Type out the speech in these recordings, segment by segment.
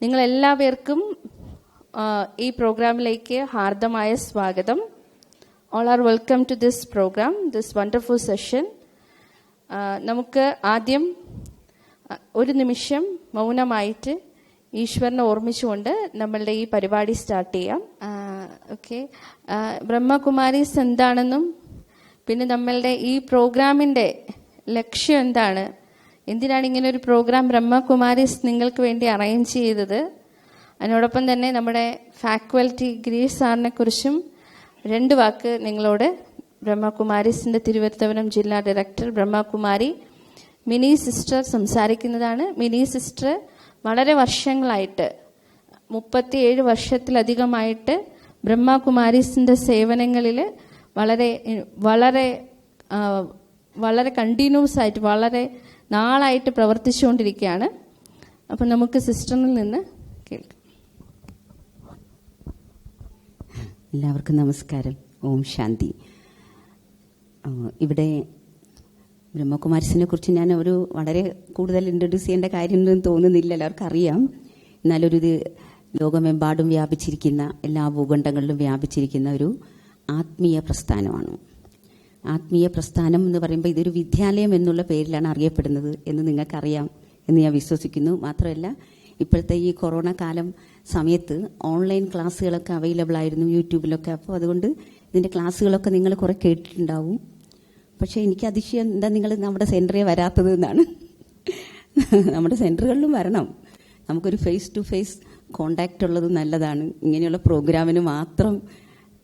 നിങ്ങളെല്ലാവർക്കും ഈ പ്രോഗ്രാമിലേക്ക് ഹാർദമായ സ്വാഗതം. All are welcome to this program, this wonderful session. നമുക്ക് ആദ്യം ഒരു നിമിഷം മൗനമായിട്ട് ഈശ്വരനെ ഓർമ്മിച്ചുകൊണ്ട് നമ്മളുടെ ഈ പരിപാടി സ്റ്റാർട്ട് ചെയ്യാം. ഓക്കെ, ബ്രഹ്മകുമാരീസ് എന്താണെന്നും പിന്നെ നമ്മളുടെ ഈ പ്രോഗ്രാമിൻ്റെ ലക്ഷ്യം എന്താണ്, എന്തിനാണ് ഇങ്ങനെ ഒരു പ്രോഗ്രാം ബ്രഹ്മകുമാരീസ് നിങ്ങൾക്ക് വേണ്ടി അറേഞ്ച് ചെയ്തത്, അതിനോടൊപ്പം തന്നെ നമ്മുടെ ഫാക്കൽറ്റി ഗിരീഷ് സാറിനെ കുറിച്ചും രണ്ട് വാക്ക് നിങ്ങളോട് ബ്രഹ്മകുമാരീസിൻ്റെ തിരുവനന്തപുരം ജില്ലാ ഡയറക്ടർ ബ്രഹ്മകുമാരി മിനി സിസ്റ്റർ സംസാരിക്കുന്നതാണ്. മിനി സിസ്റ്റർ വളരെ വർഷങ്ങളായിട്ട് 37 വർഷത്തിലധികമായിട്ട് ബ്രഹ്മകുമാരീസിൻ്റെ സേവനങ്ങളിൽ വളരെ വളരെ വളരെ കണ്ടിന്യൂസ് ആയിട്ട് വളരെ നാളായിട്ട് പ്രവർത്തിച്ചുകൊണ്ടിരിക്കുകയാണ്. അപ്പം നമുക്ക് സിസ്റ്ററിൽ നിന്ന് കേൾക്കാം. എല്ലാവർക്കും നമസ്കാരം, ഓം ശാന്തി. ഇവിടെ ബ്രഹ്മകുമാരീസിനെ കുറിച്ച് ഞാൻ ഒരു വളരെ കൂടുതൽ ഇൻട്രൊഡ്യൂസ് ചെയ്യേണ്ട കാര്യമൊന്നും തോന്നുന്നില്ല, എല്ലാവർക്കും അറിയാം. എന്നാലൊരു ലോകമെമ്പാടും വ്യാപിച്ചിരിക്കുന്ന എല്ലാ ഭൂഖണ്ഡങ്ങളിലും വ്യാപിച്ചിരിക്കുന്ന ഒരു ആത്മീയ പ്രസ്ഥാനമാണ്. ആത്മീയ പ്രസ്ഥാനം എന്ന് പറയുമ്പോൾ ഇതൊരു വിദ്യാലയം എന്നുള്ള പേരിലാണ് അറിയപ്പെടുന്നത് എന്ന് നിങ്ങൾക്കറിയാം എന്ന് ഞാൻ വിശ്വസിക്കുന്നു. മാത്രമല്ല, ഇപ്പോഴത്തെ ഈ കൊറോണ കാലം സമയത്ത് ഓൺലൈൻ ക്ലാസ്സുകളൊക്കെ അവൈലബിൾ ആയിരുന്നു യൂട്യൂബിലൊക്കെ. അപ്പോൾ അതുകൊണ്ട് ഇതിൻ്റെ ക്ലാസ്സുകളൊക്കെ നിങ്ങൾ കുറേ കേട്ടിട്ടുണ്ടാവും. പക്ഷേ എനിക്ക് അതിശയം എന്താ നിങ്ങൾ നമ്മുടെ സെൻറ്ററിൽ വരാത്തത് എന്നാണ്. നമ്മുടെ സെൻറ്ററുകളിലും വരണം. നമുക്കൊരു ഫേസ് ടു ഫേസ് കോണ്ടാക്റ്റ് ഉള്ളത് നല്ലതാണ്. ഇങ്ങനെയുള്ള പ്രോഗ്രാമിന് മാത്രം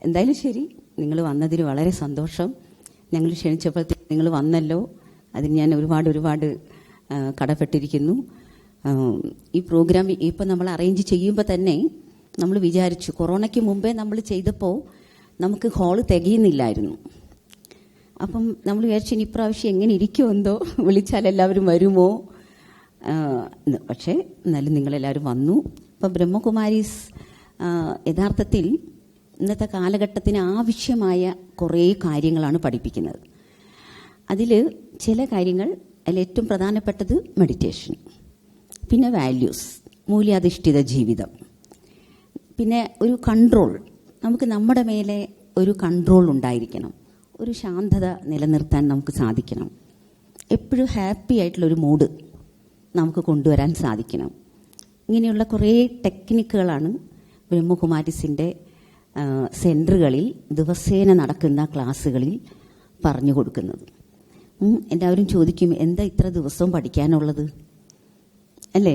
എന്തായാലും ശരി, നിങ്ങൾ വന്നതിന് വളരെ സന്തോഷം. ഞങ്ങൾ ക്ഷണിച്ചപ്പോഴത്തേക്ക് നിങ്ങൾ വന്നല്ലോ, അതിന് ഞാൻ ഒരുപാട് കടപ്പെട്ടിരിക്കുന്നു. ഈ പ്രോഗ്രാം ഇപ്പം നമ്മൾ അറേഞ്ച് ചെയ്യുമ്പോൾ തന്നെ നമ്മൾ വിചാരിച്ചു, കൊറോണയ്ക്ക് മുമ്പേ നമ്മൾ ചെയ്തപ്പോൾ നമുക്ക് ഹാള് തികയുന്നില്ലായിരുന്നു. അപ്പം നമ്മൾ വിചാരിച്ചു ഇനി ഇപ്രാവശ്യം എങ്ങനെ ഇരിക്കുമെന്തോ, വിളിച്ചാൽ എല്ലാവരും വരുമോ. പക്ഷേ എന്നാലും നിങ്ങളെല്ലാവരും വന്നു. അപ്പം ബ്രഹ്മകുമാരീസ് യഥാർത്ഥത്തിൽ ഇന്നത്തെ കാലഘട്ടത്തിന് ആവശ്യമായ കുറേ കാര്യങ്ങളാണ് പഠിപ്പിക്കുന്നത്. അതിൽ ചില കാര്യങ്ങൾ, അതിൽ ഏറ്റവും പ്രധാനപ്പെട്ടത് മെഡിറ്റേഷൻ, പിന്നെ വാല്യൂസ്, മൂല്യാധിഷ്ഠിത ജീവിതം, പിന്നെ ഒരു കൺട്രോൾ. നമുക്ക് നമ്മുടെ മേലെ ഒരു കൺട്രോൾ ഉണ്ടായിരിക്കണം, ഒരു ശാന്തത നിലനിർത്താൻ നമുക്ക് സാധിക്കണം, എപ്പോഴും ഹാപ്പി ആയിട്ടുള്ളൊരു മൂഡ് നമുക്ക് കൊണ്ടുവരാൻ സാധിക്കണം. ഇങ്ങനെയുള്ള കുറേ ടെക്നിക്കുകളാണ് ബ്രഹ്മകുമാരീസിൻ്റെ സെൻറ്ററുകളിൽ ദിവസേന നടക്കുന്ന ക്ലാസ്സുകളിൽ പറഞ്ഞു കൊടുക്കുന്നത്. എല്ലാവരും ചോദിക്കും, എന്താ ഇത്ര ദിവസവും പഠിക്കാനുള്ളത് അല്ലേ?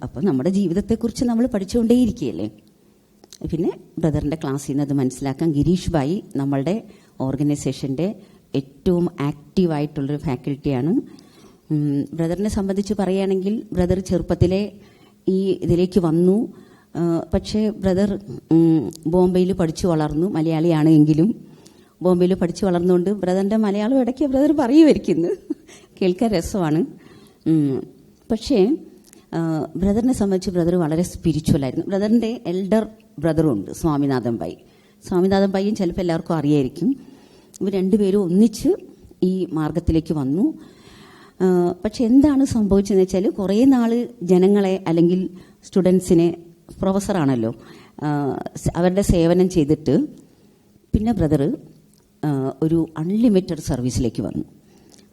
അപ്പം നമ്മുടെ ജീവിതത്തെക്കുറിച്ച് നമ്മൾ പഠിച്ചുകൊണ്ടേയിരിക്കുകയല്ലേ. പിന്നെ ബ്രദറിൻ്റെ ക്ലാസ്സിൽ നിന്ന് അത് മനസ്സിലാക്കാൻ ഗിരീഷ് ഭായി നമ്മളുടെ ഓർഗനൈസേഷൻ്റെ ഏറ്റവും ആക്റ്റീവായിട്ടുള്ളൊരു ഫാക്കൽറ്റിയാണ്. ബ്രദറിനെ സംബന്ധിച്ച് പറയുകയാണെങ്കിൽ, ബ്രദർ ചെറുപ്പത്തിലെ ഈ ഇതിലേക്ക് വന്നു. പക്ഷേ ബ്രദർ ബോംബെയിൽ പഠിച്ചു വളർന്നു, മലയാളിയാണ് എങ്കിലും ബോംബെയിൽ പഠിച്ചു വളർന്നുകൊണ്ട് ബ്രദറിൻ്റെ മലയാളം ഇടയ്ക്ക് ബ്രദർ പറയുമായിരിക്കുന്നു, കേൾക്കാൻ രസമാണ്. പക്ഷേ ബ്രദറിനെ സംബന്ധിച്ച് ബ്രദർ വളരെ സ്പിരിച്വലായിരുന്നു. ബ്രദറിൻ്റെ എൽഡർ ബ്രദറും ഉണ്ട്, സ്വാമിനാഥൻ ഭായി. സ്വാമിനാഥൻ ഭായിയും ചിലപ്പോൾ എല്ലാവർക്കും അറിയായിരിക്കും. ഇവർ രണ്ടുപേരും ഒന്നിച്ച് ഈ മാർഗത്തിലേക്ക് വന്നു. പക്ഷെ എന്താണ് സംഭവിച്ചതെന്ന് വെച്ചാൽ, കുറേ നാൾ ജനങ്ങളെ അല്ലെങ്കിൽ സ്റ്റുഡൻസിനെ, പ്രൊഫസറാണല്ലോ, അവരുടെ സേവനം ചെയ്തിട്ട് പിന്നെ ബ്രദർ ഒരു അൺലിമിറ്റഡ് സർവീസിലേക്ക് വന്നു.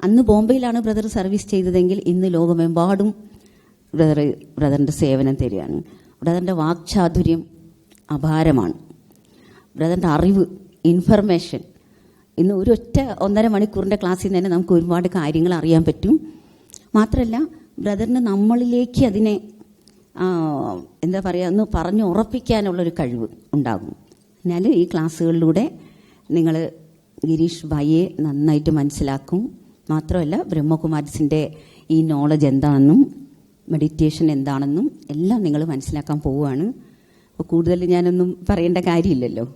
അന്ന് ബോംബെയിലാണ് ബ്രദർ സർവീസ് ചെയ്തതെങ്കിൽ ഇന്ന് ലോകമെമ്പാടും ബ്രദറിൻ്റെ സേവനം തരികയാണ്. ബ്രദറിൻ്റെ വാക്ചാതുര്യം അപാരമാണ്. ബ്രദറിൻ്റെ അറിവ്, ഇൻഫർമേഷൻ, ഇന്ന് ഒരൊറ്റ 1.5 മണിക്കൂറിൻ്റെ ക്ലാസ്സിൽ നിന്ന് തന്നെ നമുക്ക് ഒരുപാട് കാര്യങ്ങൾ അറിയാൻ പറ്റും. മാത്രമല്ല, ബ്രദറിന് നമ്മളിലേക്ക് അതിനെ എന്താ പറയുക, ഒന്ന് പറഞ്ഞ് ഉറപ്പിക്കാനുള്ളൊരു കഴിവ് ഉണ്ടാകും. എന്നാൽ ഈ ക്ലാസ്സുകളിലൂടെ നിങ്ങൾ ഗിരീഷ് ഭായിയെ നന്നായിട്ട് മനസ്സിലാക്കും. മാത്രമല്ല, ബ്രഹ്മകുമാരീസിൻ്റെ ഈ നോളജ് എന്താണെന്നും മെഡിറ്റേഷൻ എന്താണെന്നും എല്ലാം നിങ്ങൾ മനസ്സിലാക്കാൻ പോവുകയാണ്. അപ്പോൾ കൂടുതൽ ഞാനൊന്നും പറയേണ്ട കാര്യമില്ലല്ലോ.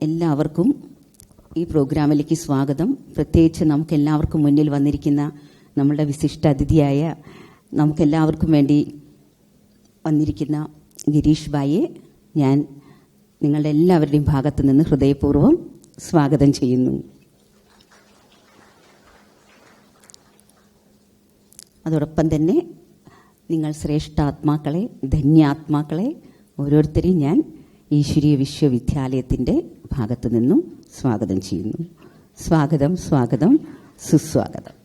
എല്ലാവർക്കും ഈ പ്രോഗ്രാമിലേക്ക് സ്വാഗതം. പ്രത്യേകിച്ച് നമുക്കെല്ലാവർക്കും മുന്നിൽ വന്നിരിക്കുന്ന നമ്മളുടെ വിശിഷ്ട അതിഥിയായ, നമുക്കെല്ലാവർക്കും വേണ്ടി വന്നിരിക്കുന്ന ഗിരീഷ് ഭായിയെ ഞാൻ നിങ്ങളുടെ എല്ലാവരുടെയും ഭാഗത്തു നിന്ന് ഹൃദയപൂർവ്വം സ്വാഗതം ചെയ്യുന്നു. അതോടൊപ്പം തന്നെ നിങ്ങൾ ശ്രേഷ്ഠാത്മാക്കളെ, ധന്യാത്മാക്കളെ ഓരോരുത്തരെയും ഞാൻ ഈശ്വരീയ വിശ്വവിദ്യാലയത്തിൻ്റെ ഭാഗത്തു നിന്നും സ്വാഗതം ചെയ്യുന്നു. സ്വാഗതം, സ്വാഗതം, സുസ്വാഗതം.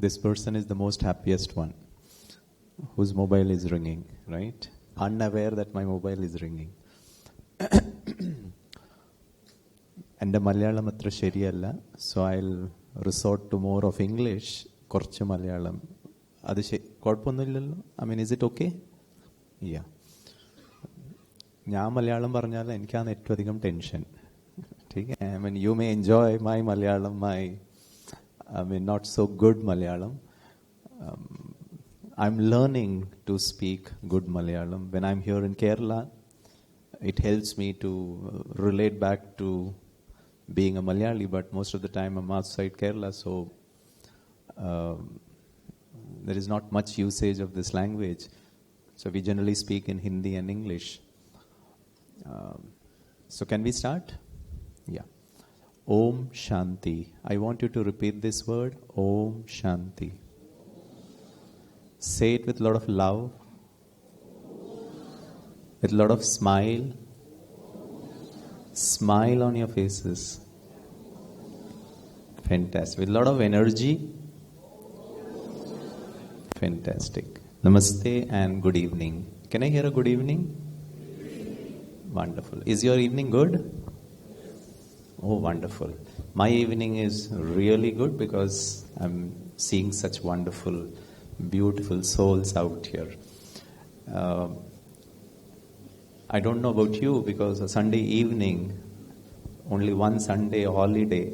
This person is the most happiest one whose mobile is ringing, right? Unaware that my mobile is ringing. എൻ്റെ മലയാളം അത്ര ശരിയല്ല, so I'll resort to more of English. കുറച്ച് മലയാളം അത് കുഴപ്പമൊന്നുമില്ലല്ലോ. I mean, is it okay? Yeah. ഞാൻ മലയാളം പറഞ്ഞാൽ എനിക്കാണ് ഏറ്റവും അധികം tension. I mean, you may enjoy my Malayalam, not so good Malayalam. I'm learning to speak good Malayalam. When I'm here in Kerala, it helps me to relate back to being a Malayali, but most of the time I'm outside Kerala, so there is not much usage of this language. So we generally speak in Hindi and English. So can we start? Yeah. Om Shanti. I want you to repeat this word, Om Shanti. Say it with a lot of love, with a lot of smile. Smile on your faces. Fantastic. With a lot of energy. Fantastic. Namaste and good evening. Can I hear a good evening? Wonderful. Is your evening good? Oh, wonderful. My evening is really good because I'm seeing such wonderful, beautiful souls out here. I don't know about you because a Sunday evening, only one Sunday holiday,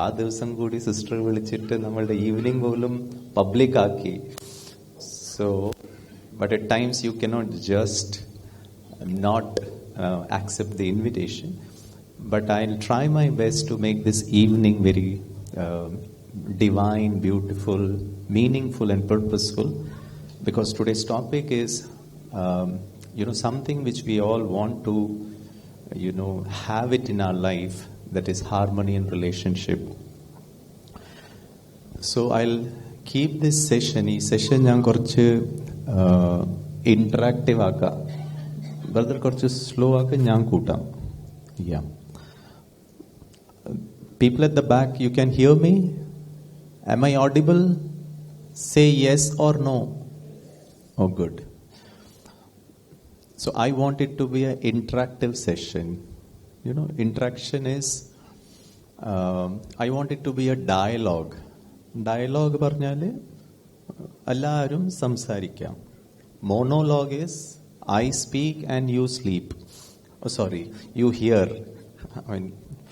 ആ ദിവസം കൂടി sister വിളിച്ചിട്ട് നമ്മളുടെ evening പോലും public ആക്കി. So, but at times you cannot just not accept the invitation. But I'll try my best to make this evening very divine, beautiful, meaningful and purposeful, because today's topic is something which we all want to have it in our life, that is harmony and relationship. So I'll keep this session ഞാൻ കുറച്ച് interactive ആക്കാം. Brother കുറച്ച് slow ആക്കാൻ ഞാൻ കൂട്ടാം. Yeah. People at the back, you can hear me? Am I audible? Say yes or no. Oh, good. So I want it to be an interactive session. Interaction is, I want it to be a dialogue. Dialogue പറഞ്ഞാല് എല്ലാവരും സംസാരിക്കാം. Monologue is, I speak and you sleep. You hear. I mean,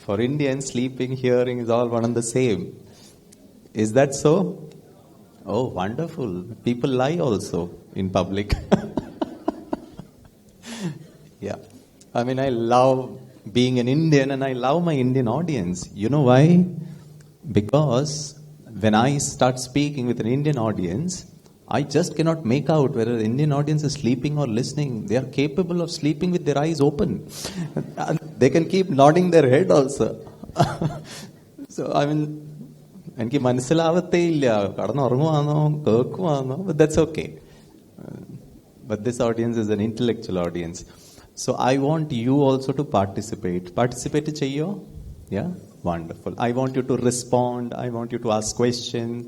for Indians, sleeping, hearing is all one and the same. Is that so? Oh, wonderful. People lie also in public. Yeah. I mean, I love being an Indian and I love my Indian audience. You know why? Because when I start speaking with an Indian audience, I just cannot make out whether the Indian audience is sleeping or listening. They are capable of sleeping with their eyes open. They can keep nodding their head also. So, I mean, എനിക്ക് മനസ്സിലാവത്തേ ഇല്ല കടന്നുറങ്ങുവാന്നോ കേൾക്കുവാന്നോ, but that's okay. But this audience is an intellectual audience. So I want you also to participate. Participate cheyo? Yeah? Wonderful. I want you to respond. I want you to ask questions.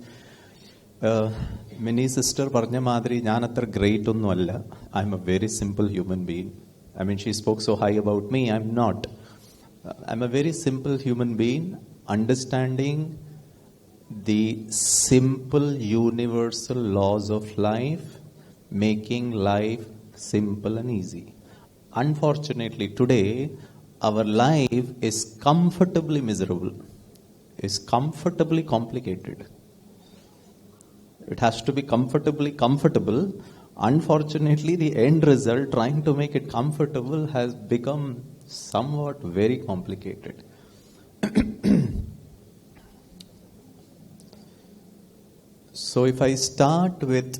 Mini sister പറഞ്ഞ മാതിരി ഞാൻ അത്ര great ഒന്നും അല്ല. I'm a very simple human being. I mean, she spoke so high about me. I'm not. I'm a very simple human being, understanding the simple universal laws of life, making life simple and easy. Unfortunately, today, our life is comfortably miserable, is comfortably complicated. It has to be comfortably comfortable. Unfortunately, the end result, trying to make it comfortable, has become somewhat very complicated. So if I start with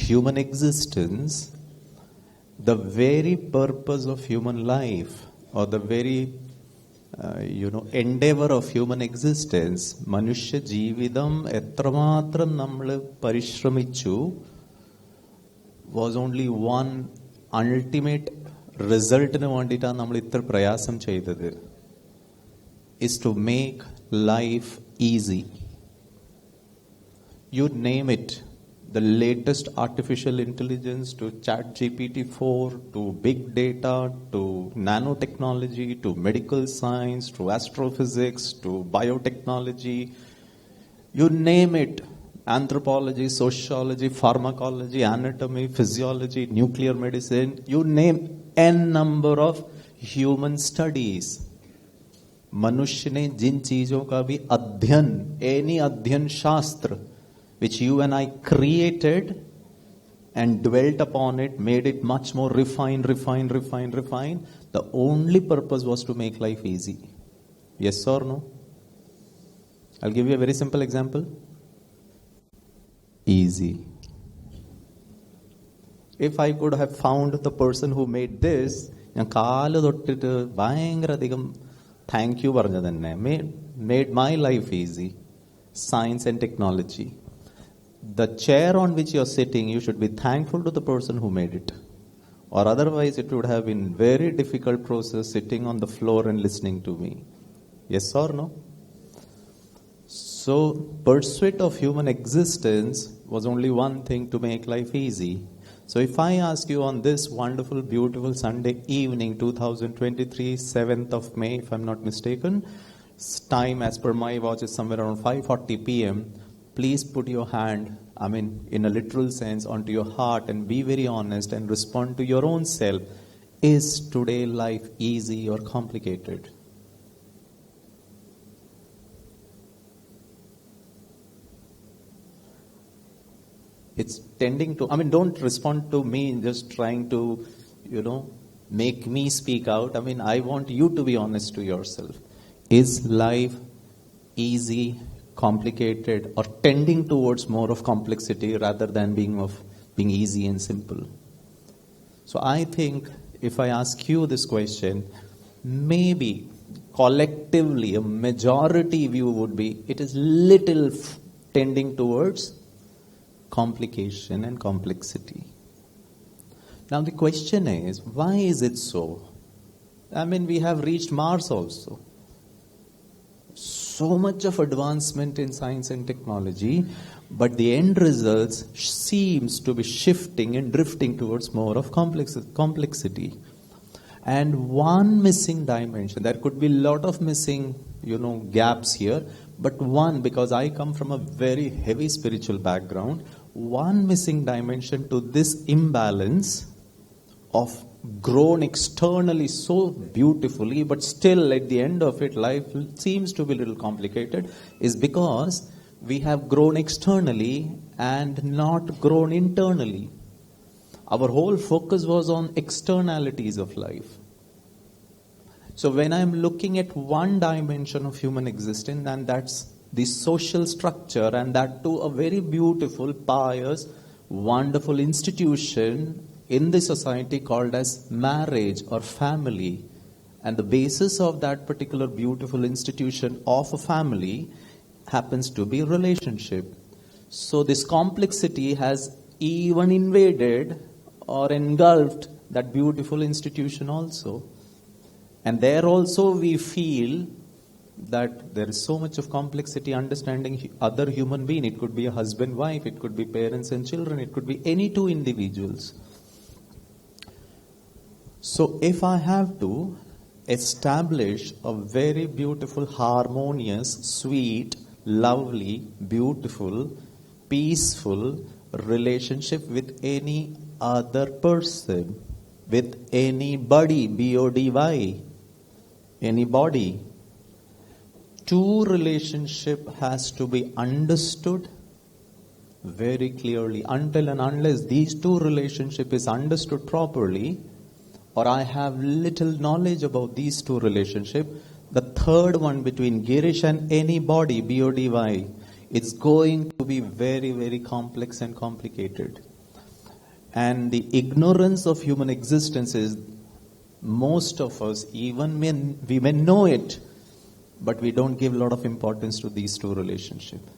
human existence, the very purpose of human life, or the very endeavor of human existence, manushya jeevitham etramatram nammal parishramicchu, was only one ultimate resultinu vandita nammal itra prayasam cheythathu, is to make life easy. You name it, the latest artificial intelligence to ChatGPT-4, to big data, to nanotechnology, to medical science, to astrophysics, to biotechnology. You name it, anthropology, sociology, pharmacology, anatomy, physiology, nuclear medicine. You name n number of human studies. मनुष्य ने जिन चीजों का भी अध्ययन, any अध्ययन शास्त्र which you and I created and dwelt upon it, made it much more refined. The only purpose was to make life easy. Yes or no? I'll give you a very simple example. Easy. If I could have found the person who made this, ഞാൻ കാല് തൊട്ടിട്ട് ഭയങ്കര അധികം thank you പറഞ്ഞ തന്നെ, made my life easy. Science and technology. The chair on which you are sitting, you should be thankful to the person who made it. Or otherwise it would have been very difficult process sitting on the floor and listening to me. Yes or no? So, pursuit of human existence was only one thing, to make life easy. So if I ask you on this wonderful, beautiful Sunday evening, 2023, 7th of May, if I'm not mistaken, time as per my watch is somewhere around 5:40 p.m. Please put your hand, in a literal sense, onto your heart and be very honest and respond to your own self. Is today life easy or complicated? It's tending to, don't respond to me just trying to, make me speak out. I want you to be honest to yourself. Is life easy, complicated, or tending towards more of complexity rather than being easy and simple? So I think if I ask you this question, maybe collectively a majority view would be it is little tending towards complication and complexity. Now the question is, why is it so? We have reached Mars also. So much of advancement in science and technology, but the end results seems to be shifting and drifting towards more of complexity. And one missing dimension, there could be a lot of missing, gaps here, but one, because I come from a very heavy spiritual background, one missing dimension to this imbalance of grown externally so beautifully, but still at the end of it, life seems to be a little complicated, is because we have grown externally and not grown internally. Our whole focus was on externalities of life. So when I'm looking at one dimension of human existence, and that's the social structure, and that too a very beautiful, pious, wonderful institution in the society called as marriage or family. And the basis of that particular beautiful institution of a family happens to be relationship. So this complexity has even invaded or engulfed that beautiful institution also. And there also we feel that there is so much of complexity understanding other human being. It could be a husband, wife, it could be parents and children, it could be any two individuals. So if I have to establish a very beautiful, harmonious, sweet, lovely, beautiful, peaceful relationship with any other person, with anybody, B-O-D-Y, anybody, two relationship has to be understood very clearly. Until and unless these two relationship is understood properly, or I have little knowledge about these two relationship, the third one between Gireesh and anybody, B-O-D-Y, it's going to be very, very complex and complicated. And the ignorance of human existence is, most of us, even we may know it, but we don't give a lot of importance to these two relationships.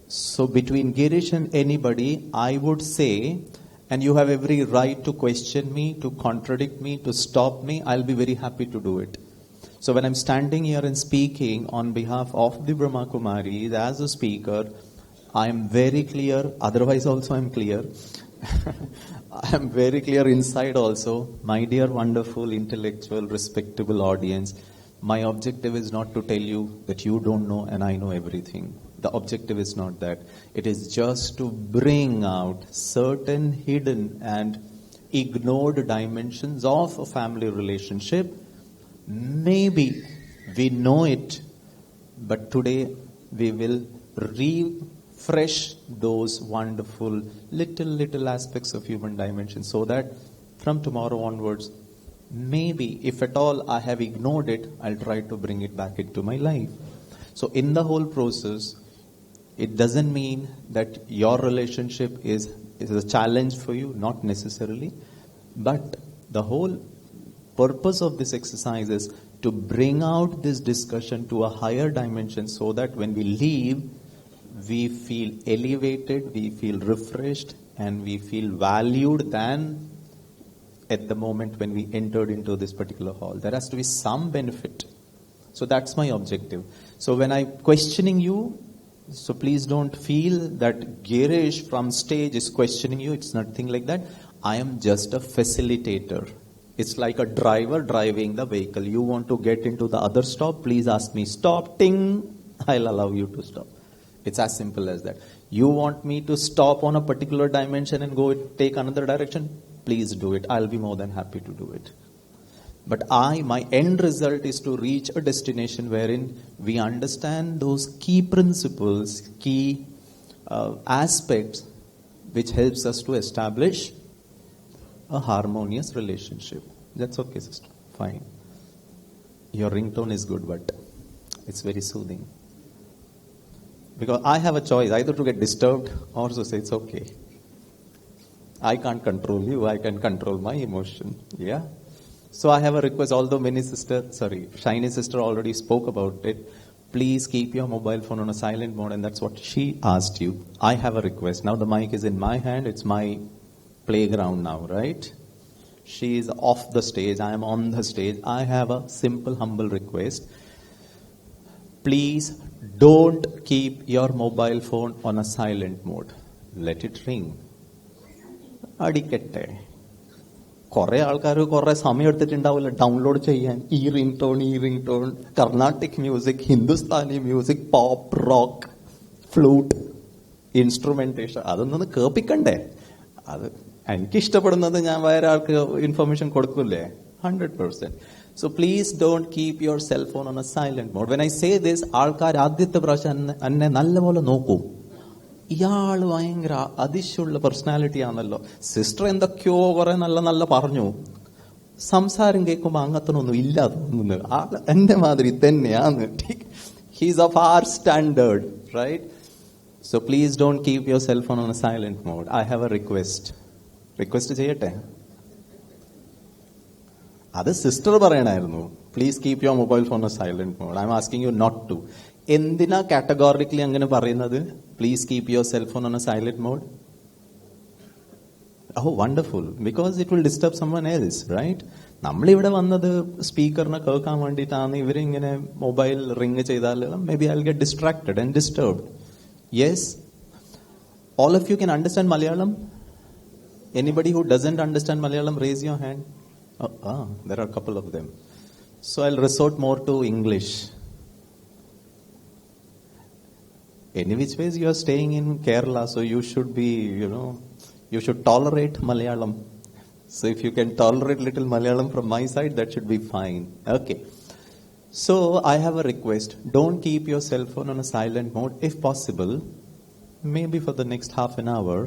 So between Gireesh and anybody, I would say, and you have every right to question me, to contradict me, to stop me, I'll be very happy to do it. So when I'm standing here and speaking on behalf of the Brahma Kumaris as a speaker, I am very clear, otherwise also I'm clear. I am very clear inside also. My dear, wonderful, intellectual, respectable audience, my objective is not to tell you that you don't know and I know everything. The objective is not that. It is just to bring out certain hidden and ignored dimensions of a family relationship. Maybe we know it, but today we will refresh those wonderful little aspects of human dimension, so that from tomorrow onwards, maybe if at all I have ignored it, I'll try to bring it back into my life. So in the whole process, it doesn't mean that your relationship is a challenge for you, not necessarily. But the whole purpose of this exercise is to bring out this discussion to a higher dimension, so that when we leave, we feel elevated, we feel refreshed, and we feel valued than at the moment when we entered into this particular hall. There has to be some benefit. So that's my objective. So when I'm questioning you, so please don't feel that Gireesh from stage is questioning you. It's nothing like that. I am just a facilitator. It's like a driver driving the vehicle. You want to get into the other stop, please ask me, stop, ting, I'll allow you to stop. It's as simple as that. You want me to stop on a particular dimension and go take another direction, please do it. I'll be more than happy to do it. But my end result is to reach a destination wherein we understand those key principles, key aspects which helps us to establish a harmonious relationship. That's okay, sister. Fine. Your ringtone is good, but it's very soothing. Because I have a choice, either to get disturbed or to say it's okay. I can't control you, I can control my emotion. Yeah. So I have a request, although Shiny sister already spoke about it. Please keep your mobile phone on a silent mode, and that's what she asked you. I have a request. Now the mic is in my hand, it's my playground now, right? She is off the stage, I am on the stage. I have a simple, humble request. Please don't keep your mobile phone on a silent mode. Let it ring. Adikette. കുറെ ആൾക്കാർ കുറെ സമയം എടുത്തിട്ടുണ്ടാവില്ല download ചെയ്യാൻ ഈ ringtone Carnatic music, Hindustani music, pop, rock, flute, instrumentation, അതൊന്നും കേൾപ്പിക്കണ്ടേ? അത് എനിക്കിഷ്ടപ്പെടുന്നത് ഞാൻ വേറെ ആൾക്ക് ഇൻഫർമേഷൻ കൊടുക്കൂലേ? 100%. So please don't keep your cell phone on a silent mode. When I say this, ആൾക്കാർ ആദ്യത്തെ പ്രാവശ്യം എന്നെ നല്ലപോലെ നോക്കൂ. ഇയാള് ഭയങ്കര അതിശയുള്ള പേഴ്സണാലിറ്റി ആണല്ലോ, സിസ്റ്റർ എന്തൊക്കെയോ കുറെ നല്ല പറഞ്ഞു, സംസാരം കേൾക്കുമ്പോ അങ്ങനത്തൊന്നും ഇല്ല തോന്നുന്നു, ആള് എന്റെ മാതിരി തന്നെയാന്ന്. He's of our standard, right? So please don't keep your cell phone on a silent mode. I have a request. Request ചെയ്യട്ടെ? അത് sister പറയണായിരുന്നു. Please keep your mobile phone on a silent mode. I'm asking you not to. എന്തിനാ categorically അങ്ങനെ പറയുന്നത്? Please keep your cell phone on a silent mode. Oh, wonderful. Because it will disturb someone else, right? നമ്മളിവിടെ വന്നത് സ്പീക്കറിനെ കേൾക്കാൻ വേണ്ടിയിട്ടാണ്. ഇവരിങ്ങനെ mobile ring ചെയ്താൽ maybe I'll get distracted and disturbed. Yes? All of you can understand Malayalam? Anybody who doesn't understand Malayalam, raise your hand. There are a couple of them. So I'll resort more to English. Any which ways you are staying in Kerala, so you should be, you should tolerate Malayalam. So if you can tolerate little Malayalam from my side, that should be fine. Okay. So I have a request. Don't keep your cell phone on a silent mode. If possible, maybe for the next half an hour,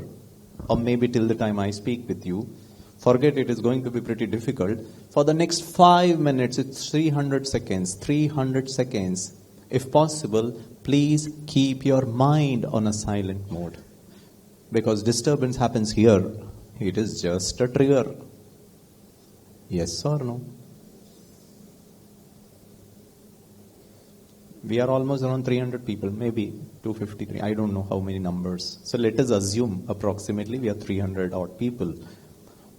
or maybe till the time I speak with you. Forget it is going to be pretty difficult. For the next 5 minutes, it's 300 seconds. 300 seconds. If possible, please keep your mind on a silent mode. Because disturbance happens here. It is just a trigger. Yes or no? We are almost around 300 people, maybe 253. I don't know how many numbers. So let us assume approximately we are 300 odd people.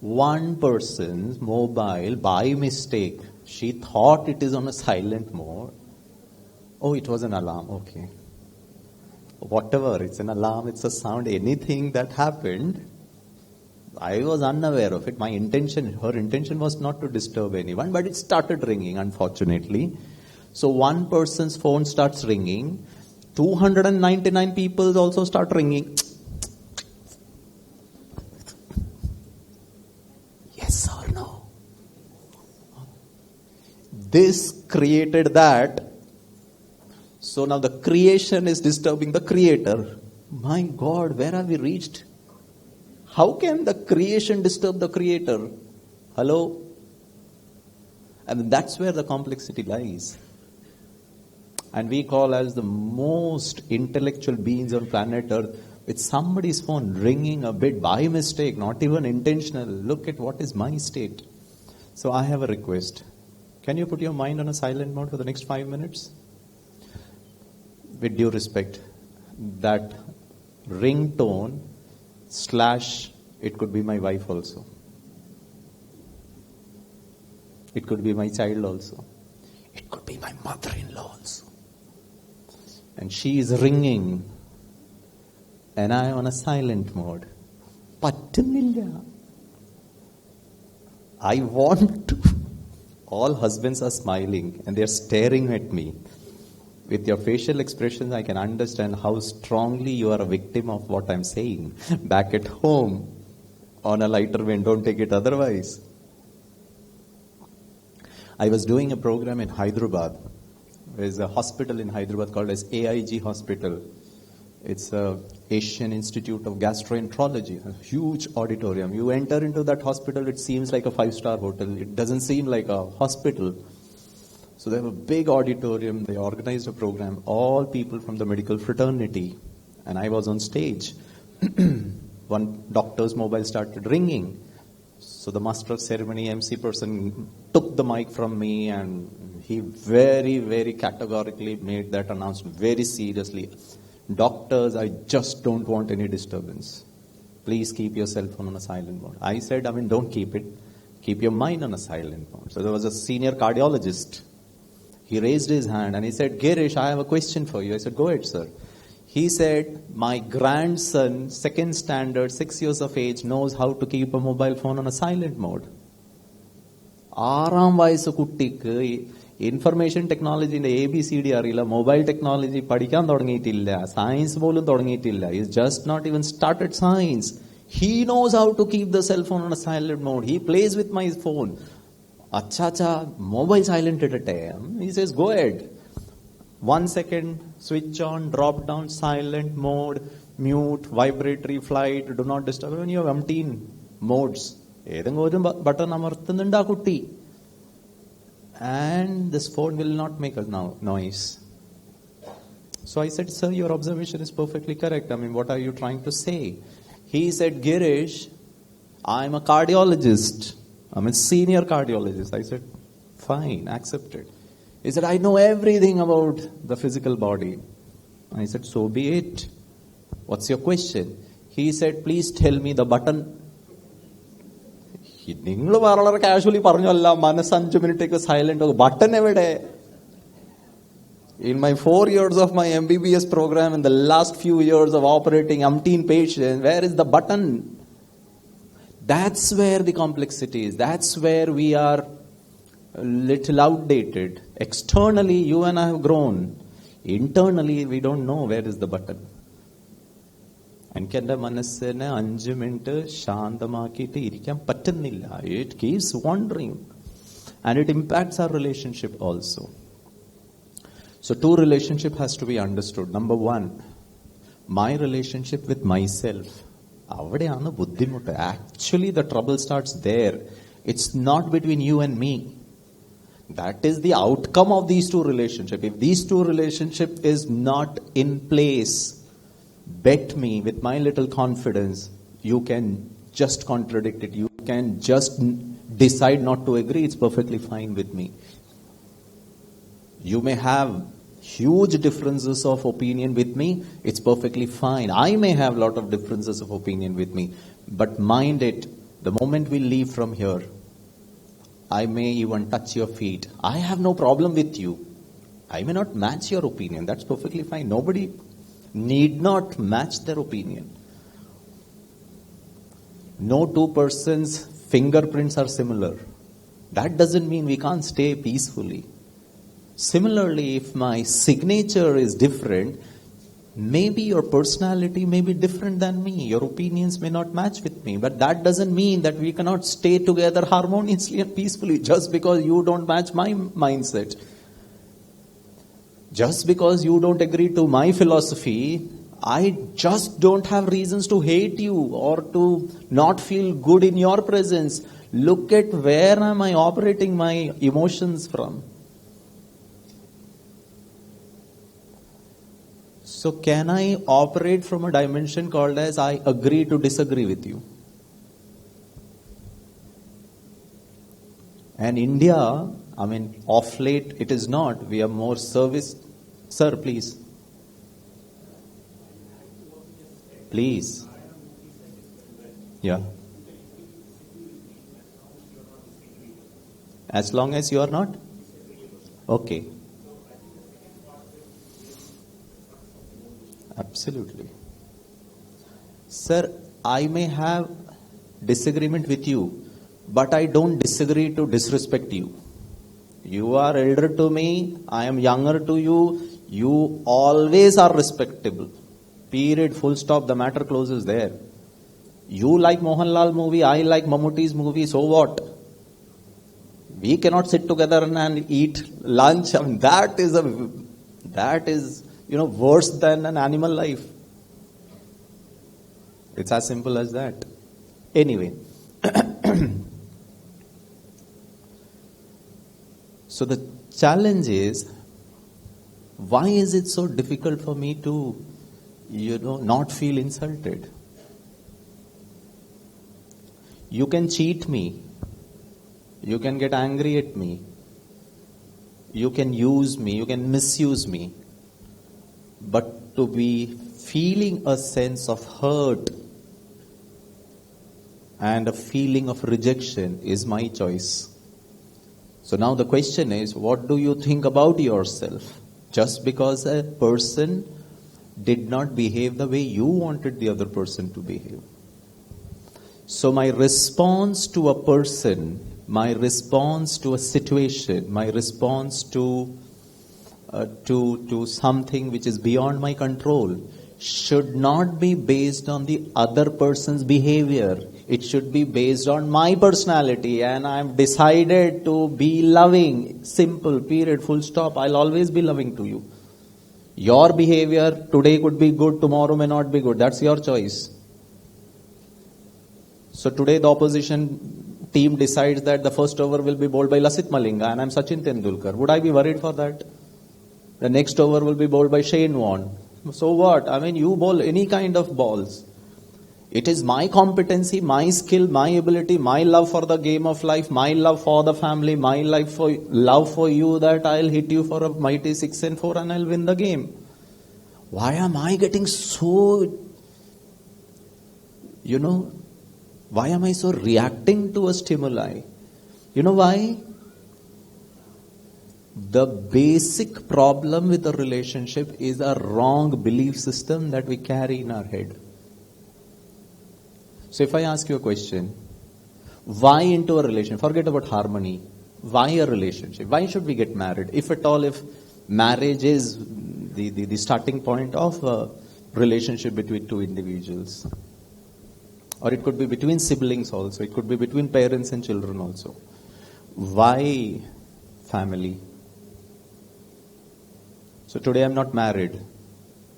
One person's mobile, by mistake, she thought it is on a silent mode. Oh, it was an alarm. Okay. Whatever, it's an alarm, it's a sound, anything that happened, I was unaware of it. Her intention was not to disturb anyone, but it started ringing, unfortunately. So one person's phone starts ringing, 299 people also start ringing. Yes or no? This created that. So now the creation is disturbing the creator. My God, where have we reached? How can the creation disturb the creator? Hello? And that's where the complexity lies. And we call as the most intellectual beings on planet Earth, with somebody's phone ringing a bit by mistake, not even intentional. Look at what is my state. So I have a request. Can you put your mind on a silent mode for the next 5 minutes? With due respect, that ringtone / it could be my wife also. It could be my child also. It could be my mother-in-law also. And she is ringing and I am on a silent mode. Pattanilla. I want to. All husbands are smiling and they are staring at me. With your facial expressions, I can understand how strongly you are a victim of what I'm saying. Back at home, on a lighter vein, don't take it otherwise. I was doing a program in Hyderabad. There's a hospital in Hyderabad called as AIG Hospital. It's a Asian Institute of Gastroenterology, a huge auditorium. You enter into that hospital, it seems like a 5-star hotel. It doesn't seem like a hospital. So they have a big auditorium. They organized a program. All people from the medical fraternity. And I was on stage. One doctor's mobile started ringing. So the master of ceremony, MC person, took the mic from me and he very, very categorically made that announcement very seriously. Doctors, I just don't want any disturbance. Please keep your cell phone on a silent mode. I said, don't keep it. Keep your mind on a silent mode. So there was a senior cardiologist. He raised his hand and he said, Gireesh, I have a question for you. I said, go ahead, sir. He said, my grandson, 2nd standard, 6 years of age, knows how to keep a mobile phone on a silent mode. 6ാം വയസ്സ് കുട്ടിക്ക് information ടെക്നോളജിന്റെ ABCD അറിയില്ല, mobile technology പഠിക്കാൻ തുടങ്ങിയിട്ടില്ല, science പോലും തുടങ്ങിയിട്ടില്ല. He's just not even started science. He knows how to keep the cell phone on a silent mode. He plays with my phone. Acha, mobile silent itte. He says, go ahead. 1 second, switch on, drop down, silent mode, mute, vibratory, flight, do not disturb. When you have umpteen modes, ഏതെങ്കിലും ഒരു button അമർത്തുന്നുണ്ട് ആ കുട്ടി. And this phone will not make a noise. So I said, sir, your observation is perfectly correct. I mean, what are you trying to say? He said, Gireesh, I'm a cardiologist. I'm a senior cardiologist. I said, fine, accepted. He said, I know everything about the physical body. I said, so be it. What's your question? He said, please tell me the button. നിങ്ങൾ വളരെ casually പറഞ്ഞല്ല, മനസ്സ് 5 മിനിറ്റേക്ക് silent. Button എവിടെ? In my 4 years of my MBBS program, in the last few years of operating umpteen patients, where is the button? That's where the complexity is. That's where we are a little outdated. Externally, you and I have grown. Internally, we don't know where is the button. എനിക്ക് എൻ്റെ മനസ്സിനെ 5 minute ശാന്തമാക്കിയിട്ട് ഇരിക്കാൻ പറ്റുന്നില്ല. It keeps wandering. And it impacts our relationship also. So 2 relationship has to be understood. Number 1, my relationship with myself. അവിടെയാണ് ബുദ്ധിമുട്ട്. Actually the trouble starts there. It's not between you and me. That is the outcome of these 2 relationships. If these 2 relationships is not in place, bet me with my little confidence, you can just contradict it. You can just decide not to agree. It's perfectly fine with me. You may have huge differences of opinion with me. It's perfectly fine. I may have a lot of differences of opinion with me. But mind it, the moment we leave from here, I may even touch your feet. I have no problem with you. I may not match your opinion. That's perfectly fine. Nobody need not match their opinion. No 2 persons' fingerprints are similar. That doesn't mean we can't stay peacefully. Similarly, if my signature is different, maybe your personality may be different than me. Your opinions may not match with me. But that doesn't mean that we cannot stay together harmoniously and peacefully just because you don't match my mindset. Just because you don't agree to my philosophy, I just don't have reasons to hate you or to not feel good in your presence. Look at where am I operating my emotions from. So can I operate from a dimension called as I agree to disagree with you? And India, I mean, of late it is not. We are more service. Sir, please. Please. Yeah. As long as you are not? Okay. Absolutely. Sir, I may have disagreement with you, but I don't disagree to disrespect you. You are elder to me, I am younger to you, you always are respectable. Period, full stop, the matter closes there. You like Mohanlal movie, I like Mammuti's movie, so what? We cannot sit together and eat lunch. I mean, that is worse than an animal life. It's as simple as that. Anyway. So the challenge is, why is it so difficult for me to, not feel insulted? You can cheat me. You can get angry at me. You can use me. You can misuse me. But to be feeling a sense of hurt and a feeling of rejection is my choice. So now the question is, what do you think about yourself? Just because a person did not behave the way you wanted the other person to behave. So my response to a person, my response to a situation, my response to something which is beyond my control should not be based on the other person's behavior. It should be based on my personality, and I am decided to be loving. Simple, period, full stop. I'll always be loving to you. Your behavior today could be good, tomorrow may not be good. That's your choice. So today the opposition team decides that the first over will be bowled by Lasith Malinga and I'm Sachin Tendulkar. Would I be worried for that? The next over will be bowled by Shane Warne. So what? I mean, you bowl any kind of balls. It is my competency, my skill, my ability, my love for the game of life, my love for the family, my love for you that I'll hit you for a mighty 6 and 4 and I'll win the game. Why am I getting so, why am I so reacting to a stimuli? You know why? The basic problem with a relationship is a wrong belief system that we carry in our head. So if I ask you a question, why into a relationship? Forget about harmony. Why a relationship? Why should we get married? If at all, if marriage is the starting point of a relationship between two individuals. Or it could be between siblings also. It could be between parents and children also. Why family? So today I'm not married.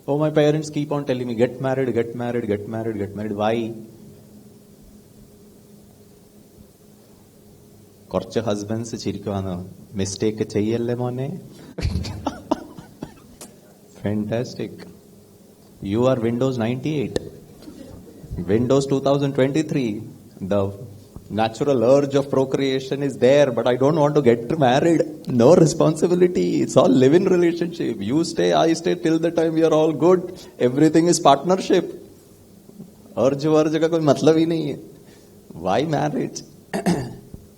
Oh, my parents keep on telling me, get married, get married, get married, get married. Why? കുറച്ച് husbands ചിരിക്കുവാണ് mistake ചെയ്യല്ലേ മോനെ fantastic you are Windows 98 Windows 2023 the natural urge of procreation is there, but I don't want to get married. No responsibility. It's all live-in relationship. You stay, I stay till the time we are all good. Everything is partnership. Urge का कोई मतलब ही नहीं है. Why marriage?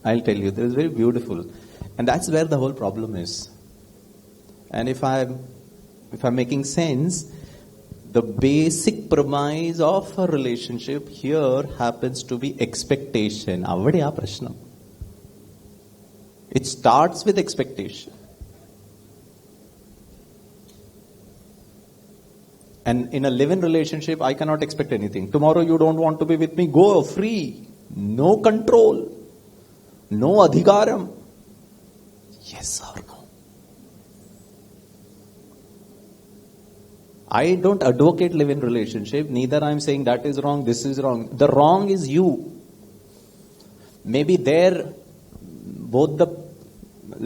I'll tell you, this is very beautiful. And that's where the whole problem is. And if I'm making sense, the basic premise of a relationship here happens to be expectation. Avadya prashnam. It starts with expectation. And in a live-in relationship, I cannot expect anything. Tomorrow you don't want to be with me, go free. No control. No adhikaram. Yes or no? I don't advocate live-in relationship. Neither I'm saying that is wrong, this is wrong. The wrong is you. Maybe both the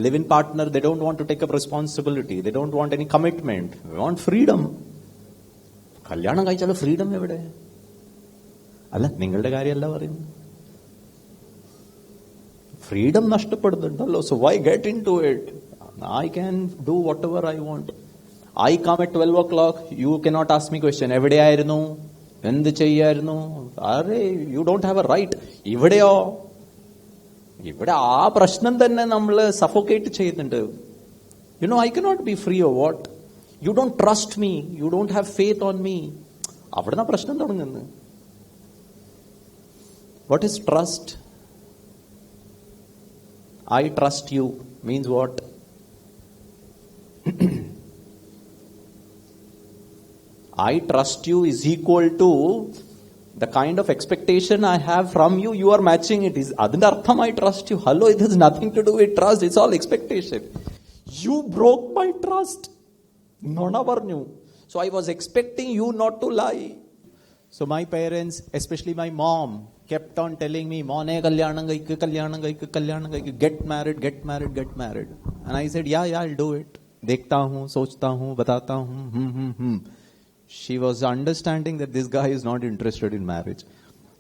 live-in partner, they don't want to take up responsibility. They don't want any commitment. They want freedom. Kalyanam kaichalo freedom evade? Alla, ningalude karyalla parayunnu. Freedom nashtapadundallo. So why get into it? I can do whatever I want. I come at 12 o'clock, you cannot ask me question. Every day ayirunnu, endu cheyyarunnu. Are you don't have a right. Ivide aa prashnam thanne nammal suffocate cheyyunnundu. I cannot be free or what? You don't trust me. You don't have faith on me. Avadana prashnam thodungunnu. What is trust? I trust you means what? I trust you is equal to the kind of expectation I have from you. You are matching it. Adinte artham I trust you. Hello, it has nothing to do with trust. It's all expectation. You broke my trust. Nona varnu. So I was expecting you not to lie. So my parents, especially my mom, kept on telling me, "Mone kalyanam gaikku, get married, get married, get married." And I said, yeah, I'll do it. Dekhta hu, sochta hu, batata hu. She was understanding that this guy is not interested in marriage.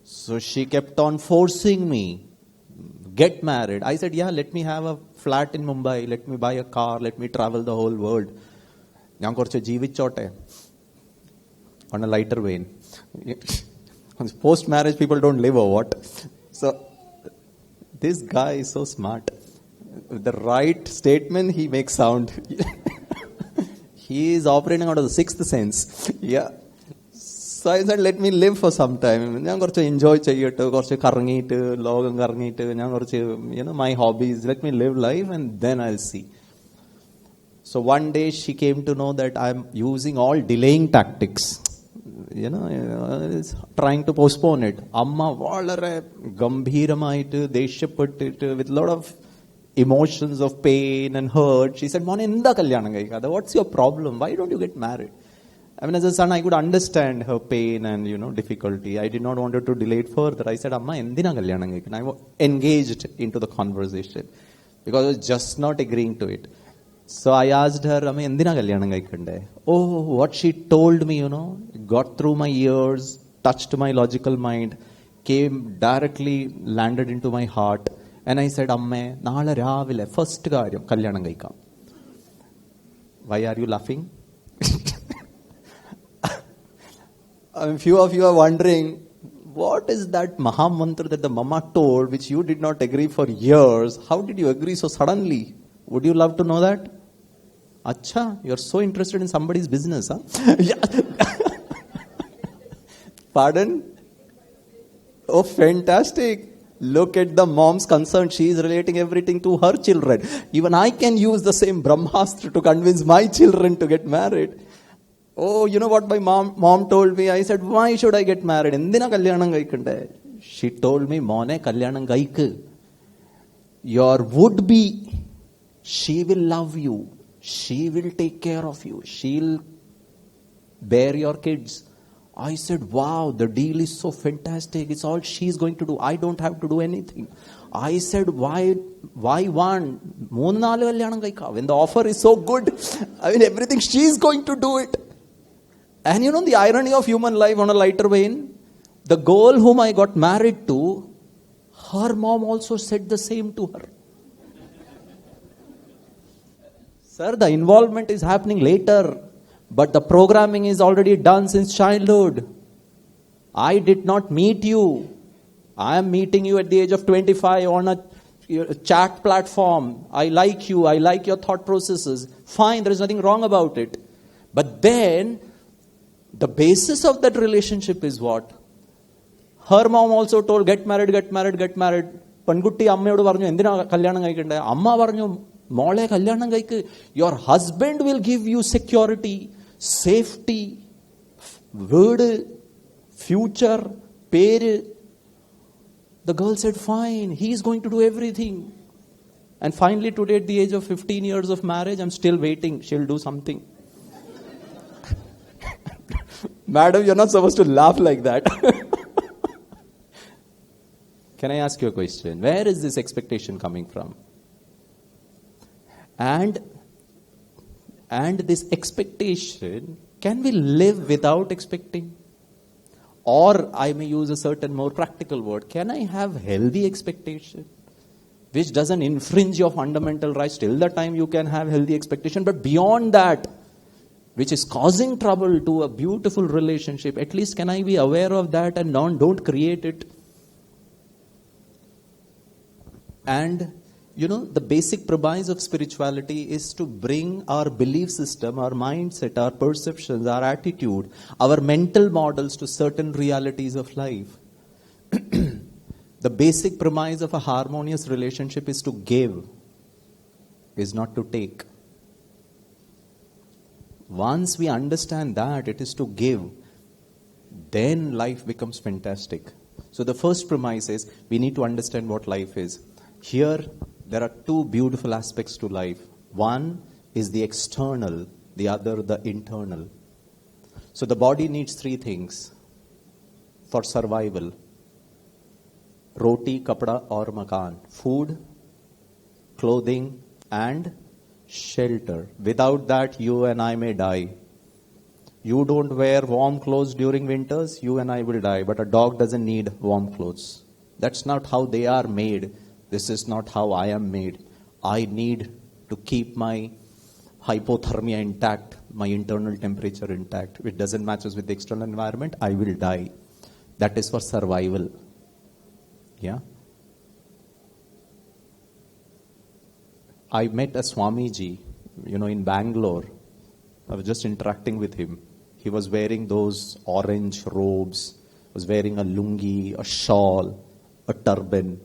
So she kept on forcing me, get married. I said, yeah, let me have a flat in Mumbai, let me buy a car, let me travel the whole world. ഞാൻ കുറച്ച് ജീവിച്ചോട്ടെ. On a lighter vein. Post-marriage people don't live or what? So, this guy is so smart. With the right statement, he makes sound. He is operating out of the sixth sense. Yeah. So I said, let me live for some time. ഞാൻ കുറച്ച് enjoy ചെയ്യട്ടെ, കുറച്ച് കറങ്ങിയിട്ട്, ലോകം കറങ്ങിയിട്ട്, ഞാൻ കുറച്ച്, my hobbies, let me live life and then I'll see. So one day she came to know that I'm using all delaying tactics. Trying to postpone it. Amma valare gambheeramayitte deshyapettittu with a lot of emotions of pain and hurt. She said, "Mone endha kalyanam kaikada? What's your problem? Why don't you get married?" I mean, as a son, I could understand her pain and difficulty. I did not want her to delay it further. I said, "Amma, endina kalyanam kaikana?" I engaged into the conversation because I was just not agreeing to it. So I asked her, Amma, endina kalyanam kaikande? Oh, what she told me, got through my ears, touched my logical mind, came directly, landed into my heart. And I said, Amme, naale raavile, first karyam, kalyanam kaikam. Why are you laughing? A few of you are wondering, what is that Maha Mantra that the mama told, which you did not agree for years? How did you agree so suddenly? Would you love to know that? Acha, you're so interested in somebody's business, huh? Pardon? Oh, fantastic. Look at the mom's concern. She is relating everything to her children. Even I can use the same Brahmastra to convince my children to get married. Oh, you know what my mom told me? I said, why should I get married? Endina kalyanam kaikande? She told me, Mone kalyanam kaiku. Your would-be, she will love you. She will take care of you. She'll bear your kids. I said, wow, the deal is so fantastic. It's all she's going to do. I don't have to do anything. I said, why one? When the offer is so good, everything, she's going to do it. And the irony of human life on a lighter vein, the girl whom I got married to, her mom also said the same to her. Sir, the involvement is happening later, but the programming is already done since childhood. I did not meet you. I am meeting you at the age of 25 on a chat platform. I like you. I like your thought processes. Fine, there is nothing wrong about it. But then, the basis of that relationship is what? Her mom also told, get married, get married, get married. Pangutti ammayodu paranju, endina kalyanam kaikande? Amma paranju, mole kalyanam kaiku. Your husband will give you security, safety, word, future, peru. The girl said, fine, he is going to do everything. And finally today at the age of 15 years of marriage, I'm still waiting. She'll do something. Madam, you're not supposed to laugh like that. Can I ask you a question? Where is this expectation coming from? And this expectation, can we live without expecting? Or I may use a certain more practical word. Can I have healthy expectation? Which doesn't infringe your fundamental rights. Till the time you can have healthy expectation. But beyond that, which is causing trouble to a beautiful relationship, at least can I be aware of that and don't create it? And the basic premise of spirituality is to bring our belief system, our mindset, our perceptions, our attitude, our mental models to certain realities of life. The basic premise of a harmonious relationship is to give, is not to take. Once we understand that it is to give, then life becomes fantastic. So the first premise is we need to understand what life is. Here, there are two beautiful aspects to life. One is the external, the other the internal. So the body needs three things for survival. Roti, kapda or makan. Food, clothing and shelter. Without that, you and I may die. You don't wear warm clothes during winters, you and I will die. But a dog doesn't need warm clothes. That's not how they are made. This is not how I am made. I need to keep my hypothermia intact, my internal temperature intact. If it doesn't match with the external environment, I will die. That is for survival. Yeah. I met a Swamiji, in Bangalore. I was just interacting with him. He was wearing those orange robes, was wearing a lungi, a shawl, a turban.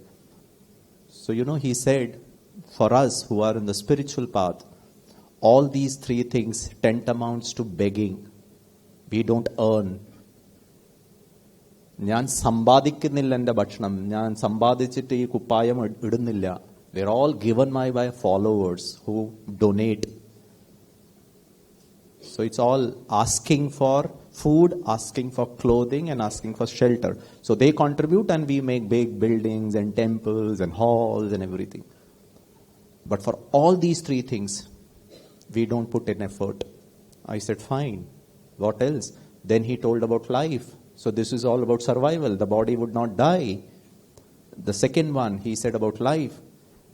So, he said, for us who are in the spiritual path, all these three things tantamounts to begging. We don't earn. ഞാൻ സമ്പാദിക്കുന്നില്ല എൻ്റെ ഭക്ഷണം, ഞാൻ സമ്പാദിച്ചിട്ട് ഈ കുപ്പായം ഇടുന്നില്ല. They're all given by followers who donate. So it's all asking for food, asking for clothing and asking for shelter. So they contribute and we make big buildings and temples and halls and everything. But for all these three things, we don't put in effort. I said, fine. What else? Then he told about life. So this is all about survival. The body would not die. The second one, he said about life.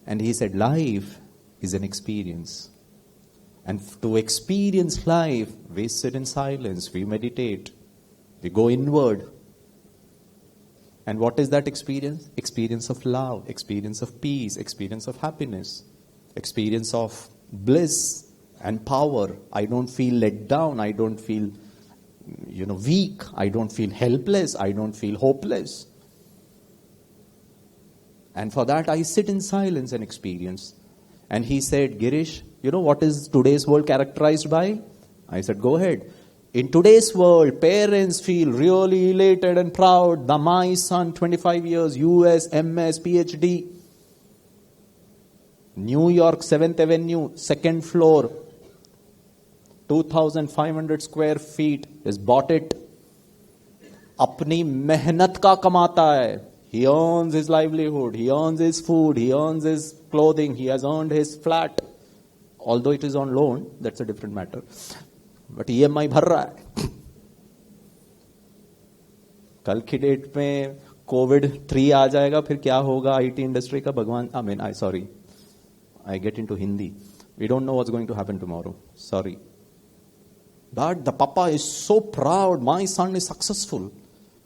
And he said, life is an experience. And to experience life, we sit in silence, we meditate, we go inward. And what is that experience? Experience of love, experience of peace, experience of happiness, experience of bliss and power. I don't feel let down, I don't feel weak, I don't feel helpless, I don't feel hopeless. And for that I sit in silence and experience. And he said, Gireesh, you know what is today's world characterized by? I said, go ahead. In today's world, parents feel really elated and proud. My son, 25 years, US, MS, PhD. New York, 7th Avenue, 2nd floor. 2,500 square feet. Has bought it. Apni mehnat ka kamata hai. He earns his livelihood. He earns his food. He earns his clothing. He has earned his flat. Although it is on loan, that's a different matter. But EMI भर रहा है. कल की date में Covid 3 आ जाएगा, फिर क्या होगा आईटी इंडस्ट्री का, भगवान. I get into Hindi. We don't know what's going to happen tomorrow. Sorry. But the papa is so proud. My son is successful.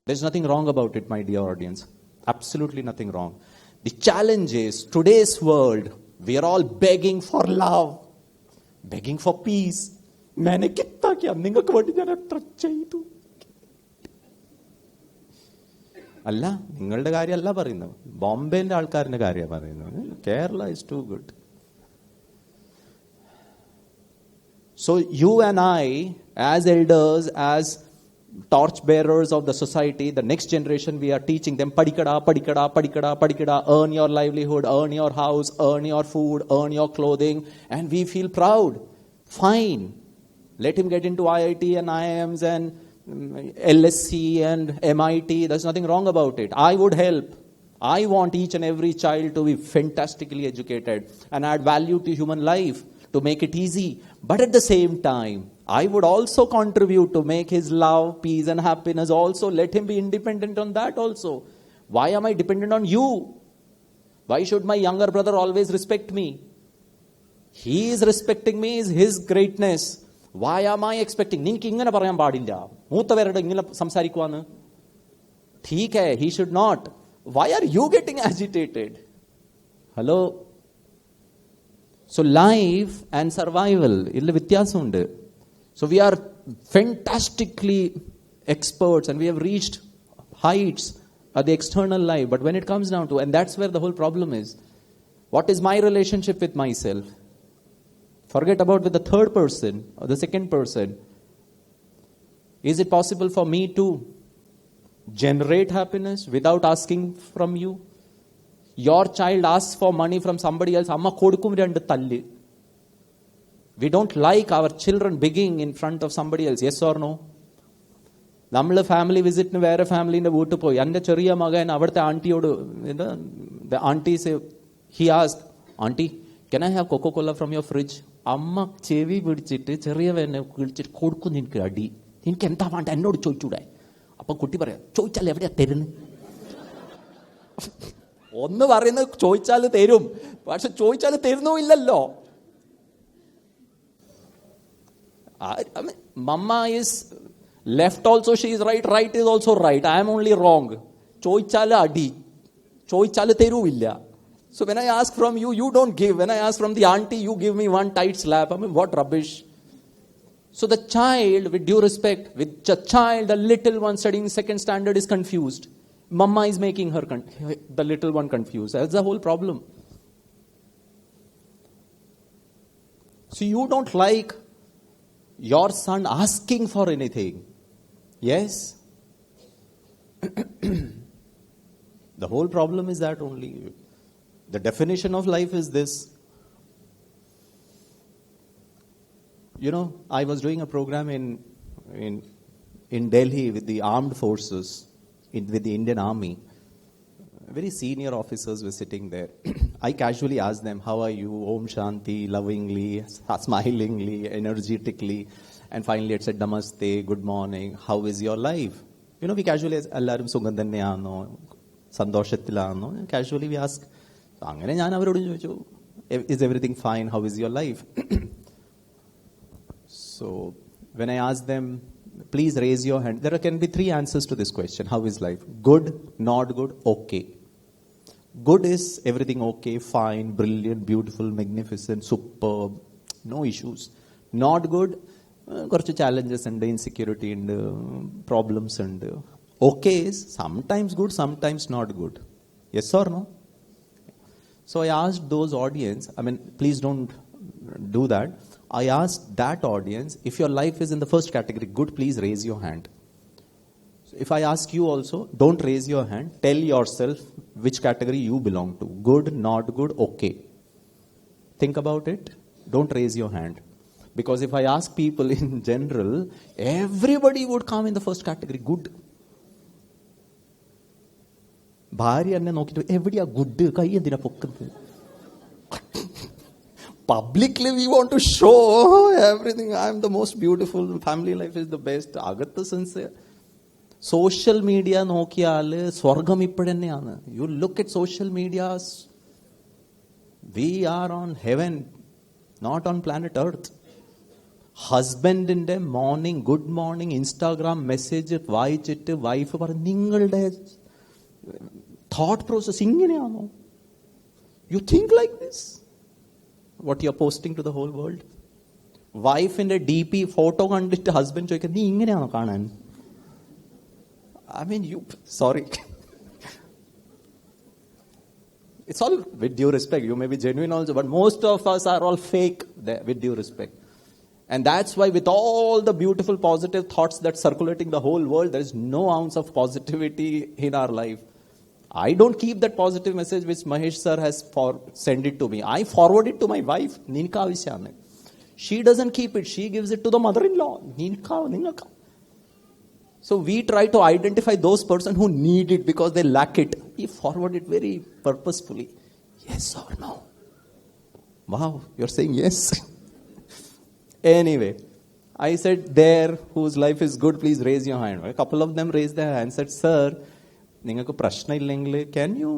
There's nothing wrong about it, my dear audience. Absolutely nothing wrong. The challenge is, today's world, we are all begging for love, begging for peace. मैंने कितना किया നിങ്ങൾക്ക് വേണ്ടി ഞാൻ എത്ര ചെയ്തു അല്ല നിങ്ങളുടെ കാര്യമല്ല പറയുന്നത് ബോംബെന്റെ ആൾക്കാരുടെ കാര്യമാണ് പറയുന്നത് Kerala is too good. So you and I as elders, as torch bearers of the society, the next generation, we are teaching them padikada, padikada, padikada, padikada, earn your livelihood, earn your house, earn your food, earn your clothing, and we feel proud. Fine. Let him get into IIT and IIMs and LSC and MIT. There's nothing wrong about it. I would help. I want each and every child to be fantastically educated and add value to human life, to make it easy. But at the same time, I would also contribute to make his love, peace and happiness also. Let him be independent on that also. Why am I dependent on you? Why should my younger brother always respect me? He is respecting me, is his greatness. Why am I expecting? നിനക്ക് ഇങ്ങനെ പറയാൻ പാടില്ല, മൂത്തവരുടെ ഇങ്ങനെ സംസാരിക്കുവാന്ന്. ठीक है, he should not. Why are you getting agitated? Hello? So life and survival, ഇതിൽ വ്യത്യാസമുണ്ട്. So we are fantastically experts and we have reached heights at the external life. But when it comes down to, and that's where the whole problem is, what is my relationship with myself? Forget about with the third person or the second person. Is it possible for me to generate happiness without asking from you? Your child asks for money from somebody else. Amma kodukkum rendu talli. We don't like our children begging in front of somebody else. Yes or no? നമ്മൾ family വിസിറ്റിന് വേറെ ഫാമിലിന്റെ വീട്ടിൽ പോയി. എൻ്റെ ചെറിയ മകൻ അവിടുത്തെ ആന്റിയോട്, the auntie say, he asked, auntie, can I have Coca-Cola from your fridge? അമ്മ ചെവി പിടിച്ചിട്ട് ചെറിയവനെ വിളിച്ചിട്ട് കൊടുക്കും, നിനക്ക് അടി, നിനക്ക് എന്താ വേണ്ട എന്നോട് ചോദിച്ചൂടെ. അപ്പൊ കുട്ടി പറയാം, ചോദിച്ചാൽ എവിടെയാ തരുന്നു. ഒന്ന് പറയുന്നത് ചോദിച്ചാൽ തരും, പക്ഷെ ചോദിച്ചാൽ തരുന്നുമില്ലല്ലോ. Mama is left also, she is right, right is also right. I am only wrong. ചോദിച്ചാൽ അടി, ചോദിച്ചാൽ തരൂല്ല. So when I ask from you, you don't give. When I ask from the auntie, you give me one tight slap. What rubbish. So the child, with due respect, with the child, the little one studying second standard is confused. Mama is making her, the little one confused. That's the whole problem. So you don't like your son asking for anything. Yes? The whole problem is that only. The definition of life is this. You know, I was doing a program in Delhi with the armed forces, with the Indian Army. Very senior officers were sitting there. I casually ask them, how are you? Om Shanti, lovingly, smilingly, energetically. And finally it said, Namaste, good morning, how is your life? You know, we casually ask, Allarum sugam thaneyano, sandoshathilano. Casually we ask, angane njan avarodu choichu, is everything fine? How is your life? So when I ask them, please raise your hand. There can be 3 answers to this question. How is life? Good, not good, okay. Good is everything okay, fine, brilliant, beautiful, magnificent, superb, no issues. Not good, കുറച്ച് challenges and insecurity and problems and okay is sometimes good, sometimes not good. Yes or no? So I asked those audience, please don't do that. I asked that audience, if your life is in the first category, good, please raise your hand. So if I ask you also, don't raise your hand. Tell yourself which category you belong to. Good, not good, okay. Think about it. Don't raise your hand. Because if I ask people in general, everybody would come in the first category, good. ഭാര്യ എന്നെ നോക്കിയിട്ട് എവിടെയാ good കൈ എന്തിനാ പൊക്കുന്നത്? Publicly we want to show everything. I am the most beautiful. Family life is the best. അകത്ത് sincere. Social media നോക്കിയാൽ സ്വർഗം ഇപ്പോഴെന്നെയാണ്. You look at social media, we are on heaven, not on planet earth. ഹസ്ബൻഡിന്റെ morning good morning Instagram message വായിച്ചിട്ട് wife പറഞ്ഞു, നിങ്ങളുടെ thought process ഇങ്ങനെയാണോ? You think like this? what you are posting to the whole world. വൈഫിന്റെ DP photo കണ്ടിട്ട് husband ചോദിക്കുക, നീ ഇങ്ങനെയാണോ കാണാൻ? Sorry. It's all with due respect. You may be genuine also, but most of us are all fake, with due respect. And that's why with all the beautiful positive thoughts that's circulating the whole world, there is no ounce of positivity in our life. I don't keep that positive message which Mahesh sir has sent it to me. I forward it to my wife. Ninka avashyam. She doesn't keep it. She gives it to the mother-in-law. Ninka. So we try to identify those persons who need it because they lack it. We forward it very purposefully. Yes or no? Wow, you're saying yes. Anyway, I said, there whose life is good, please raise your hand. A couple of them raised their hand and said, sir, നിങ്ങൾക്ക് പ്രശ്നമില്ലെങ്കിൽ can you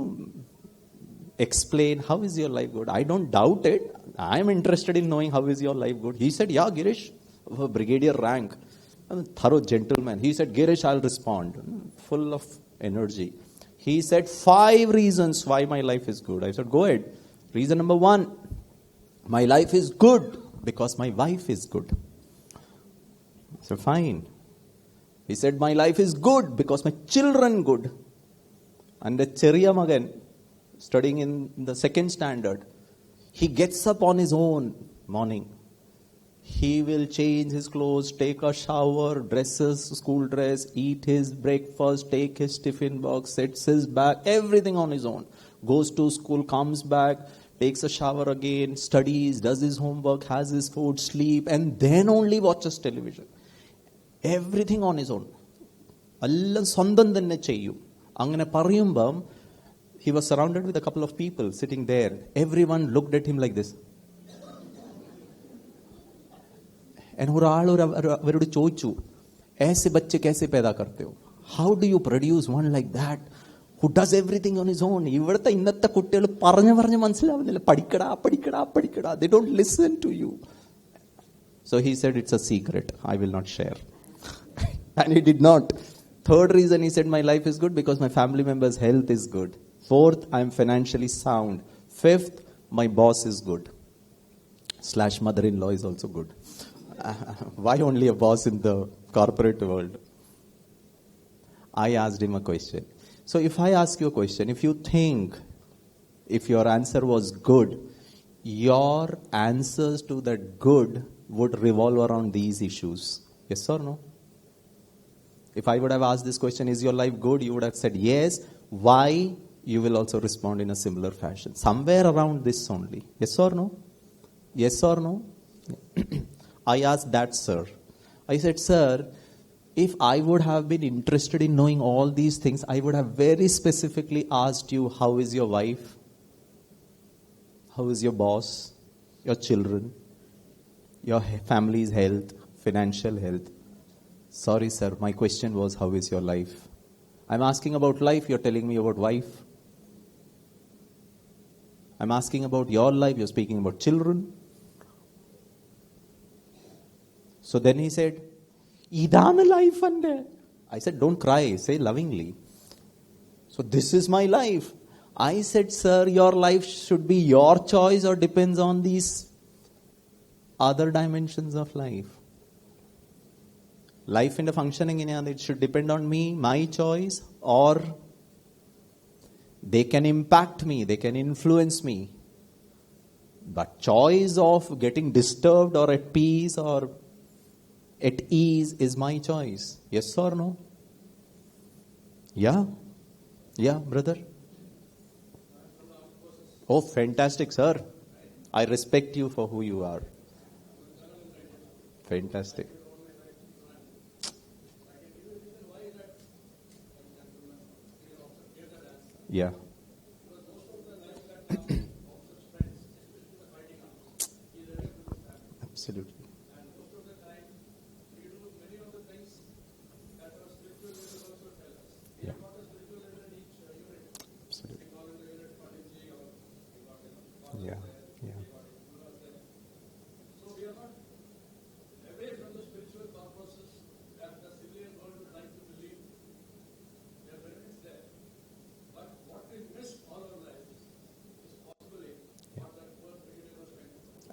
explain how is your life good? I don't doubt it. I am interested in knowing how is your life good. He said, yeah, Gireesh, brigadier rank, thorough gentleman. He said, Gireesh, I'll respond. Full of energy. He said 5 reasons why my life is good. I said, go ahead. Reason number 1, my life is good because my wife is good. I said, fine. He said, my life is good because my children good. And the Cheriya Magan, studying in the 2nd standard, he gets up on his own morning. He will change his clothes, take a shower, dresses, school dress, eat his breakfast, take his tiffin box, sets his bag, everything on his own. Goes to school, comes back, takes a shower again, studies, does his homework, has his food, sleep, and then only watches television. Everything on his own. എല്ലാം സ്വന്തം തന്നെ ചെയ്യും. അങ്ങനെ പറയുമ്പം he was surrounded with a couple of people sitting there. Everyone looked at him like this. And ഒരാൾ അവരോട് ചോദിച്ചു, ऐसे बच्चे कैसे पैदा करते हो? How do you produce one like that who does everything on his own? ഇവിടുത്തെ ഇന്നത്തെ കുട്ടികൾ പറഞ്ഞ് മനസ്സിലാവുന്നില്ല. പഠിക്കടാ. They don't listen to you. So he said, it's a secret. I will not share. And he did not. 3rd reason, he said, my life is good because my family members' health is good. 4th, I am financially sound. 5th, my boss is good. / mother-in-law is also good. Why only a boss in the corporate world? I asked him a question. So if I ask you a question, if you think, if your answer was good, your answers to that good would revolve around these issues. Yes or no? If I would have asked this question, is your life good? You would have said yes. Why? You will also respond in a similar fashion. Somewhere around this only. Yes or no? Yes or no? I asked that sir. I said, sir, if I would have been interested in knowing all these things, I would have very specifically asked you, how is your wife? how is your boss, your children, your family's health, financial health. Sorry, sir, my question was, how is your life? I'm asking about life, you're telling me about wife. I'm asking about your life, you're speaking about children. So then he said, Idana life ande. I said, don't cry, say lovingly. So this is my life. I said, sir, your life should be your choice or depends on these other dimensions of life. Life in the functioning, it should depend on me, my choice, or they can impact me, they can influence me. But choice of getting disturbed or at peace or at ease is my choice. Yes or no? Yeah? Yeah, brother? Oh, fantastic, sir. I respect you for who you are. Fantastic. Yeah. Absolutely. Yeah. Absolutely. Yeah. Yeah.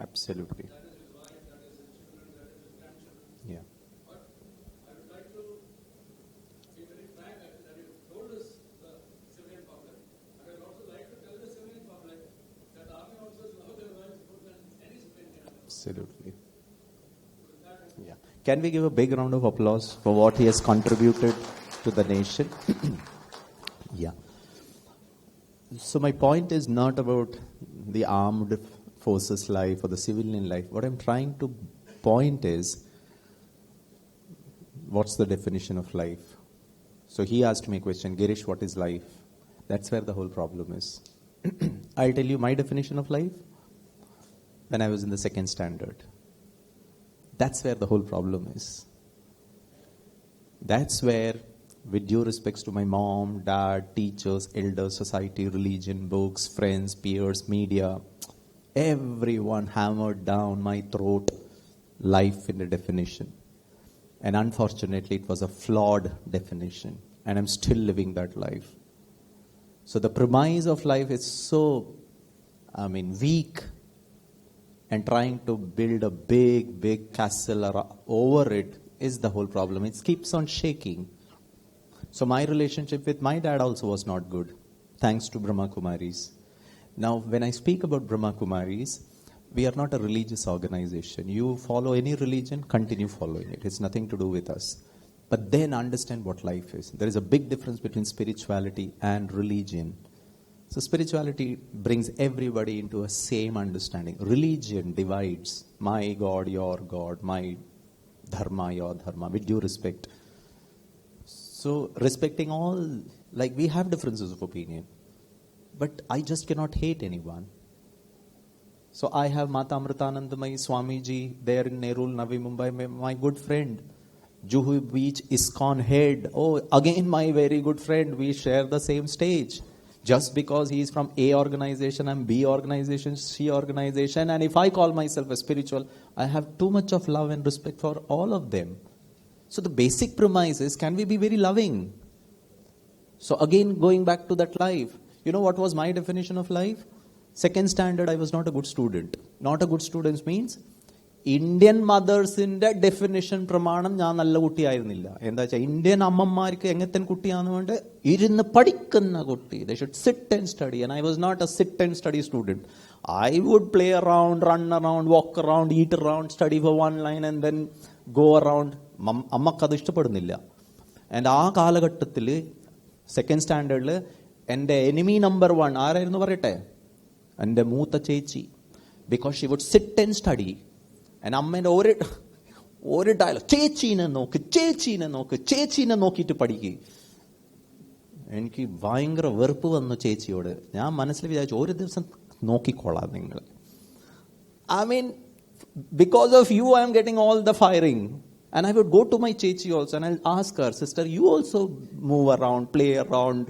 Absolutely. Yeah. Absolutely. Yeah. Can we give a big round of applause for what he has contributed to the nation? Yeah. So my point is not about the armed forces life or the civilian life. What I'm trying to point is, what's the definition of life? So he asked me a question, Gireesh, what is life? That's where the whole problem is. I'll tell you my definition of life when I was in the second standard. That's where the whole problem is. That's where, with due respects to my mom, dad, teachers, elders, society, religion, books, friends, peers, media, everyone hammered down my throat life in a definition. And unfortunately, it was a flawed definition. And I'm still living that life. So the premise of life is so, weak. And trying to build a big, big castle over it is the whole problem. It keeps on shaking. So my relationship with my dad also was not good, thanks to Brahma Kumaris. Now, when I speak about Brahma Kumaris, we are not a religious organization. You follow any religion, continue following it. It's nothing to do with us. But then understand what life is. There is a big difference between spirituality and religion. So spirituality brings everybody into a same understanding. Religion divides my God, your God, my dharma, your dharma, with due respect. So respecting all, like we have differences of opinion. But I just cannot hate anyone. So I have Mata Amritanandamayi Swamiji there in Nerul, Navi Mumbai, my good friend. Juhu Beach, ISKCON head. Oh, again my very good friend. We share the same stage. Just because he is from A organization, I'm B organization, C organization. And if I call myself a spiritual, I have too much of love and respect for all of them. So the basic premise is, can we be very loving? So again, going back to that life. You know what was my definition of life? Second standard, I was not a good student. Not a good student means, Indian mothers in that definition pramanam ഞാൻ നല്ല കുട്ടിയായിരുന്നില്ല. എന്താ വെച്ചാൽ Indian അമ്മമാർക്ക് എങ്ങനത്തെ കുട്ടിയാണെന്ന് വേണ്ട ഇരുന്ന് പഠിക്കുന്ന കുട്ടി. They should sit and study. And I was not a sit and study student. I would play around, run around, walk around, eat around, study for one line and then go around. അമ്മക്കത് ഇഷ്ടപ്പെടുന്നില്ല. And ആ കാലഘട്ടത്തിൽ second സ്റ്റാൻഡേർഡിൽ എൻ്റെ enemy number 1 ആരായിരുന്നു പറയട്ടെ? എൻ്റെ മൂത്ത ചേച്ചി. Because she would sit and study. And അമ്മേൻ്റെ ഒരു ഡയലോഗ്, ചേച്ചീനെ നോക്കിയിട്ട് പഠിക്കുക. എനിക്ക് ഭയങ്കര വെറുപ്പ് വന്നു ചേച്ചിയോട്. ഞാൻ മനസ്സിൽ വിചാരിച്ചു, ഒരു ദിവസം നോക്കിക്കോളാം നിങ്ങൾ. I mean, because of you, I am getting all the firing. And I would go to my chechi also and I'll ask her, sister, you also move around, play around,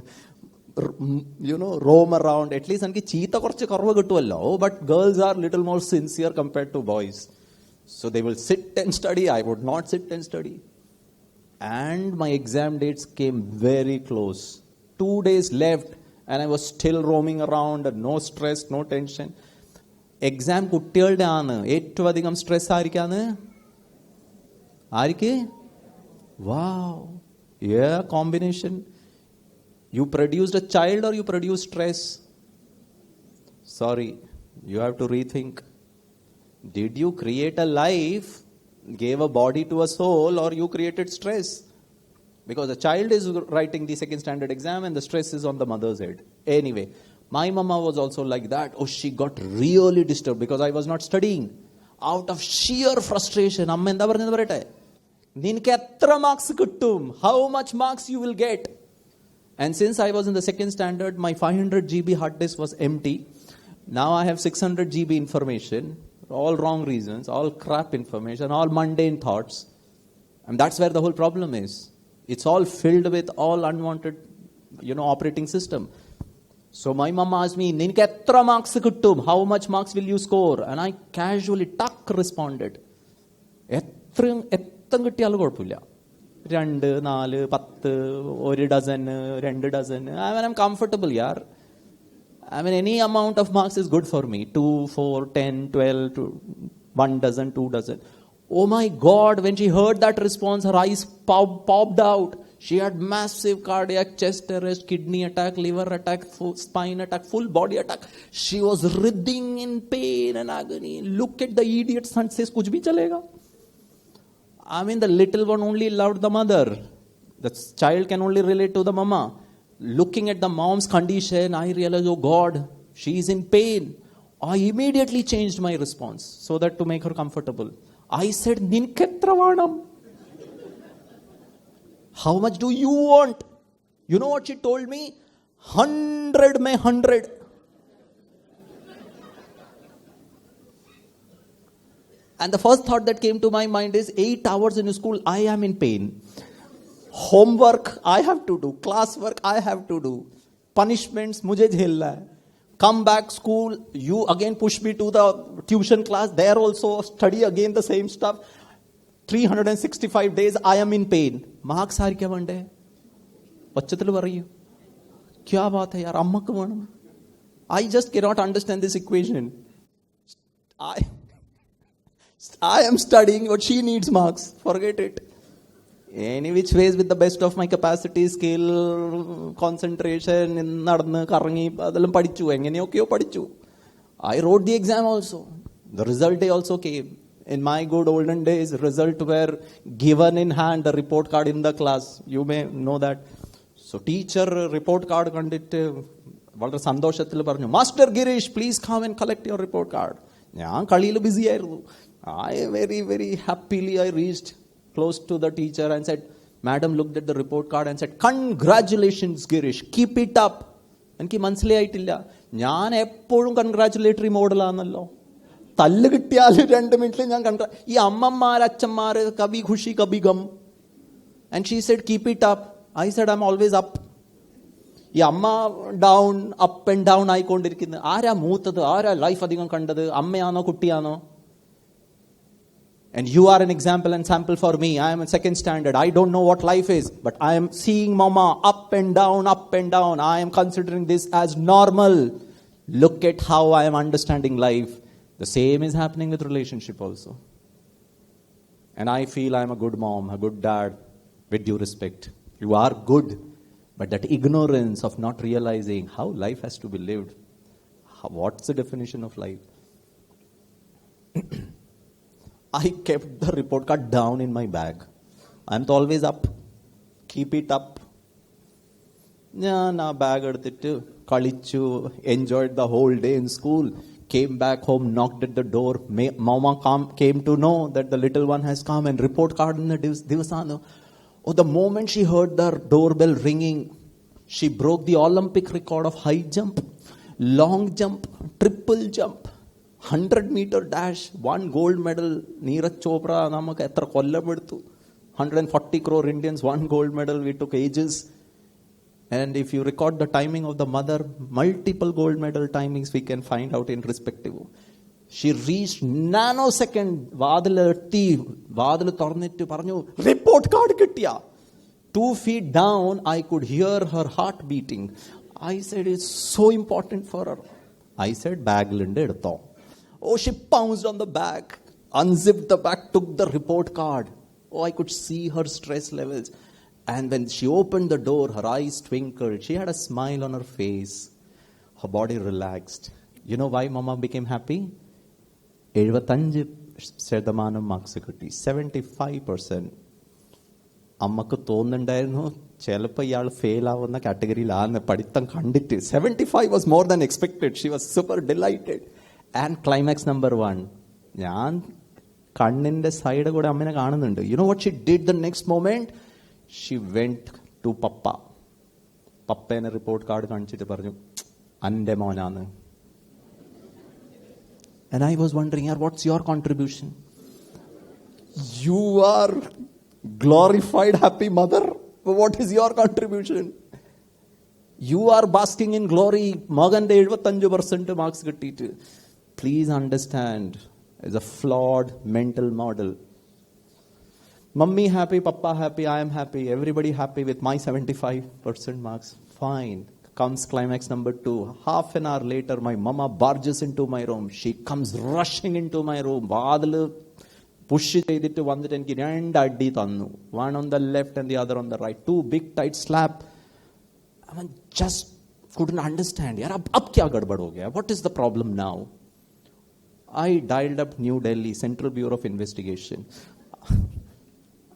roam around. At least anki cheeta korchu korva kittuvallo. But girls are little more sincere compared to boys. So they will sit and study. I would not sit and study. And my exam dates came very close. 2 days left and I was still roaming around. No stress, no tension. Exam കുട്ടികളുടെ ആണ് ഏറ്റവും അധികം stress ആയിരിക്കാന്ന്. ആർക്ക്? Wow, combination. You produced a child or you produce stress? Sorry, you have to rethink. Did you create a life, gave a body to a soul, or you created stress? Because the child is writing the second standard exam and the stress is on the mother's head. Anyway, my mama was also like that. Oh, she got really disturbed because I was not studying. Out of sheer frustration, amma endha parnathu parate, ninke etra marks kittum, how much marks you will get. And since I was in the second standard, my 500 GB hard disk was empty. Now I have 600 GB information, all wrong reasons, all crap information, all mundane thoughts. And that's where the whole problem is. It's all filled with all unwanted, operating system. So my mom asked me, ninke etra marks kittum, how much marks will you score? And I casually responded, എത്രം കിട്ടിയാലും കുഴപ്പമില്ല, 2, 4, 10, 1 dozen, 2 dozen. I mean, I'm comfortable, yaar. I mean, any amount of marks is good for me. 2, 4, 10, 12, 1 dozen, 2 dozen. Oh my God, when she heard that response, her eyes popped out. She had massive cardiac, chest arrest, kidney attack, liver attack, spine attack, full body attack. She was writhing in pain and agony. Look at the idiot son, says, kuch bhi chalega. I mean, the little one only loved the mother. The child can only relate to the mama. Looking at the mom's condition, I realized, oh God, she is in pain. I immediately changed my response so that to make her comfortable. I said, ninketra vaanam? How much do you want? You know what she told me? 100 mein 100. And the first thought that came to my mind is 8 hours in school, I am in pain. Homework I have to do, classwork I have to do, punishments mujhe jhelna hai. Come back school, you again push me to the tuition class, there also study again the same stuff. 365 days I am in pain. Marks ആയിരിക്കാൻ വേണ്ടേ? ഒച്ചത്തിൽ പറയൂ, ക്യാ Baat high യാർ, അമ്മക്ക് വേണം. I just cannot understand this equation. I am studying, but she needs marks. Forget it. Any which ways, with the best of my capacity, skill, concentration, നടന്ന് കറങ്ങി അതെല്ലാം പഠിച്ചു, എങ്ങനെയൊക്കെയോ പഠിച്ചു. I wrote the exam also. The result day also came. In my good olden days, result were given in hand, the report card in the class. You may know that. So teacher report card കണ്ടിട്ട് വളരെ സന്തോഷത്തിൽ പറഞ്ഞു, Master Gireesh, please come and collect your report card. ഞാൻ കളിയിൽ BC ആയിരുന്നു. I very, very happily I reached close to the teacher and said, Madam looked at the report card and said, Congratulations Gireesh, keep it up. എനിക്ക് മനസ്സിലായിട്ടില്ല, ഞാൻ എപ്പോഴും കൺഗ്രാറ്റുലേറ്ററി മോഡലാണല്ലോ. തല്ല് കിട്ടിയാൽ 2 മിനിറ്റിൽ ഞാൻ ഈ അമ്മമാർ അച്ഛന്മാർ കബി ഖുഷി കബി gum. And she said, keep it up. I said, I'm always up. ഈ അമ്മ ഡൗൺ, അപ്പ് ആൻഡ് ഡൗൺ ആയിക്കൊണ്ടിരിക്കുന്നത്. ആരാ മൂത്തത്, ആരാ ലൈഫ് അധികം കണ്ടത്, അമ്മയാണോ കുട്ടിയാണോ? And you are an example and sample for me. I am in second standard. I don't know what life is, but I am seeing mama up and down, up and down. I am considering this as normal. Look at how I am understanding life. The same is happening with relationship also. And I feel I am a good mom, a good dad, with due respect. You are good, but that ignorance of not realizing how life has to be lived. What's the definition of life? I kept the report card down in my bag. I'm always up. Keep it up. ഞാൻ ആ bag എടുത്തിട്ട് കളിച്ചു, enjoyed the whole day in school. Came back home, knocked at the door. Mama came to know that the little one has come and report card in the divasana. Oh, the moment she heard the doorbell ringing, she broke the Olympic record of high jump, long jump, triple jump, 100-meter dash, 1 gold medal. Neeraj Chopra, namak etra kollam eduthu. 140 crore Indians, 1 gold medal. We took ages. And if you record the timing of the mother, multiple gold medal timings we can find out in respective. She reached nanosecond. Vaadil tornittu paranju, report card kittiya. 2 feet down, I could hear her heart beating. I said, it's so important for her. I said, bag linde edutho. Oh, she pounced on the bag, unzipped the bag, took the report card. Oh, I could see her stress levels. And when she opened the door, her eyes twinkled. She had a smile on her face. Her body relaxed. You know why Mama became happy? 75% marks കിട്ടി. 75%. അമ്മക്ക് തോന്നുന്നുണ്ടായിരുന്നു ചിലപ്പോൾ ഇയാൾ fail ആവുന്ന കാറ്റഗറിയിലാന്ന് പഠിത്തം കണ്ടിട്ട്. 75 was more than expected. She was super delighted. And climax number 1. ഞാൻ കണ്ണിന്റെ side കൂടെ അമ്മനെ കാണുന്നുണ്ട്. You know what she did the next moment? She went to Papa. പപ്പേനെ റിപ്പോർട്ട് കാർഡ് കാണിച്ചിട്ട് പറഞ്ഞു, അന്റെ മോനാന്ന്. And I was wondering, what's your contribution? You are glorified happy mother. What is your contribution? You are basking in glory. Magante 75% marks കിട്ടിയിട്ട്. Please understand, it's a flawed mental model. Mummy happy, Papa happy, I am happy, everybody happy with my 75% marks. Fine. Comes climax number 2. Half an hour later, my mama barges into my room. She comes rushing into my room. Vaadil push ചെയ്തിട്ട് വന്നിട്ട് എനിക്ക് 2 അടി തന്നു. One on the left and the other on the right. 2 big tight slap. I mean, just couldn't understand. Yaar, ab kya gadbad ho gaya? What is the problem now? I dialed up New Delhi, Central Bureau of Investigation.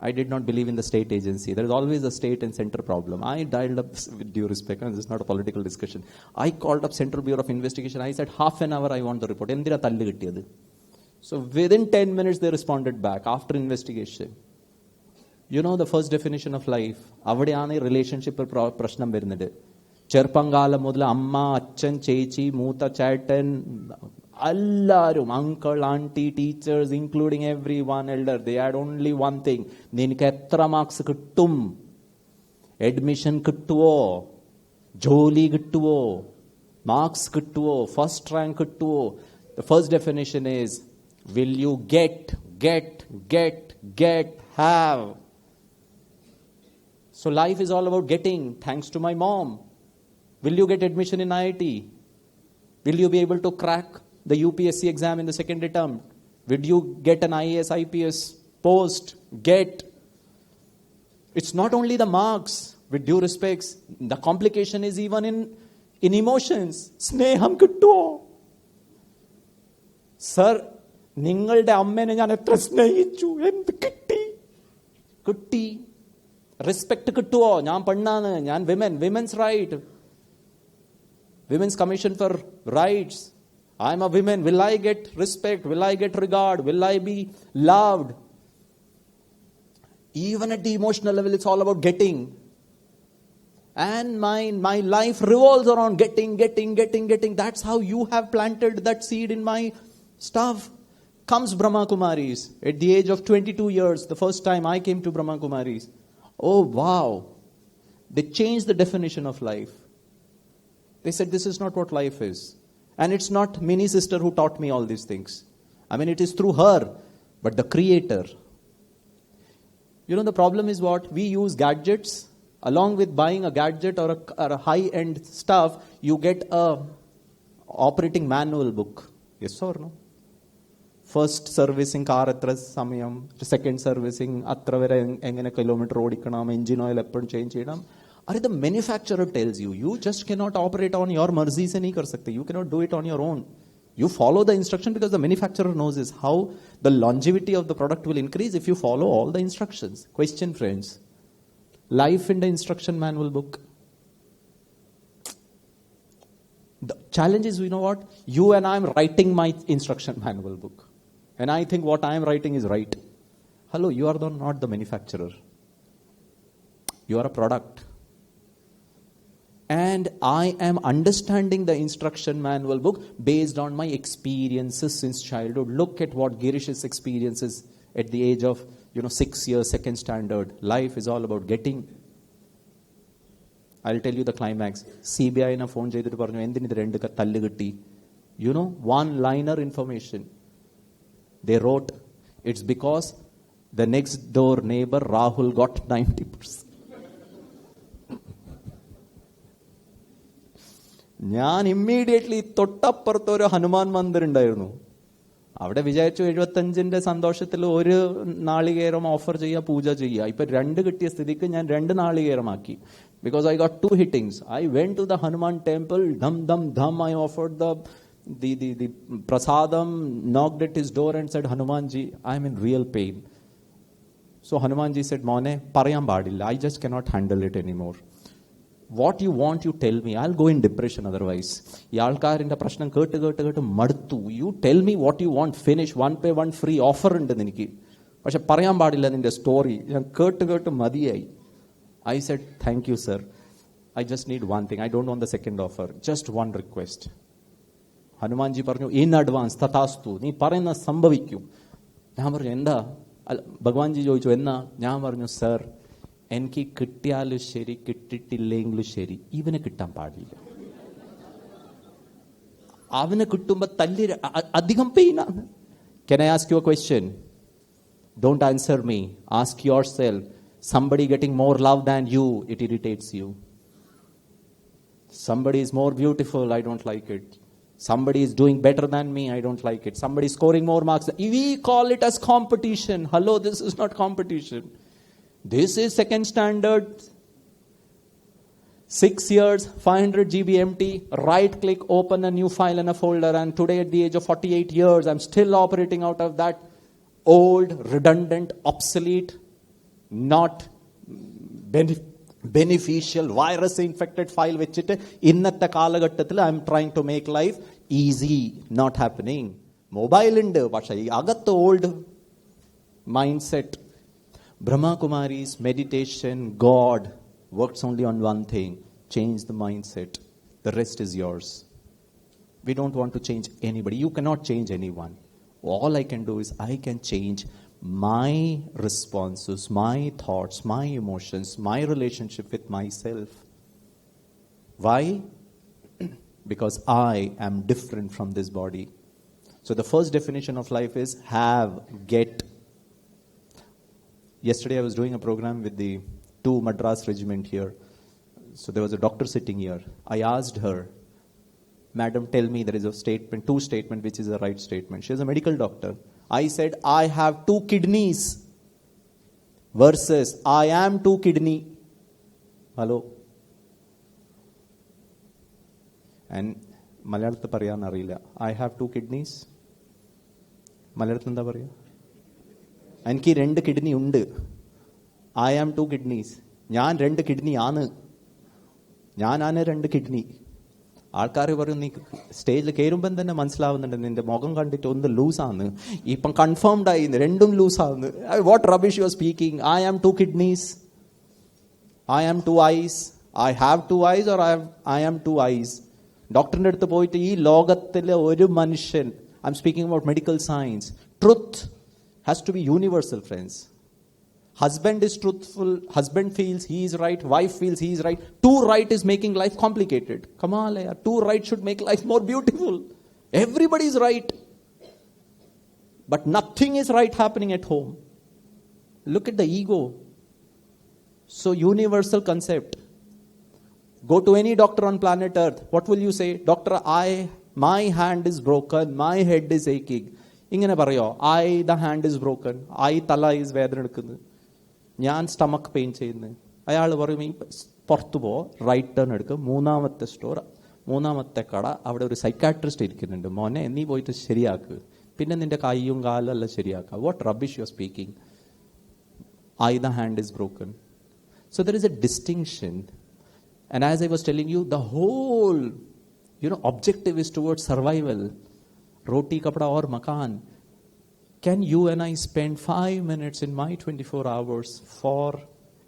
I did not believe in the state agency. There is always a state and center problem. I dialed up, with due respect, and this is not a political discussion. I called up Central Bureau of Investigation. I said, half an hour I want the report. Endira thallu kittiyadu. So within 10 minutes they responded back after investigation. You know the first definition of life. Avadeyana relationship prashnam varunadu. Cherpangalam mudala amma, achan, chechi, mootha, chatan, allarum, uncle, auntie, teachers, including everyone elder, they had only one thing. Ninke etra marks kittum, admission kittuvo, joli kittuvo, marks kittuvo, first rank kittuvo. The first definition is, will you get, have. So life is all about getting, thanks to my mom. Will you get admission in IIT? Will you be able to crack the UPSC exam in the second attempt? Will you get an IAS, IPS post? It's not only the marks, with due respects. The complication is even in emotions. Sneham kittuvo. Sir, നിങ്ങളുടെ അമ്മേനെ ഞാൻ എത്ര സ്നേഹിച്ചു, എന്ത് കിട്ടി. Respect കിട്ടുവോ? ഞാൻ പെണ്ണാണ്, ഞാൻ women's right, women's commission for rights. I am a woman. Will I get respect? Will I get regard? Will I be loved? Even at the emotional level, it's all about getting. And my life revolves around getting. That's how you have planted that seed in my stuff. Comes Brahma Kumaris. At the age of 22 years, the first time I came to Brahma Kumaris. Oh, wow. They changed the definition of life. They said, this is not what life is. And it's not Mini sister who taught me all these things. I mean, it is through her. But the creator. You know, the problem is what? We use gadgets. Along with buying a gadget or a high-end stuff, you get a operating manual book. Yes or no? First servicing car atra samayam, second servicing atra vare engane kilometer odikkanam, engine oil eppadu change cheyadam. Are the manufacturer tells you just cannot operate on your mercy se nahi kar sakte. You cannot do it on your own. You follow the instruction because the manufacturer knows is how the longevity of the product will increase if you follow all the instructions. Question, friends. Life in the instruction manual book. The challenge is, you know what? You and I am writing my instruction manual book. And I think what I am writing is right. Hello, you are not the manufacturer. You are a product. And I am understanding the instruction manual book based on my experiences since childhood. Look at what Gireesh's experiences at the age of 6 years, second standard. Life is all about getting. I'll tell you the climax. CBI na phone ചെയ്തിട്ട് പറഞ്ഞു എന്തിന് ഇത് രണ്ട് തല്ല് കിട്ടി. One liner information. They wrote, it's because the next door neighbor Rahul got 90%. ഞാൻ immediately തൊട്ടപ്പുറത്ത് ഒരു ഹനുമാൻ മന്ദിർ ഉണ്ടായിരുന്നു. അവിടെ വിചാരിച്ചു 75ന്റെ സന്തോഷത്തിൽ ഒരു നാളികേരം ഓഫർ ചെയ്യുക, പൂജ ചെയ്യുക. ഇപ്പൊ 2 കിട്ടിയ സ്ഥിതിക്ക് ഞാൻ 2 നാളികേരമാക്കി. Because I got 2 hittings. I went to the Hanuman temple, dham dham dham. I offered the prasadam, knocked at his door and said, Hanumanji, I am in real pain. So Hanumanji said, Mone, parayan paadilla. I just cannot handle it anymore. What you want, you tell me. I'll go in depression otherwise. ഈ ആൾക്കാരിന്റെ പ്രശ്നം കേട്ട് മടുത്തു. You tell me what you want. Finish. 1 pay 1 free offer ഉണ്ട് എനിക്ക്. പക്ഷെ പറയാൻ പാടില്ല നിന്റെ സ്റ്റോറി. ഞാൻ കേട്ട് മതിയായി. I said, thank you, sir. I just need one thing. I don't want the second offer. Just one request. Hanumanji പറഞ്ഞു, in advance, തഥാസ്തു. നീ പറയുന്ന സംഭവിക്കും. ഞാൻ പറഞ്ഞു, എന്താ? ഭഗവാൻജി ചോദിച്ചു, എന്നാ? ഞാൻ പറഞ്ഞു, സർ, എനിക്ക് കിട്ടിയാലും ശരി കിട്ടിയിട്ടില്ലെങ്കിലും ശരി ഇവന് കിട്ടാൻ പാടില്ല. അവന് കിട്ടുമ്പോ തല്ലി അധികം പെയിനാണ്. Can I ask you a question? Don't answer me. Ask yourself. Somebody getting more love than you, it irritates you. Somebody is more beautiful, I don't like it. Somebody is doing better than me, I don't like it. Somebody is scoring more marks. We call it as competition. Hello, this is not competition. This is second standard. 6 years, 500 GB empty. Right click, open a new file in a folder. And today at the age of 48 years, I'm still operating out of that old, redundant, obsolete, not beneficial, virus infected file വെച്ചിട്ട് ഇന്നത്തെ കാലഘട്ടത്തിൽ I am trying to make life easy. Not happening. Mobile ഉണ്ട്, പക്ഷേ ഈ അകത്ത് old mindset. Brahma Kumaris, meditation, God works only on one thing: change the mindset. The rest is yours. We don't want to change anybody. You cannot change anyone. All I can do is I can change my responses, my thoughts, my emotions, my relationship with myself. Why? Because I am different from this body. So the first definition of life is have, get. Yesterday I was doing a program with the 2 Madras regiment here. So there was a doctor sitting here. I asked her, Madam, tell me there is a statement, 2 statement, which is the right statement. She is a medical doctor. I said, I have 2 kidneys versus I am 2 kidney. Hello? And Malayalam പറയാൻ അറിയില്ല. I have 2 kidneys. മലയാളത്തിൽ എന്താ പറയുക? എനിക്ക് 2 kidney ഉണ്ട്. I am 2 kidneys. ഞാൻ 2 kidney ആണ്. ഞാനാണ് 2 കിഡ്നി. ആൾക്കാർ പറയും നീ സ്റ്റേജിൽ കയറുമ്പം തന്നെ മനസ്സിലാവുന്നുണ്ട് നിന്റെ മുഖം കണ്ടിട്ട് ഒന്ന് ലൂസാണ്. ഇപ്പം കൺഫേംഡ് ആയി 2ഉം ലൂസാണ്. What rubbish you are speaking? I am 2 kidneys. I am 2 eyes. I have 2 eyes or I am 2 eyes. ഡോക്ടറിന്റെ അടുത്ത് പോയിട്ട് ഈ ലോകത്തിലെ ഒരു മനുഷ്യൻ, I am speaking about medical science, truth has to be universal, friends. Husband is truthful, husband feels he is right, wife feels he is right. 2 right is making life complicated. Come on, 2 right should make life more beautiful. Everybody is right. But nothing is right happening at home. Look at the ego. So universal concept. Go to any doctor on planet Earth. What will you say? Doctor, my hand is broken, my head is aching. ഇങ്ങനെ പറയോ? the hand is broken, തല is വേദന എടുക്കുന്നത്, ഞാൻ stomach pain ചെയ്യുന്നത്. അയാൾ പറയും ഈ പുറത്തു പോ, റൈറ്റ് ടേൺ എടുക്കും, 3ാമത്തെ സ്റ്റോർ, 3ാമത്തെ കട, അവിടെ ഒരു സൈക്കാട്രിസ്റ്റ് ഇരിക്കുന്നുണ്ട്, മോനെ നീ പോയിട്ട് ശരിയാക്ക്, പിന്നെ നിന്റെ കൈയും കാലും എല്ലാം ശരിയാക്കുക. What rubbish you are speaking? the hand is broken. So there is a distinction. And as I was telling you, the whole objective is towards survival. Roti, kapda aur makan. Can you and I spend 5 minutes in my 24 hours for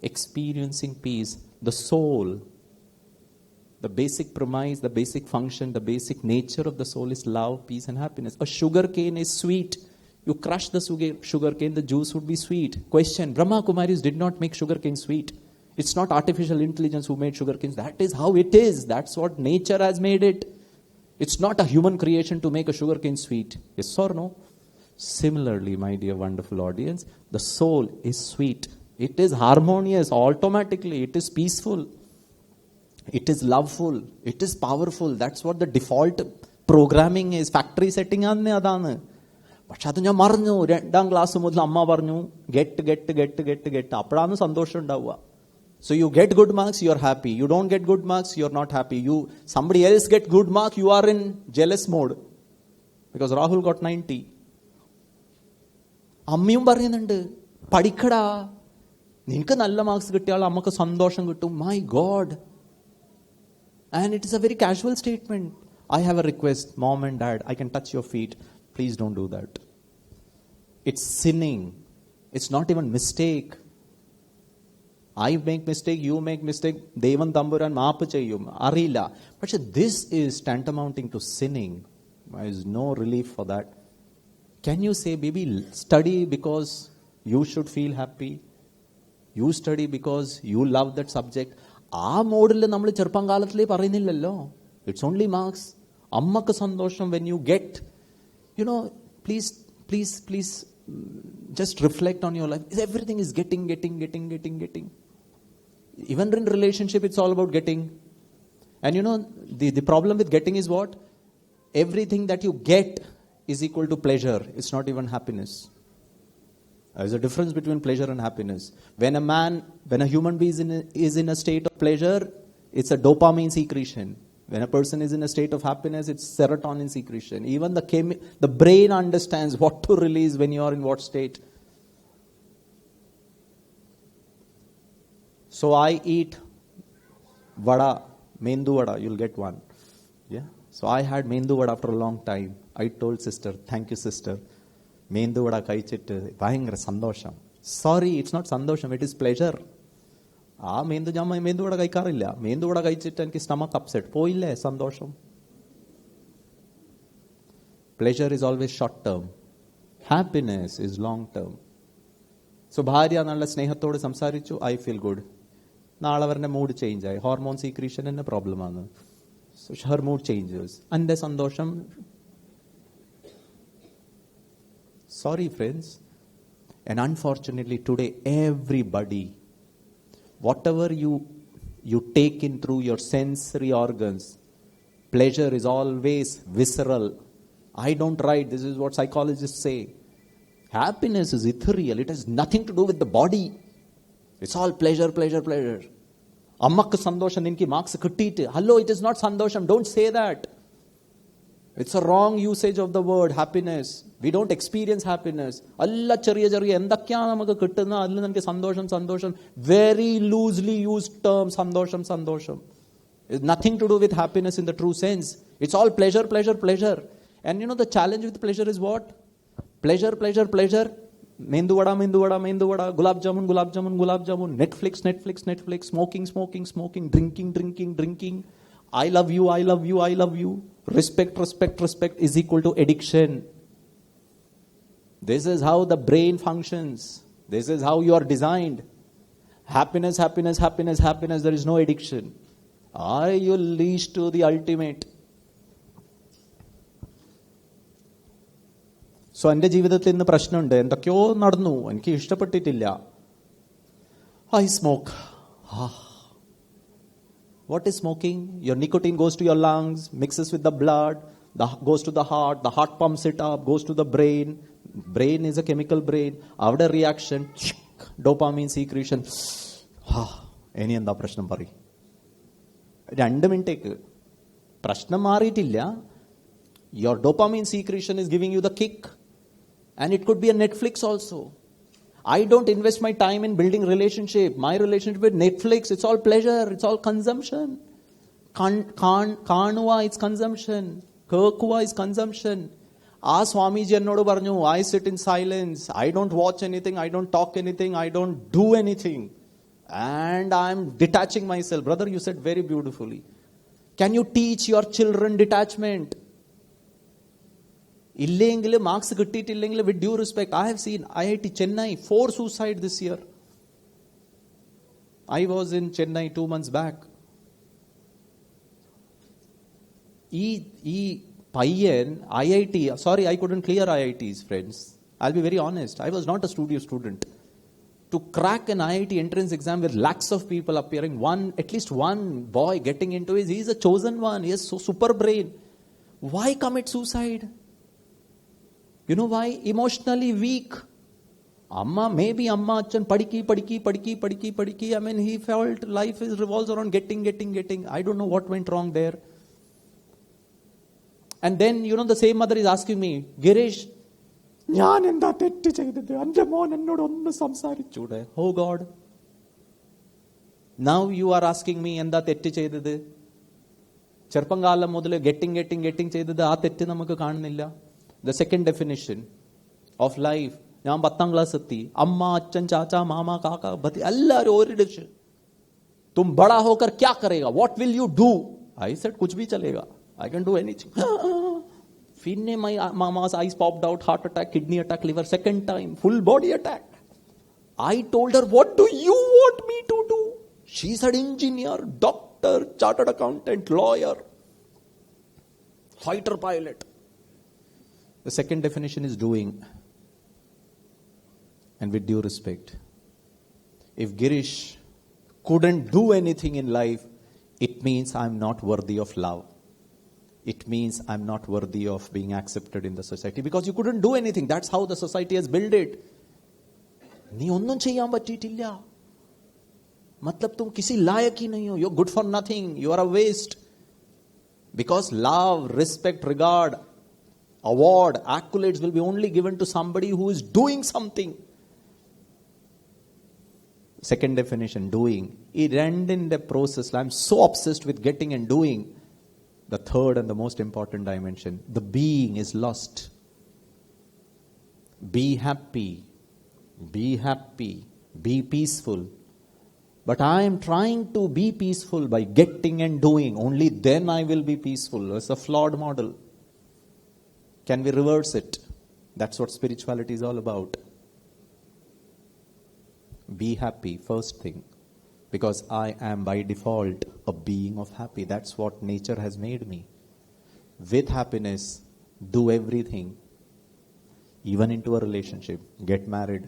experiencing peace? The soul. The basic premise, the basic function, the basic nature of the soul is love, peace and happiness. A sugar cane is sweet. You crush the sugar cane, the juice would be sweet. Question, Brahma Kumaris did not make sugar cane sweet. It's not artificial intelligence who made sugar canes. That is how it is. That's what nature has made it. It's not a human creation to make a sugar cane sweet. Yes or no? Similarly, my dear wonderful audience, the soul is sweet. It is harmonious automatically. It is peaceful. It is loveful. It is powerful. That's what the default programming is. Factory setting ആണ് അതാണ്. പക്ഷെ അത് ഞാൻ മറന്നു. 2ാം class മുതൽ അമ്മ പറഞ്ഞു get അപ്പോഴാണ് സന്തോഷം ഉണ്ടാവുക. So you get good marks, you are happy. You don't get good marks, you are not happy. Somebody else get good mark, you are in jealous mode. Because Rahul got 90. അമ്മയും പറയുന്നുണ്ട് പഠിക്കടാ, നിനക്ക് നല്ല marks കിട്ടിയാൽ അമ്മക്ക് സന്തോഷം കിട്ടും. My God. And it is a very casual statement. I have a request, mom and dad, I can touch your feet. Please don't do that. It's sinning. It's not even mistake. I make mistake, you make mistake. Devan Tamburan maapu cheyyum. Arilla. But this is tantamounting to sinning. There is no relief for that. Can you say, baby, study because you should feel happy? You study because you love that subject. ആ മോഡിൽ നമ്മൾ ചെറുപ്പം കാലത്തിലേ പറയുന്നില്ലല്ലോ. It's only marks. അമ്മക്ക് സന്തോഷം when you get, you know, please just reflect on your life. Everything is getting. Even in relationship, it's all about getting. And you know, the problem with getting is what? Everything that you get is equal to pleasure. It's not even happiness. There's a difference between pleasure and happiness. When a human being is in a state of pleasure, it's a dopamine secretion. When a person is in a state of happiness, it's serotonin secretion. Even the brain understands what to release when you are in what state. So I eat vada, mendu vada, you'll get one. Yeah. So I had mendu vada after a long time. I told sister, thank you sister. Mendu vada kaichittu bhayangara sandosham. Sorry, it's not sandosham, it is pleasure. ആ മെന്തു വട കഴിക്കാറില്ല. മെന്തു വട കഴിച്ചിട്ട് എനിക്ക് stomach upset. പോയില്ലേ സന്തോഷം. Pleasure is always short term, happiness is long term. So ഭാര്യ നല്ല സ്നേഹത്തോട് സംസാരിച്ചു, ഐ ഫീൽ ഗുഡ്. നാളെ അവരുടെ മൂഡ് ചേഞ്ച് ആയി. ഹോർമോൺ സീക്രീഷൻ തന്നെ പ്രോബ്ലമാണ്. So her mood changes. എൻ്റെ സന്തോഷം. Sorry friends, and unfortunately today everybody, whatever you take in through your sensory organs, pleasure is always visceral. I don't write, this is what psychologists say. Happiness is ethereal. It has nothing to do with the body. It's all pleasure. Ammakku sandosham ninki marks kittite. Hello, it is not sandosham. Don't say that. It's a wrong usage of the word happiness. We don't experience happiness. Alla cheriya endakkyana namakku kittunna adil nanke sandosham. Very loosely used term sandosham. It's nothing to do with happiness in the true sense. It's all pleasure. And you know the challenge with pleasure is what? Pleasure. Mendu vada, gulab jamun, Netflix, smoking, drinking. I love you. Respect is equal to addiction. This is how the brain functions. This is how you are designed. Happiness. There is no addiction. You leads to the ultimate. So എൻ്റെ ജീവിതത്തിൽ ഇന്ന് പ്രശ്നമുണ്ട്. എന്തൊക്കെയോ നടന്നു, എനിക്ക് ഇഷ്ടപ്പെട്ടിട്ടില്ല. I smoke. What is smoking? Your nicotine goes to your lungs, mixes with the blood, goes to the heart pumps it up, goes to the brain. Brain is a chemical brain. After reaction, dopamine secretion. ഇനി എന്താ പ്രശ്നം പറയും? 2 മിനിറ്റേക്ക് പ്രശ്നം മാറിയിട്ടില്ല. Your dopamine secretion is giving you the kick. And it could be a Netflix also. I don't invest my time in building relationship. My relationship with Netflix, it's all pleasure. It's all consumption. Kanuwa is consumption. Kirkuwa is consumption. Swamiji ennodu paranju, I sit in silence. I don't watch anything. I don't talk anything. I don't do anything. And I'm detaching myself. Brother, you said very beautifully. Can you teach your children detachment? ഇല്ലെങ്കിൽ marks കിട്ടിയിട്ടില്ലെങ്കിൽ with due respect, I have seen IIT Chennai 4 suicide this year. I was in Chennai 2 months back. ഈ പയ്യൻ IIT, sorry, I couldn't clear IITs, friends. I'll be very honest. I was not a studio student. To crack an IIT entrance exam with lakhs of people appearing, at least one boy getting into it, he's a chosen one. He has so super brain. Why commit suicide? You know why? Emotionally weak. Maybe Amma Achan padiki. I mean, he felt life revolves around getting. I don't know what went wrong there. And then, the same mother is asking me, Gireesh, ഞാൻ എന്താ തെറ്റ് ചെയ്തത്? എൻ്റെ മോൻ എന്നോട് ഒന്ന് സംസാരിച്ചൂടെ? Oh God. Now you are asking me എന്താ തെറ്റ് ചെയ്തത്? ചെറുപ്പം കാലം മുതൽ ഗെറ്റിംഗ് ചെയ്തത് ആ തെറ്റ് നമുക്ക് കാണുന്നില്ല. The second definition of life, ഞാൻ 10th ക്ലാസ് എത്തി, അമ്മ അച്ഛൻ ചാച്ച മാമ കാക്ക ഭത്തി എല്ലാവരും ഒരു ഡിഷ്. तुम बड़ा होकर क्या करेगा? What will you do? I said कुछ भी चलेगा. I can do anything. Finne my mama's eyes popped out, heart attack, kidney attack, liver, second time, full body attack. I told her, what do you want me to do? She said engineer, doctor, chartered accountant, lawyer, fighter pilot. The second definition is doing. And with due respect, if Gireesh couldn't do anything in life, it means I'm not worthy of love. It means I'm not worthy of being accepted in the society, because you couldn't do anything. That's how the society has built it. നീ ഒന്നും ചെയ്യാൻ പറ്റിയിട്ടില്ല, मतलब तुम किसी लायक ही नहीं हो. You're good for nothing. You are a waste. Because love, respect, regard, award, accolades will be only given to somebody who is doing something. Second definition, doing. ഈ രണ്ടിന്റെ process, I'm so obsessed with getting and doing. The third and the most important dimension, the being is lost. Be happy, be peaceful. But I am trying to be peaceful by getting and doing. Only then I will be peaceful. It's a flawed model. Can we reverse it? That's what spirituality is all about. Be happy, first thing. Because I am by default a being of happy. That's what nature has made me. With happiness, do everything. Even into a relationship. Get married.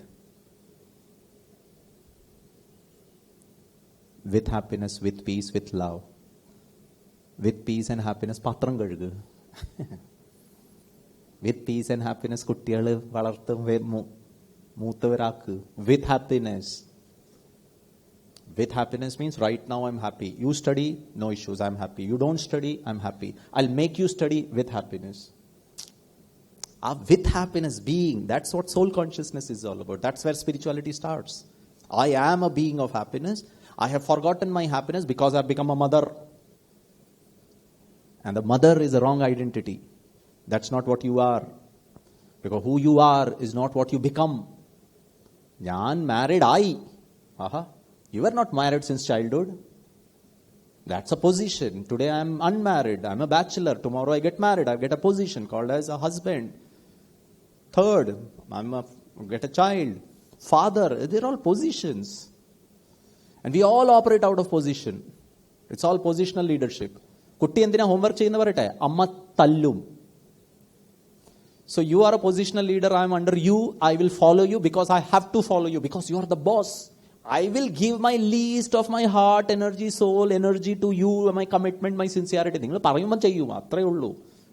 With happiness, with peace, with love. With peace and happiness, patram kazhugu. With peace and happiness, kuttiyal valarthum moothavarakku. With happiness. With happiness means right now I'm happy. You study, no issues, I'm happy. You don't study, I'm happy. I'll make you study with happiness. With happiness, being, that's what soul consciousness is all about. That's where spirituality starts. I am a being of happiness. I have forgotten my happiness because I've become a mother. And the mother is a wrong identity. That's not what you are. Because who you are is not what you become. Jan married I. Aha. You were not married since childhood. That's a position. Today I am unmarried. I am a bachelor. Tomorrow I get married. I get a position called as a husband. Third, get a child. Father. They're all positions. And we all operate out of position. It's all positional leadership. Kutti endina homework cheyunna varate. Amma tallum. So you are a positional leader. I am under you. I will follow you because I have to follow you. Because you are the boss. I will give my least of my heart, energy, soul, energy to you, my commitment, my sincerity. നിങ്ങൾ പറയുമ്പോൾ ചെയ്യും, അത്രേ ഉള്ളൂ.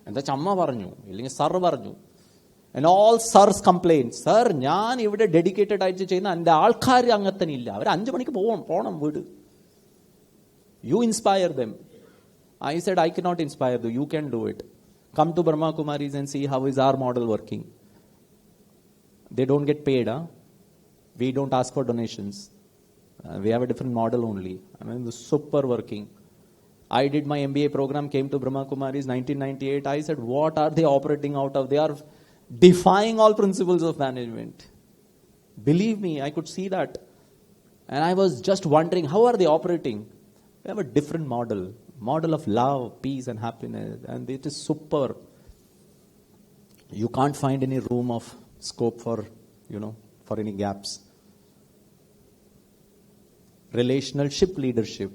എന്താ ചമ്മ പറഞ്ഞു, ഇല്ലെങ്കിൽ sir പറഞ്ഞു. And all sirs complain, sir, ഞാൻ ഇവിടെ ഡെഡിക്കേറ്റഡ് ആയിട്ട് ചെയ്യുന്ന എൻ്റെ ആൾക്കാർ അങ്ങത്തന്നെ ഇല്ല, അവർ 5 മണിക്ക് പോണം വീട്. You inspire them. I said, I cannot inspire you, you can do it. Come to Brahma Kumaris and see how is our model working. They don't get paid, huh? We don't ask for donations. We have a different model only. I mean, it's super working. I did my MBA program, came to Brahma Kumaris 1998. I said, what are they operating out of? They are defying all principles of management. Believe me, I could see that. And I was just wondering, how are they operating? We have a different model. model of love, peace and happiness, and it is super. You can't find any room of scope for, for any gaps. Relationship leadership.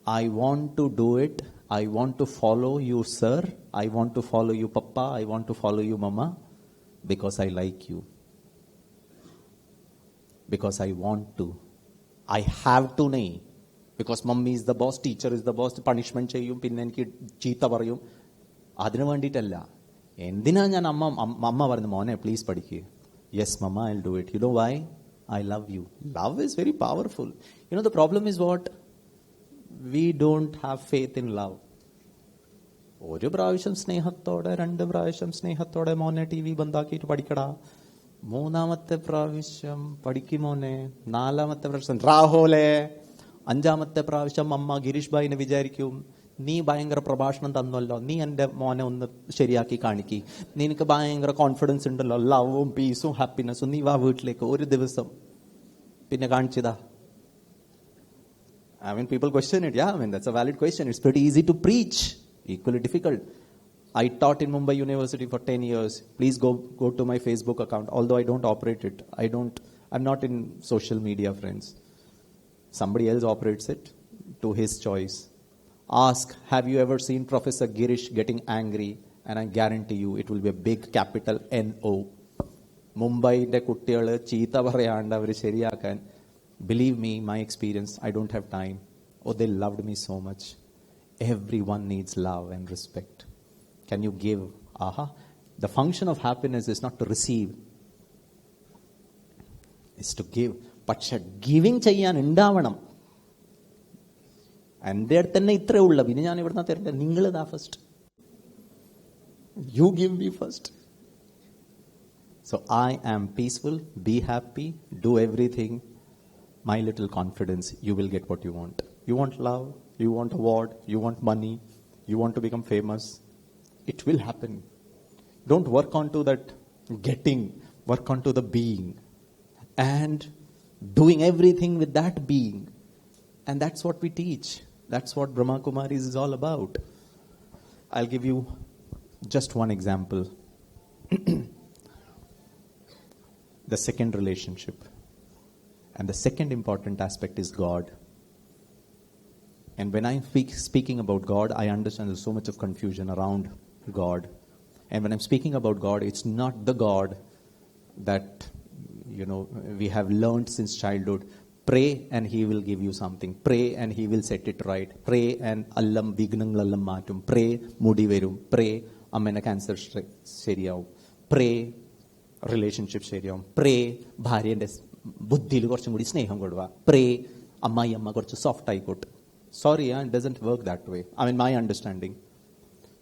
I want to do it. I want to follow you, sir. I want to follow you, papa. I want to follow you, mama, because I like you. Because I want to. I have to nahi. Because mummy is the boss, teacher is the boss, punishment ചെയ്യും, പിന്നെ എനിക്ക് ചീത്ത പറയും. അതിനു വേണ്ടിയിട്ടല്ല. എന്തിനാ ഞാൻ അമ്മ പറയുന്നത്, മോനെ പ്ലീസ് പഠിക്കുക. Yes, mama, I'll do it. You know why? I love you. Love is very powerful. The problem is what? We don't have faith in love. ഒരു പ്രാവശ്യം സ്നേഹത്തോടെ, 2 പ്രാവശ്യം സ്നേഹത്തോടെ മോനെ ടി വി ബന്ധാക്കിയിട്ട് പഠിക്കടാ. 3-ാമത്തെ പ്രാവശ്യം പഠിക്കുമോനെ. 4-ാമത്തെ പ്രാവശ്യം രാഹുലെ. 5-ാമത്തെ പ്രാവശ്യം അമ്മ ഗിരീഷ് ഭായിനെ വിചാരിക്കും, നീ ഭയങ്കര പ്രഭാഷണം തന്നല്ലോ, നീ എന്റെ മോനെ ഒന്ന് ശരിയാക്കി കാണിക്കി, നിനക്ക് ഭയങ്കര കോൺഫിഡൻസ് ഉണ്ടല്ലോ, ലവും പീസും ഹാപ്പിനെസ്സും, നീ വാ വീട്ടിലേക്ക്. ഒരു ദിവസം പിന്നെ കാണിച്ചതാ. People question it. Yeah, that's a valid question. It's pretty easy to preach. Equally difficult. I taught in Mumbai University for 10 years. Please go to my Facebook account. Although I don't operate it. I'm not in social media, friends. Somebody else operates it to his choice. Ask, have you ever seen Professor Gireesh getting angry? And I guarantee you, it will be a big capital N-O. Mumbai-inde kuttiyale cheeta parayanda avaru ശരിയാക്കാൻ. Believe me, my experience, I don't have time. Oh, they loved me so much. Everyone needs love and respect. Can you give? The function of happiness is not to receive. It's to give. പക്ഷെ giving ചെയ്യാൻ ഉണ്ടാവണം. എൻ്റെ അടുത്ത് തന്നെ ഇത്രേ ഉള്ള, പിന്നെ ഞാൻ ഇവിടുന്ന് തരട്ടെ, നിങ്ങളിതാ first. You give me first. So I am peaceful, be happy, do everything. My little confidence, you will get what you want. You want love, you want award, you want money, you want to become famous. It will happen. Don't work on to that getting, work on to the being. And doing everything with that being. And that's what we teach. That's what Brahma Kumaris is all about. I'll give you just one example. The second relationship. And the second important aspect is God. And when I'm speaking about God, I understand there's so much of confusion around God. And when I'm speaking about God, it's not the God that, we have learned since childhood. Pray and he will give you something. Pray and he will set it right. Pray and allam vignangalallam maatum. Pray mudi verum. Pray ammena cancer ശരിയാവും. Pray relationship ശരിയാവും. Pray ഭാര്യന്റെ ബുദ്ധിയിൽ കുറച്ചും കൂടി സ്നേഹം കൊടുക്കുക. Pray അമ്മായി അമ്മ കുറച്ച് സോഫ്റ്റ് ആയിക്കോട്ടെ. Sorry, it doesn't work that way. My understanding.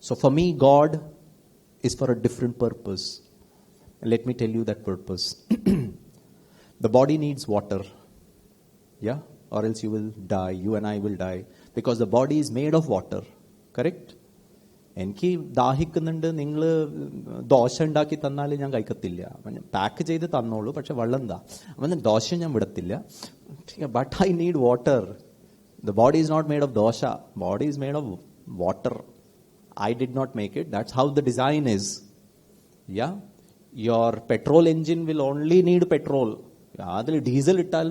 So for me, God is for a different purpose. Let me tell you that purpose. The body needs water. Yeah? Or else you will die. You and I will die. Because the body is made of water. Correct? എനിക്ക് ദാഹിക്കുന്നുണ്ട്, നിങ്ങൾ ദോശ ഉണ്ടാക്കി തന്നാൽ ഞാൻ കഴിക്കത്തില്ല. Pack ചെയ്ത് തന്നോളൂ, പക്ഷെ വെള്ളം എന്താ, ദോശ ഞാൻ വിടത്തില്ല. But I need water. The body is not made of dosha. Body is made of water. I did not make it. That's how the design is. Yeah? Your petrol engine will only need petrol. അതിൽ diesel ഇട്ടാൽ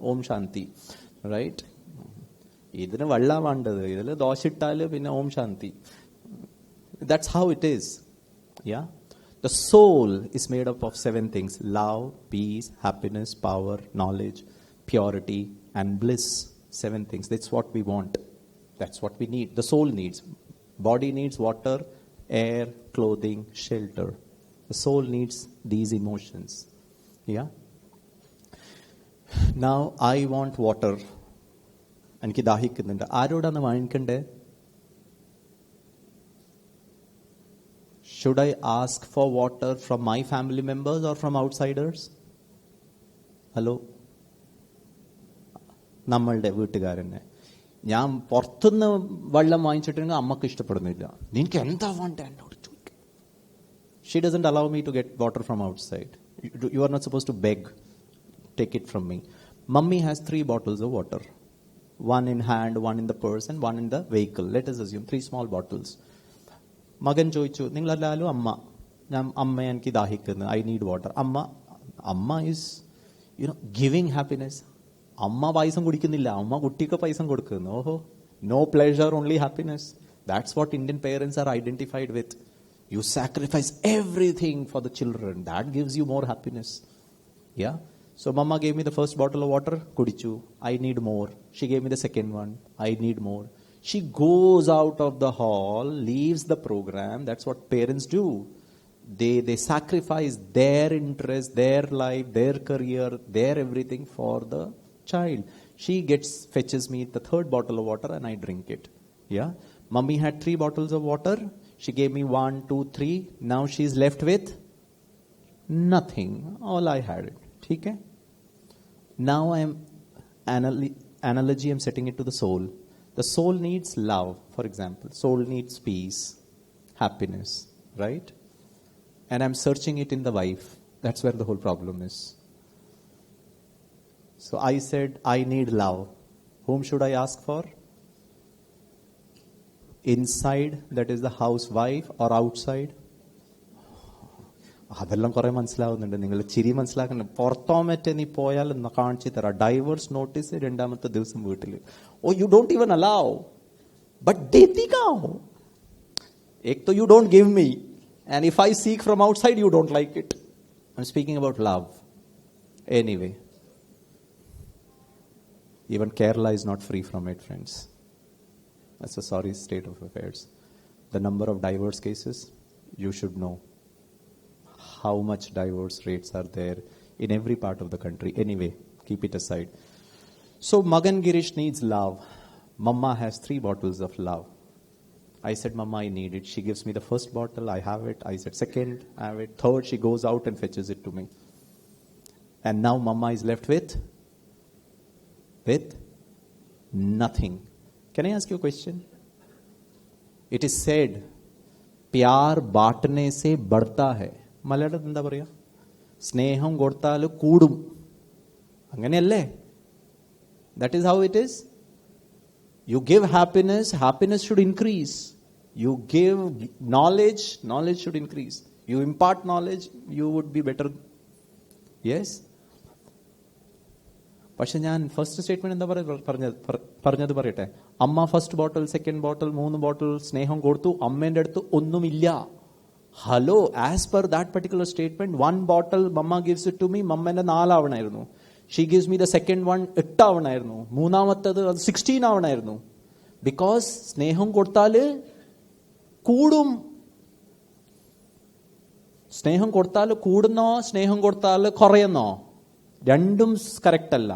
Om Shanti. Right? ഇതിന് വെള്ളം വേണ്ടത്, ഇതിൽ ദോശ ഇട്ടാൽ പിന്നെ Om Shanti. That's how it is. Yeah? The soul is made up of 7 things. Love, peace, happiness, power, knowledge, purity, and bliss. 7 things. That's what we want. That's what we need. The soul needs. Body needs water, air, clothing, shelter. The soul needs these emotions. Yeah? Now, I want water. എനിക്ക് ദാഹിക്കുന്നുണ്ട്. ആരോടാണ് വാങ്ങിക്കണ്ടേ? Should I ask for water from my family members or from outsiders? Hello? നമ്മളുടെ വീട്ടുകാരനെ. ഞാൻ പുറത്തുനിന്ന് വെള്ളം വാങ്ങിച്ചിട്ടുണ്ടെങ്കിൽ അമ്മക്ക് ഇഷ്ടപ്പെടുന്നില്ല. നിനക്ക് എന്താ വേണ്ട എന്നോട് ചോദിക്കും. She doesn't allow me to get water from outside. You are not supposed to beg. Take it from me. Mummy has 3 bottles of water. one in hand, one in the purse, and one in the vehicle. Let us assume 3 small bottles. മകൻ ചോദിച്ചു, നിങ്ങളെല്ലാവരും അമ്മ എനിക്ക് ദാഹിക്കുന്നു, I need water. അമ്മ is giving happiness. അമ്മ പൈസ കുടിക്കുന്നില്ല, അമ്മ കുട്ടിക്ക് പൈസ കൊടുക്കുന്നു. ഓഹോ, no pleasure, only happiness. That's what Indian parents are identified with. You sacrifice everything for the children. That gives you more happiness. Yeah. So mama gave me the first bottle of water. Kudichu. I need more. She gave me the second one. I need more. She goes out of the hall, leaves the program. That's what parents do. They sacrifice their interest, their life, their career, their everything for the child. She fetches me the third bottle of water and I drink it. Yeah. Mummy had 3 bottles of water. She gave me 1, 2, 3. Now she's left with nothing. All I had it. Okay? Now analogy I'm setting it to the soul. The soul needs love, for example. Soul needs peace, happiness, right? And I'm searching it in the wife. That's where the whole problem is. So I said, I need love. Whom should I ask for? Inside, that is the housewife, or outside? അതെല്ലാം കുറെ മനസ്സിലാവുന്നുണ്ട്. നിങ്ങൾ ചിരി മനസ്സിലാക്കുന്നുണ്ട്. പുറത്തോമറ്റ് നീ പോയാൽ കാണിച്ചു തരാം. ഡൈവേഴ്സ് നോട്ടീസ് 2ാമത്തെ ദിവസം വീട്ടിൽ. Oh, you don't even allow, but देती गाओ. एक तो you don't give me, and if I seek from outside, you don't like it. I'm speaking about love. Anyway, even Kerala is not free from it, friends. That's a sorry state of affairs. The number of divorce cases, you should know how much divorce rates are there in every part of the country. Anyway, keep it aside. So Magan Gireesh needs love. Mama has 3 bottles of love. I said, Mama, I need it. She gives me the first bottle. I have it. I said, second, I have it. Third, she goes out and fetches it to me. And now Mama is left with nothing. Can I ask you a question? It is said, प्यार बांटने से बढ़ता है. മലയാളത്തിൽ എന്താ പറയാ? സ്നേഹം കൊടുത്താൽ കൂടും. അങ്ങനെയല്ലേ? That is how it is. You give happiness, happiness should increase. You give knowledge, knowledge should increase. You impart knowledge, you would be better. Yes? പക്ഷെ ഞാൻ ഫസ്റ്റ് സ്റ്റേറ്റ്മെന്റ് എന്താ പറഞ്ഞത് പറയട്ടെ. അമ്മ ഫസ്റ്റ് ബോട്ടിൽ, സെക്കൻഡ് ബോട്ടിൽ, 3 ബോട്ടിൽ സ്നേഹം കൊടുത്തു. അമ്മേന്റെ അടുത്ത് ഒന്നുമില്ല. Hello, as per that particular statement 1 bottle mamma gives it to me. മമ്മേന്റെ 4 ആവണായിരുന്നു. She gives me the second one 8 ആവണായിരുന്നു. 3ാമത്തത് അത് 16 ആവണായിരുന്നു. ബിക്കോസ് സ്നേഹം കൊടുത്താല് കൂടും. സ്നേഹം കൊടുത്താൽ കൂടുന്നോ, സ്നേഹം കൊടുത്താൽ കുറയുന്നോ? രണ്ടും കറക്റ്റ് അല്ല.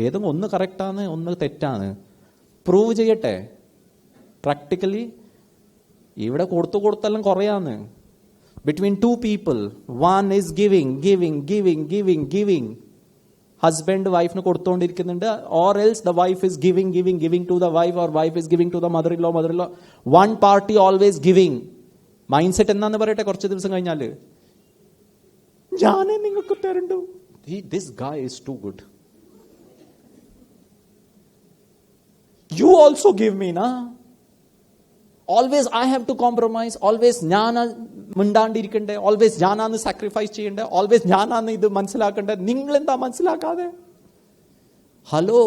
ഏതും ഒന്ന് കറക്റ്റാണ്, ഒന്ന് തെറ്റാണ്. പ്രൂവ് ചെയ്യട്ടെ പ്രാക്ടിക്കലി. ഇവിടെ കൊടുത്തെല്ലാം കുറയാന്ന്. Between 2 people, one is giving. Husband വൈഫിന് കൊടുത്തുകൊണ്ടിരിക്കുന്നുണ്ട്. Or else the wife is giving to the wife, or wife is giving to the mother-in-law. One party always giving. Mind set എന്നാന്ന് പറയട്ടെ. കുറച്ച് ദിവസം കഴിഞ്ഞാല് ഞാനേ നിങ്ങൾക്ക് തരണ്ടു. This guy is too good. You also give me, na? Always I have to compromise. Always ഞാനാ മിണ്ടാണ്ടിരിക്കണ്ടേ. Always ഞാനാന്ന് sacrifice ചെയ്യണ്ടേ. Always ഞാനാന്ന് ഇത് മനസ്സിലാക്കണ്ടേ. നിങ്ങൾ എന്താ മനസ്സിലാക്കാതെ? ഹലോ,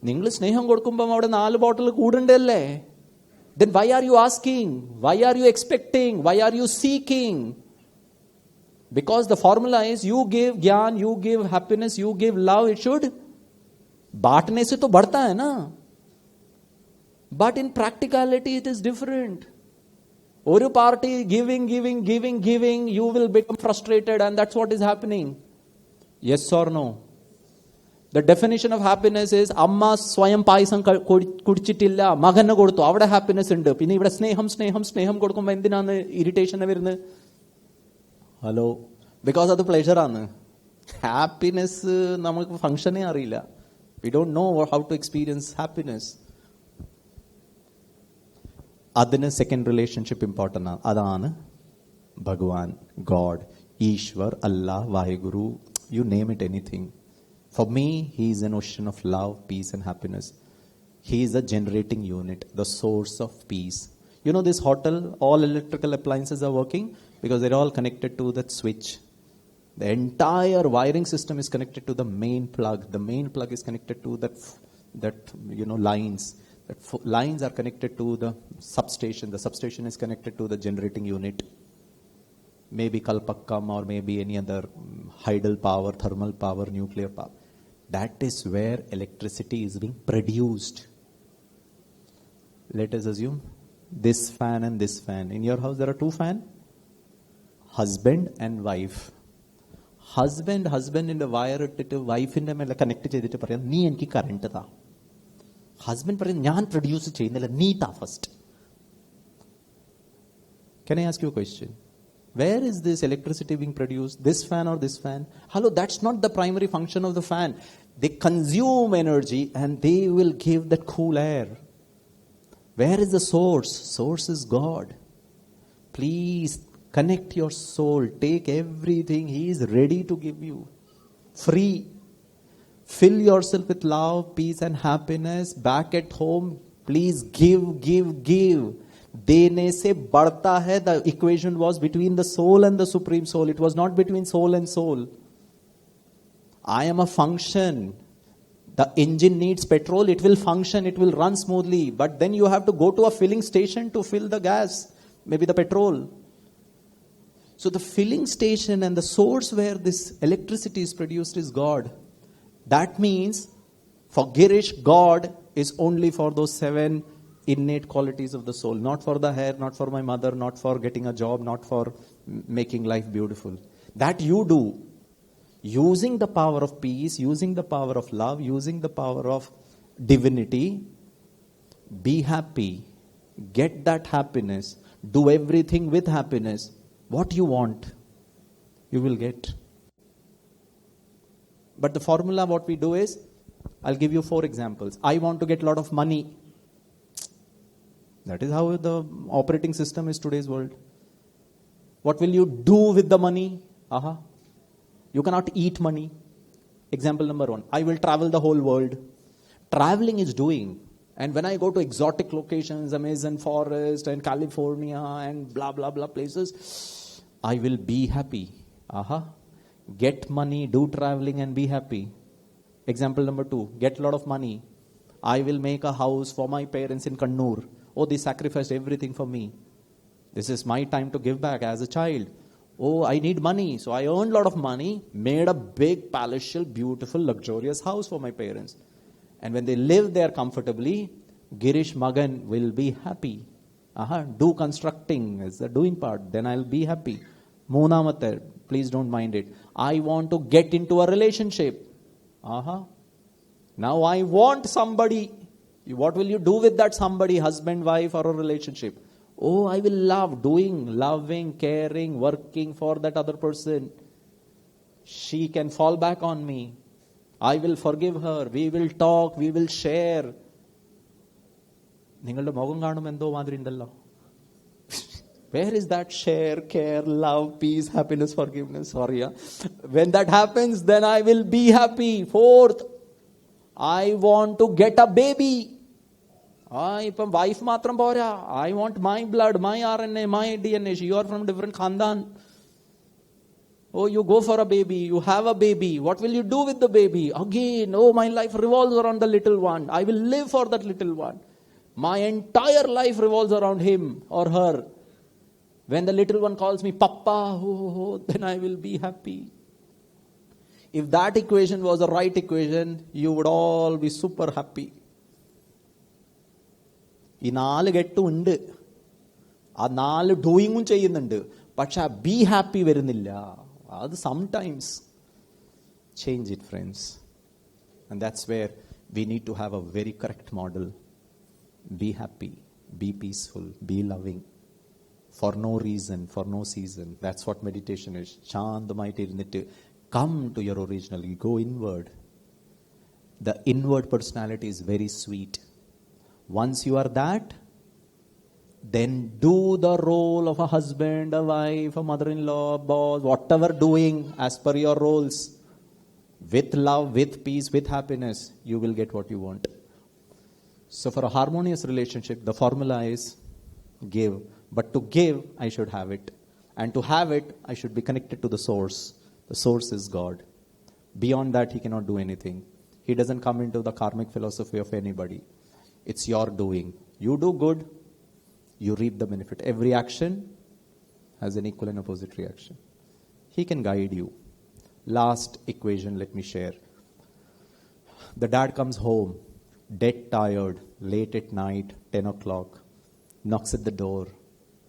നിങ്ങൾ സ്നേഹം കൊടുക്കുമ്പോൾ അവിടെ 4 ബോട്ടിൽ കൂടണ്ടല്ലേ? Then why are you asking? Why are you expecting? Why are you seeking? Because the formula is you give ज्ञान, you give happiness, you give love. It should बांटने से तो बढ़ता है ना. But in practicality it is different. ഒരു party giving, you will become frustrated, and that's what is happening. Yes or no? The definition of happiness is അമ്മ സ്വയം പായസം കുടിച്ചിട്ടില്ല, മകന് കൊടുത്തു, അവിടെ ഹാപ്പിനെസ് ഉണ്ട്. പിന്നെ ഇവിടെ സ്നേഹം കൊടുക്കുമ്പോൾ എന്തിനാണ് ഇറിറ്റേഷൻ വരുന്നത്? ഹലോ, ബിക്കോസ് അത് പ്ലേഷറാണ്. ഹാപ്പിനെസ് നമുക്ക് ഫംഗ്ഷനേ അറിയില്ല. We don't know how to experience happiness. അതിന് സെക്കൻഡ് റിലേഷൻഷിപ്പ് ഇമ്പോർട്ടൻ്റ് ആണ്. അതാണ് Bhagwan, God, Ishwar, Allah, Waheguru, you name it anything. For me, he is an ocean of love, peace and happiness. He is the generating unit, the source of peace. You know this hotel, all electrical appliances are working because they're all connected to that switch. The entire wiring system is connected to the main plug. The main plug is connected to that lines. Lines are connected to the substation. The substation is connected to the generating unit. Maybe Kalpakkam or maybe any other hydel power, thermal power, nuclear power. That is where electricity is being produced. Let us assume this fan and this fan. In your house there are two fans. Husband and wife. Husband in the wire ഇട്ടിട്ട് വൈഫിന്റെ മേലെ connect ചെയ്തിട്ട് പറയാം നീ എനിക്ക് current താ. Husband പറയും ഞാൻ പ്രൊഡ്യൂസ് ചെയ്യുന്നില്ല നീ താ first. Can I ask you a question? Where is this electricity being produced? This fan or this fan? Hello, that's not the primary function of the fan. They consume energy and they will give that cool air. Where is the source? Source is God. Please connect your soul. Take everything He is ready to give you. Free. Fill yourself with love, peace and happiness. Back at home, please give. देने से बढ़ता है. The equation was between the soul and the supreme soul. It was not between soul and soul. I am a function. The engine needs petrol. It will function. It will run smoothly. But then you have to go to a filling station to fill the gas. Maybe the petrol. So the filling station and the source where this electricity is produced is God. That means for Gireesh, God is only for those 7 innate qualities of the soul. Not for the hair, not for my mother, not for getting a job, not for making life beautiful. That you do. Using the power of peace, using the power of love, using the power of divinity. Be happy. Get that happiness. Do everything with happiness. What you want, you will get. But the formula, what we do is, I'll give you 4 examples. I want to get a lot of money. That is how the operating system is today's world. What will you do with the money? You cannot eat money. Example number 1. I will travel the whole world. Traveling is doing. And when I go to exotic locations, Amazon forest and California and blah, blah, blah places, I will be happy. Get money, do traveling and be happy. Example number 2. Get a lot of money. I will make a house for my parents in Kannur. Oh, they sacrificed everything for me. This is my time to give back as a child. Oh, I need money. So I earned a lot of money, made a big, palatial, beautiful, luxurious house for my parents. And when they live there comfortably, Gireesh Magan will be happy. Do constructing is the doing part. Then I'll be happy. Moonamatar, please don't mind it. I want to get into a relationship. Now I want somebody. What will you do with that somebody, husband, wife, or a relationship? Oh, I will love, doing, loving, caring, working for that other person. She can fall back on me. I will forgive her. We will talk. We will share. നിങ്ങളുടെ മുഖം കാണുമ്പോൾ എന്തോ മാതിരി ഉണ്ടല്ലോ. Where is that share, care, love, peace, happiness, forgiveness? Sorry. When that happens, then I will be happy. 4th, I want to get a baby. ഇപ്പം wife മാത്രം പോരാ. I want my blood, my RNA, my DNA. You are from different khandan. Oh, you go for a baby, you have a baby. What will you do with the baby? Again, oh, my life revolves around the little one. I will live for that little one. My entire life revolves around him or her. When the little one calls me Papa, then I will be happy. If that equation was the right equation, you would all be super happy. ഈ 4 ഗെട്ടും ഉണ്ട്. ആ 4 ഡൂയിങ്ങും ചെയ്യുന്നുണ്ട്. പക്ഷെ ആ be happy വരുന്നില്ല. അത് sometimes change it, friends. And that's where we need to have a very correct model. Be happy, be peaceful, be loving. For no reason, for no season. That's what meditation is. ശാന്തമായിട്ട് ഇരുന്നിട്ട് come to your original. You go inward. The inward personality is very sweet. Once you are that, then do the role of a husband, a wife, a mother-in-law, a boss, whatever doing as per your roles. With love, with peace, with happiness, you will get what you want. So for a harmonious relationship, the formula is give. But to give, I should have it. And to have it, I should be connected to the source. The source is God. Beyond that, he cannot do anything. He doesn't come into the karmic philosophy of anybody. It's your doing. You do good, you reap the benefit. Every action has an equal and opposite reaction. He can guide you. Last equation, let me share. The dad comes home, dead tired, late at night, 10 o'clock, knocks at the door.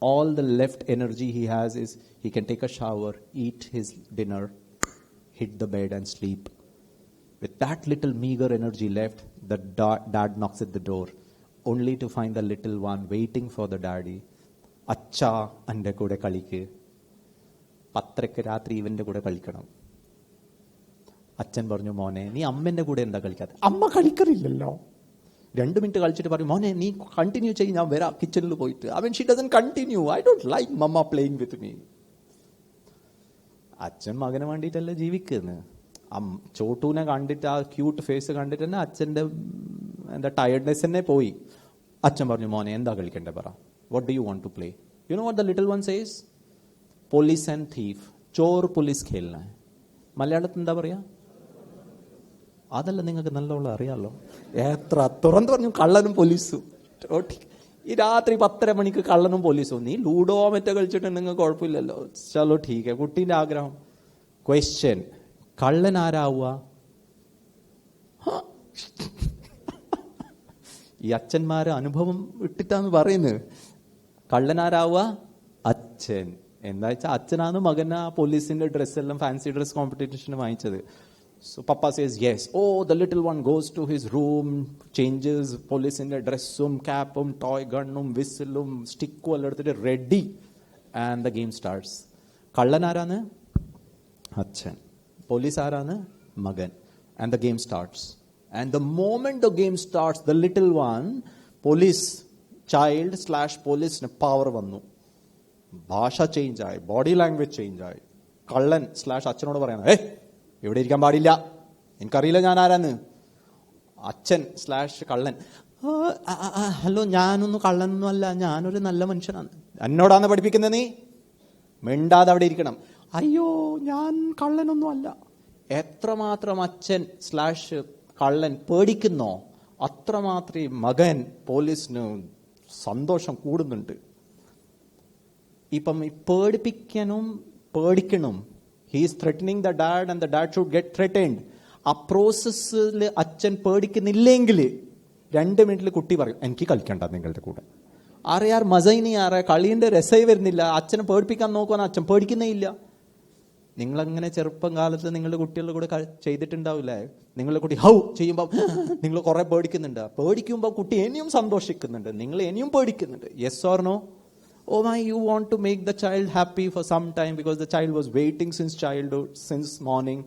All the left energy he has is he can take a shower, eat his dinner, hit the bed and sleep. With that little meager energy left, the dad knocks at the door, only to find the little one waiting for the daddy. Acha ande kude kalikku. 10 രാത്രി ഇവന്റെ കൂടെ കളിക്കണം. അച്ഛൻ പറഞ്ഞു, മോനെ നീ അമ്മന്റെ കൂടെ എന്താ കളിക്കാത്ത? അമ്മ കളിക്കറില്ലല്ലോ. 2 മിനിറ്റ് കളിച്ചിട്ട് പറയും, മോനെ നീ കണ്ടിന്യൂ ചെയ്യും, ഞാൻ വരാം കിച്ചണിൽ പോയിട്ട്. She doesn't continue. I don't like mamma playing with me. അച്ഛൻ മകന് വേണ്ടിയിട്ടല്ലേ ജീവിക്കുന്നത്. ചോട്ടൂനെ കണ്ടിട്ട് ആ ക്യൂട്ട് ഫേസ് കണ്ടിട്ട് തന്നെ അച്ഛൻ്റെ എന്താ ടയർഡ്നെസ് തന്നെ പോയി. അച്ഛൻ പറഞ്ഞു, മോനെ എന്താ കളിക്കണ്ടേ പറ, what do you want to play? You know what the little one says? Police and thief, ചോർ പോലീസ് ഖേൽന. മലയാളത്തിൽ എന്താ പറയാ? അതല്ല നിങ്ങൾക്ക് നല്ലോണം അറിയാമല്ലോ. എത്ര തുറന്നു പറഞ്ഞു, കള്ളനും പോലീസും. ഈ രാത്രി 10:30 മണിക്ക് കള്ളനും പോലീസും. നീ ലൂഡോ മറ്റോ കളിച്ചിട്ടുണ്ടെങ്കിൽ കുഴപ്പമില്ലല്ലോ. ചലോ ടീക്ക്. കുട്ടീൻ്റെ ആഗ്രഹം. ക്വസ്റ്റ്യൻ, കള്ളൻ ആരാവുക? ഈ അച്ഛന്മാരെ അനുഭവം ഇട്ടിട്ടാന്ന് പറയുന്നത്. കള്ളനാരാവുക? അച്ഛൻ. എന്താ വെച്ചാൽ അച്ഛനാണ് മകനാ പോലീസിന്റെ ഡ്രസ് എല്ലാം ഫാൻസി ഡ്രസ് കോമ്പറ്റീഷന് വാങ്ങിച്ചത്. So Papa says yes. Oh, the little one goes to his room, changes police in the dressum, capum, toy gunnum, whistleum, stickum all എടുത്തിട്ട് ready, and the game starts. കള്ളൻ ആരാണ്? അച്ഛൻ. Police ആരാണ്? മകൻ. And the game starts. And the moment the game starts, the little one, police child / police power വന്നു. ഭാഷ change ആയി, body language change ആയി. കള്ളൻ / അച്ഛനോട് പറയണം, ഇവിടെ ഇരിക്കാൻ പാടില്ല, എനിക്കറിയില്ല ഞാൻ ആരാന്ന്. അച്ഛൻ / കള്ളൻ, ഹലോ ഞാനൊന്നും കള്ളനൊന്നും അല്ല, ഞാനൊരു നല്ല മനുഷ്യനാണ്. എന്നോടാണ് പഠിപ്പിക്കുന്നത്, നീ മിണ്ടാതെ അവിടെ ഇരിക്കണം. അയ്യോ ഞാൻ കള്ളനൊന്നും അല്ല. എത്രമാത്രം അച്ഛൻ / കള്ളൻ പേടിക്കുന്നോ അത്രമാത്രം മകൻ പോലീസിന് സന്തോഷം കൂടുന്നുണ്ട്. ഇപ്പം ഈ പേടിക്കണം. He is threatening the dad and the dad should get threatened. ആ പ്രോസസ്സിൽ അച്ഛൻ പേടിക്കുന്നില്ലെങ്കിൽ 2 മിനിറ്റിൽ കുട്ടി പറയും, എനിക്ക് കളിക്കണ്ട നിങ്ങളുടെ കൂടെ. ആരെയാർ മസൈനി ആറെ കളീൻ്റെ രസമായി വരുന്നില്ല. അച്ഛനെ പേടിപ്പിക്കാൻ നോക്കുവാൻ അച്ഛൻ പേടിക്കുന്നേ ഇല്ല. നിങ്ങളങ്ങനെ ചെറുപ്പം കാലത്ത് നിങ്ങളുടെ കുട്ടികളുടെ കൂടെ ചെയ്തിട്ടുണ്ടാവില്ലേ? നിങ്ങളുടെ കുട്ടി ഹൗ ചെയ്യുമ്പോൾ നിങ്ങൾ കുറെ പേടിക്കുന്നുണ്ട്. പേടിക്കുമ്പോൾ കുട്ടി ഇനിയും സന്തോഷിക്കുന്നുണ്ട്, നിങ്ങൾ ഇനിയും പേടിക്കുന്നുണ്ട്. Yes or no? Oh my, you want to make the child happy for some time because the child was waiting since childhood, since morning.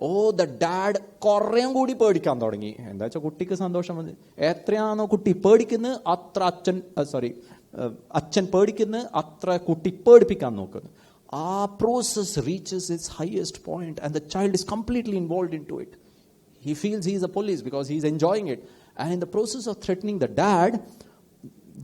Oh, the dad കുറേയും കൂടി പേടിക്കാൻ തുടങ്ങി. എന്താ വെച്ചാൽ കുട്ടിക്ക് സന്തോഷം വന്നു. എത്രയാണോ കുട്ടി പേടിക്കുന്നത് അത്ര അച്ഛൻ പേടിക്കുന്നത് അത്ര കുട്ടി പേടിപ്പിക്കാൻ നോക്കുന്നു. ആ process reaches its highest point and the child is completely involved into it. He feels he is a police because he is enjoying it. And in the process of threatening the dad,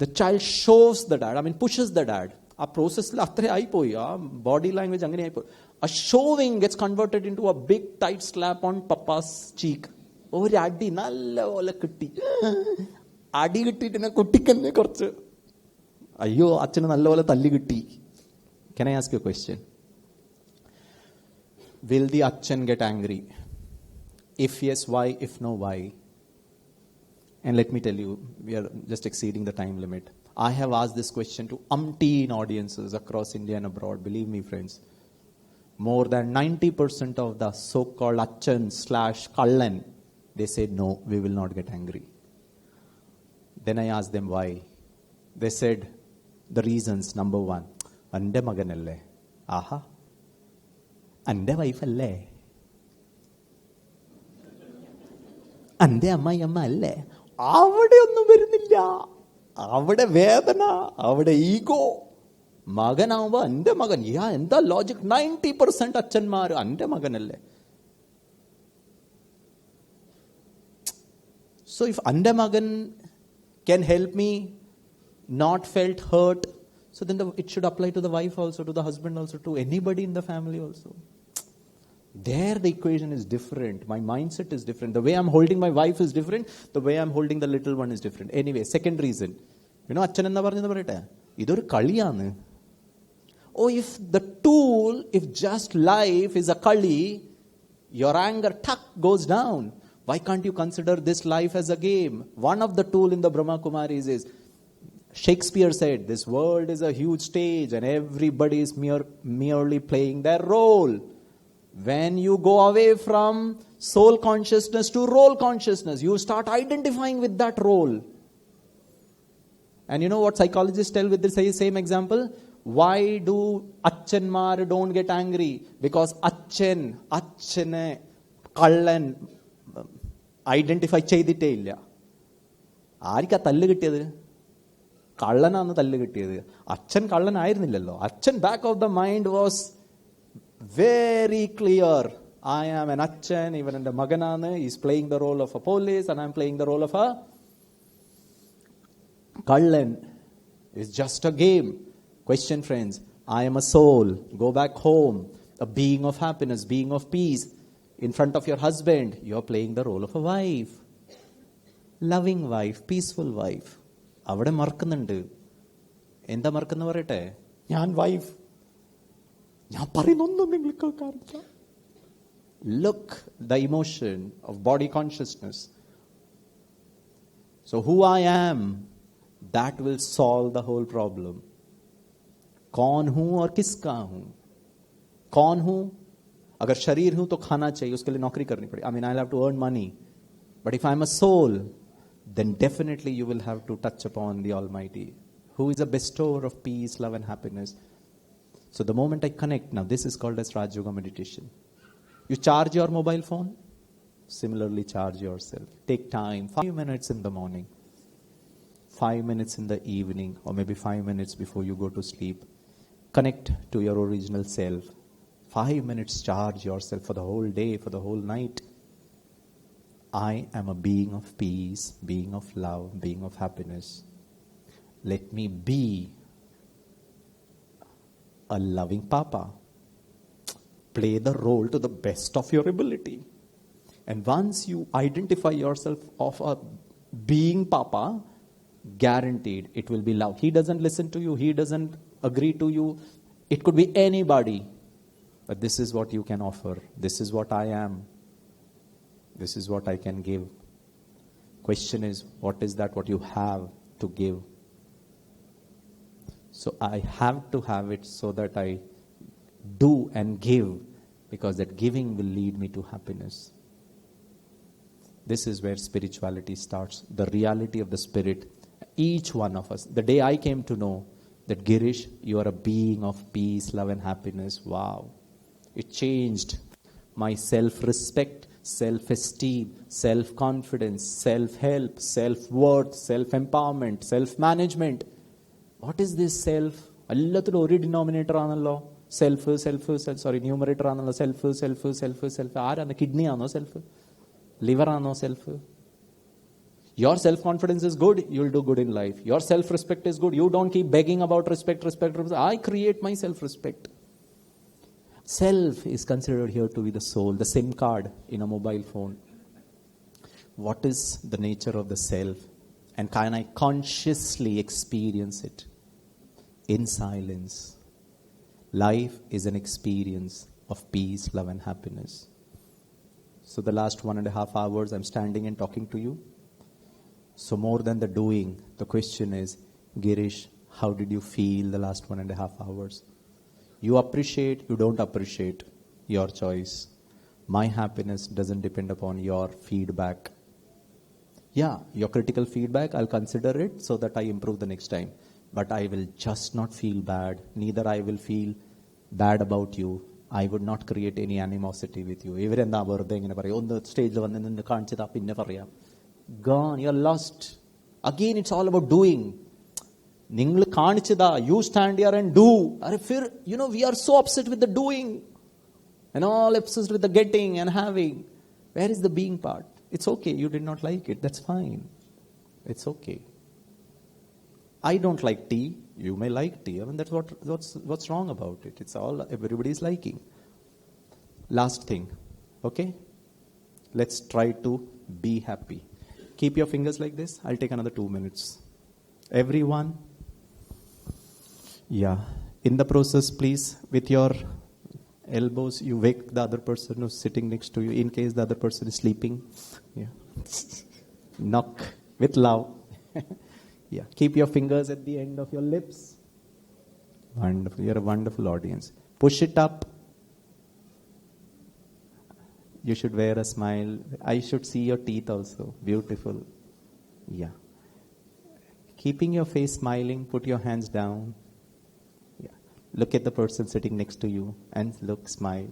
the child shows the dad, pushes the dad. ആ പ്രോസസ്സിൽ അത്ര ആയിപ്പോയി. ആ body language അങ്ങനെ ആയിപ്പോയി. ആ shoving gets converted into a big tight slap on papa's cheek. ഒരു അടി നല്ല പോലെ കിട്ടി. അടി കിട്ടിയിട്ട് കുട്ടിക്കെന്നെ കുറച്ച് അയ്യോ അച്ഛന് നല്ലപോലെ തല്ലി കിട്ടി. Can I ask you a question? Will the achan get angry? If yes, why? If no, why? And let me tell you, we are just exceeding the time limit. I have asked this question to umpteen audiences across India and abroad. Believe me, friends, more than 90% of the so-called achan / kallan, they said, no, we will not get angry. Then I asked them why. They said, the reasons, number 1, ande maganalle. Aha. Ande wife alle. Ande amma alle. അവിടെ ഒന്നും വരുന്നില്ല. അവിടെ വേദന, അവിടെ ego. മകനാവുമ്പോ എന്റെ മകൻ. എന്താ logic? 90% അച്ഛന്മാർ എന്റെ മകനല്ലേ. So if എന്റെ മകൻ can help me not felt hurt. So then it should apply to the wife also, to the husband also, to anybody in the family also. There the equation is different. My mindset is different. The way I'm holding my wife is different. The way I'm holding the little one is different. Anyway, second reason. അച്ഛൻ എന്താ പറഞ്ഞത് പറയട്ടെ, ഇതൊരു കളിയാണ്. Oh, if just life is a kali, your anger goes down. Why can't you consider this life as a game? One of the tool in the Brahma Kumaris is, Shakespeare said, this world is a huge stage and everybody is merely playing their role. When you go away from soul consciousness to role consciousness, you start identifying with that role. And you know what psychologists tell with this same example? Why do Achanmar don't get angry? Because Achane, Kallan, identify ചെയ്തിട്ടേ ഇല്ല. ആർക്കാ തല്ല് കിട്ടിയത്? കള്ളനാന്ന് തല്ല് കിട്ടിയത്. അച്ഛൻ കള്ളനായിരുന്നില്ലല്ലോ. അച്ഛൻ back of the mind was very clear. I am an Achan, even in the Maganana, he's playing the role of a police and I'm playing the role of a Kallan. It's just a game. Question, friends, I am a soul. Go back home. A being of happiness, being of peace. In front of your husband, you're playing the role of a wife. Loving wife, peaceful wife. അവിടെ മറക്കുന്നുണ്ട്. എന്താ മറക്കുന്ന പറയട്ടെ, ഞാൻ wife, ഞാൻ പറയുന്നൊന്നും നിങ്ങൾ കേൾക്കാറില്ല. Look, the emotion of body consciousness. So who I am, that will solve the whole problem. कौन हूं और किसका हूं? कौन हूं? अगर शरीर हूं तो खाना चाहिए, उसके लिए नौकरी करनी पड़ेगी. I mean, I'll have to earn money. But if I'm a soul, then definitely you will have to touch upon the Almighty, who is a bestower of peace, love and happiness. So the moment I connect, now this is called as Raj Yoga meditation. You charge your mobile phone, similarly charge yourself. Take time, 5 minutes in the morning, 5 minutes in the evening, or maybe 5 minutes before you go to sleep. Connect to your original self. 5 minutes, charge yourself for the whole day, for the whole night. I am a being of peace, being of love, being of happiness. Let me be a loving papa. Play the role to the best of your ability. And once you identify yourself of a being papa, guaranteed it will be love. He doesn't listen to you, he doesn't agree to you. It could be anybody. But this is what you can offer. This is what I am. This is what I can give. Question is, what is that what you have to give? So I have to have it so that I do and give, because that giving will lead me to happiness. This is where spirituality starts. The reality of the spirit. Each one of us. The day I came to know that, Gireesh, you are a being of peace, love and happiness. Wow. It changed my self-respect, self-esteem, self-confidence, self-help, self-worth, self-empowerment, self-management. What is this self? എല്ലാത്തിലും ഒരു denominator ആണല്ലോ. Numerator ആണല്ലോ. Self. ആരാണ്? Kidney ആണോ self? Liver ആണോ self? Your self-confidence is good, you'll do good in life. Your self-respect is good. You don't keep begging about respect. I create my self-respect. Self is considered here to be the soul, the SIM card in a mobile phone. What is the nature of the self? And can I consciously experience it in silence? Life is an experience of peace, love and happiness. So the last 1.5 hours I'm standing and talking to you. So more than the doing, the question is, Gireesh, how did you feel the last 1.5 hours? You appreciate, you don't appreciate, your choice. My happiness doesn't depend upon your feedback. Yeah, your critical feedback, I'll consider it so that I improve the next time. But I will just not feel bad. Neither I will feel bad about you. I would not create any animosity with you. ഇവരെന്താ വെറുതെ ഇങ്ങനെ പറയും, ഒന്ന് സ്റ്റേജിൽ വന്ന് നിന്ന് കാണിച്ചതാ പിന്നെ പറയാം. Gone, you're lost. Again, it's all about doing. നിങ്ങൾ കാണിച്ചതാ, you stand here and do. We are so upset with the doing and all obsessed with the getting and having. Where is the being part? It's okay, you did not like it, that's fine. It's okay. I don't like tea. You may like tea. I mean, that's what's wrong about it. It's all everybody's liking. Last thing, okay? Let's try to be happy. Keep your fingers like this. I'll take another 2 minutes. Everyone, yeah. In the process, please, with your elbows, you wake the other person who's sitting next to you in case the other person is sleeping. Yeah. Knock with love. Yeah. Keep your fingers at the end of your lips. Wonderful. You're a wonderful audience. Push it up. You should wear a smile. I should see your teeth also. Beautiful. Yeah. Keeping your face smiling, put your hands down. Yeah. Look at the person sitting next to you and look, smile.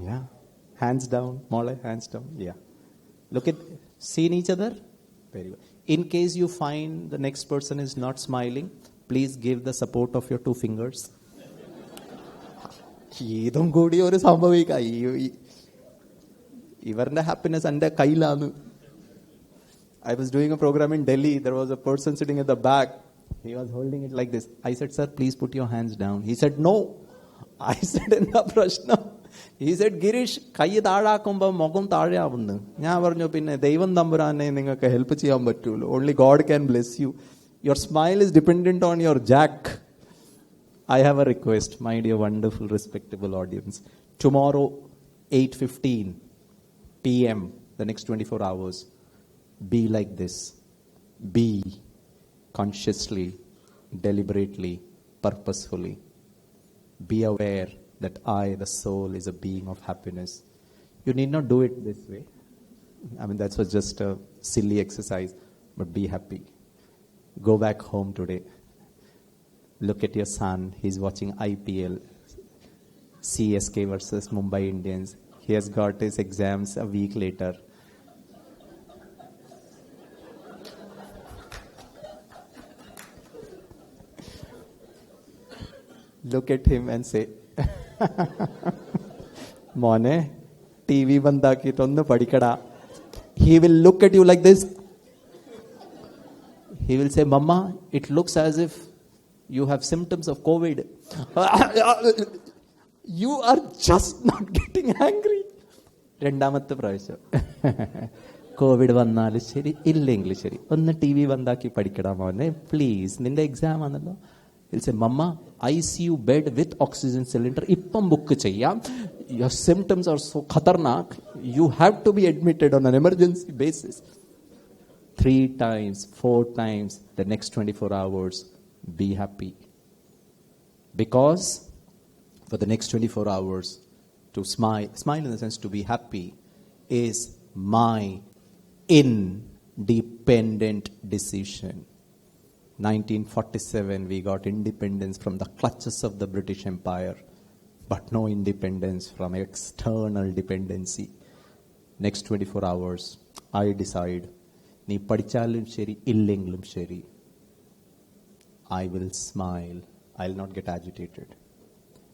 Yeah. Hands down. Mole, hands down. Yeah. Look at, seeing each other? Very well. In case you find the next person is not smiling, please give the support of your 2 fingers. ഇതും കൂടി ഒരു സംഭവിക്കാം. ഇവരുടെ happiness എൻ്റെ കയ്യിലാണ്. I was doing a program in Delhi. There was a person sitting at the back. He was holding it like this. I said, sir, please put your hands down. He said, no. I said, എന്താ പ്രശ്നം? He said, Gireesh, കൈ താഴാക്കുമ്പോൾ മുഖം താഴെ ആവുന്നു. ഞാൻ പറഞ്ഞു, പിന്നെ ദൈവം തമ്പുരാനെ നിങ്ങൾക്ക് ഹെൽപ്പ് ചെയ്യാൻ പറ്റുള്ളൂ. Only God can bless you. Your smile is dependent on your jack. I have a request, my dear wonderful respectable audience. Tomorrow, 8:15 p.m., the next 24 hours, be like this. Be consciously, deliberately, purposefully. Be aware that I, the soul, is a being of happiness. You need not do it this way. I mean, that was just a silly exercise, but be happy. Go back home today. Look at your son. He's watching IPL, CSK versus Mumbai Indians. He has got his exams a week later. Look at him and say, Mone, TV bandaki tonnu padikada. He will look at you like this. He will say, Mama, it looks as if you have symptoms of COVID. You are just not getting angry. രണ്ടാമത്തെ പ്രാവശ്യം Covid വന്നാലും ശരി ഇല്ലെങ്കിലും ശരി ഒന്ന് T V ബന്ധാക്കി പഠിക്കടാ മോനെ please, നിന്റെ exam ആണല്ലോ. Mamma ICU bed with oxygen cylinder ഇപ്പം ബുക്ക് ചെയ്യാം. യുവർ സിംറ്റംസ് ആർ സോ ഖതർനാക്. You have to be admitted on an emergency basis. 3 times, 4 times the next 24 hours. Be happy. Because for the next 24 hours, to smile in the sense to be happy, is my independent decision. 1947, we got independence from the clutches of the British Empire, but no independence from external dependency. Next 24 hours, I decide, nee padichalum sheri, illengilum sheri, I will smile. I'll not get agitated.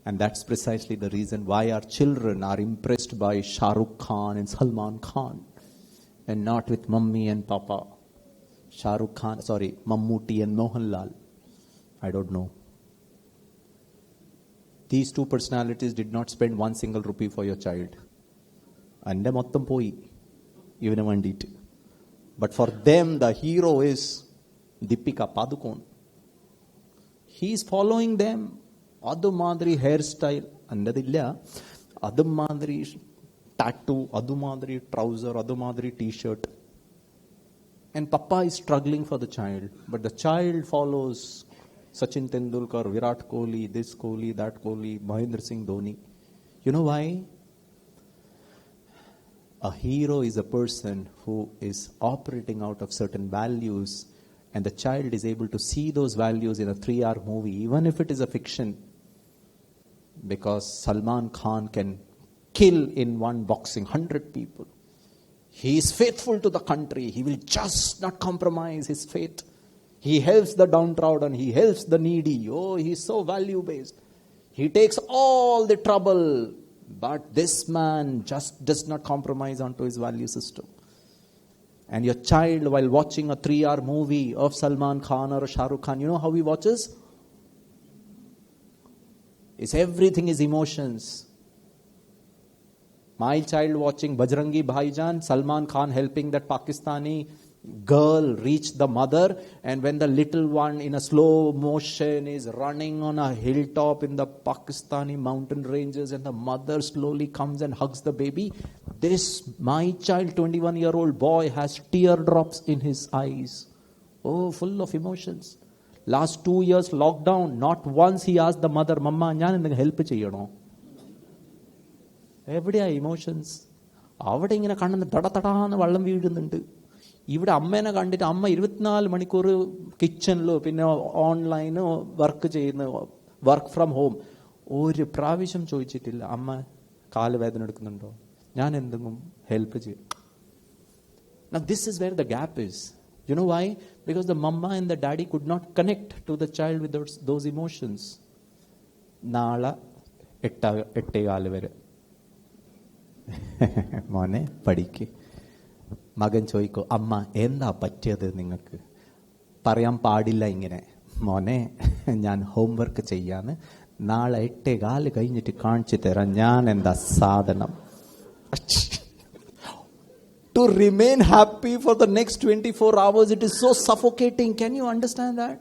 And that's precisely the reason why our children are impressed by Shah Rukh Khan and Salman Khan and not with Mummy and Papa. Shah Rukh Khan, Mammootty and Mohanlal. I don't know. These 2 personalities did not spend 1 single rupee for your child. And mottham poi ivane vandite. But for them, the hero is Deepika Padukone. He is following them. Adu madri hairstyle andadilla, adu madri tattoo, adu madri trouser, adu madri t-shirt. And Papa is struggling for the child, but the child follows Sachin Tendulkar, Virat Kohli, this Kohli, that Kohli, Mahendra Singh Dhoni. You know why? A hero is a person who is operating out of certain values, and the child is able to see those values in a 3-hour movie, even if it is a fiction. Because Salman Khan can kill in one boxing 100 people. He is faithful to the country. He will just not compromise his faith. He helps the downtrodden. He helps the needy. Oh, he is so value-based. He takes all the trouble. But this man just does not compromise onto his value system. And your child, while watching a 3-hour movie of Salman Khan or Shah Rukh Khan, you know how he watches? It's everything is emotions. My child watching Bajrangi Bhaijaan, Salman Khan helping that Pakistani girl reach the mother, and when the little one in a slow motion is running on a hilltop in the Pakistani mountain ranges, and the mother slowly comes and hugs the baby, this, my child, 21-year-old boy, has teardrops in his eyes. Oh, full of emotions. Last 2 years lockdown, not once he asked the mother, Mama, ഞാൻ എന്തെങ്കിലും help ചെയ്യണോ? എവിടെയാ emotions? അവിടെ ഇങ്ങനെ കണ്ണിന് തടതടാന്ന് വെള്ളം വീഴുന്നുണ്ട്. ഇവിടെ അമ്മേനെ കണ്ടിട്ട് അമ്മ 24 മണിക്കൂർ കിച്ചണിലോ പിന്നെ ഓൺലൈനോ വർക്ക് ചെയ്യുന്ന, വർക്ക് ഫ്രം ഹോം. ഒരു പ്രാവശ്യം ചോദിച്ചിട്ടില്ല, അമ്മ കാല് വേദന എടുക്കുന്നുണ്ടോ, ഞാൻ എന്തെങ്കിലും ഹെൽപ്പ് ചെയ്യും. Now this is where the gap is. You know why? Because the mama and the daddy could not connect to the child with those emotions. നാളെ 8:15 വരെ മോനെ പഠിക്ക്. മകൻ ചോദിക്കോ, അമ്മ എന്താ പറ്റിയത് നിങ്ങൾക്ക്? പറയാൻ പാടില്ല ഇങ്ങനെ, മോനെ ഞാൻ ഹോംവർക്ക് ചെയ്യാന്ന്, നാളെ 8:15 കഴിഞ്ഞിട്ട് കാണിച്ചു തരാം ഞാൻ എന്താ സാധനം. To remain happy for the next 24 hours, it is so suffocating. Can you understand that?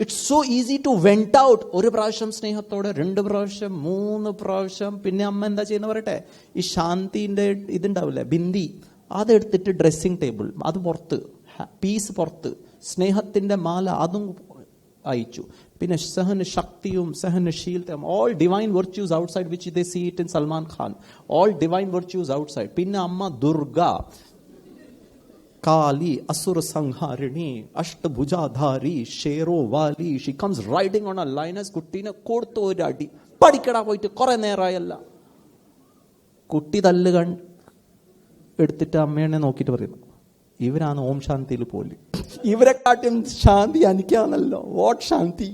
It's so easy to vent out. ഒരു പ്രാവശ്യം സ്നേഹത്തോടെ, 2 പ്രാവശ്യം, 3 പ്രാവശ്യം. പിന്നെ അമ്മ എന്താ ചെയ്യുന്ന പറയട്ടെ, ഈ ശാന്തിന്റെ ഇതുണ്ടാവില്ലേ, ബിന്ദി, അതെടുത്തിട്ട് ഡ്രസ്സിംഗ് ടേബിൾ, അത് പുറത്ത്, പീസ് പുറത്ത്, സ്നേഹത്തിന്റെ മാല അതും അയച്ചു. പിന്നെ സഹന ശക്തിയും സഹനശീലതയും, all divine virtues outside, which they see it in Salman Khan, all divine virtues outside. പിന്നെ അമ്മ ദുർഗ, കാളി, അസുര സംഹാരിണി, അഷ്ടഭുജാധാരി, ഷേരോ Valley, she comes riding on a lioness. കുട്ടീനെ കൊടുത്തു ഒരു അടി, പഠിക്കടാ പോയിട്ട്, കുറെ നേരമായല്ല. കുട്ടി തല്ലുക എടുത്തിട്ട് അമ്മേനെ നോക്കിയിട്ട് പറയുന്നു, ഇവരാണ് ഓം ശാന്തിയിൽ പോലെ, ഇവരെക്കാട്ടും ശാന്തി എനിക്കാണല്ലോ. What shanti?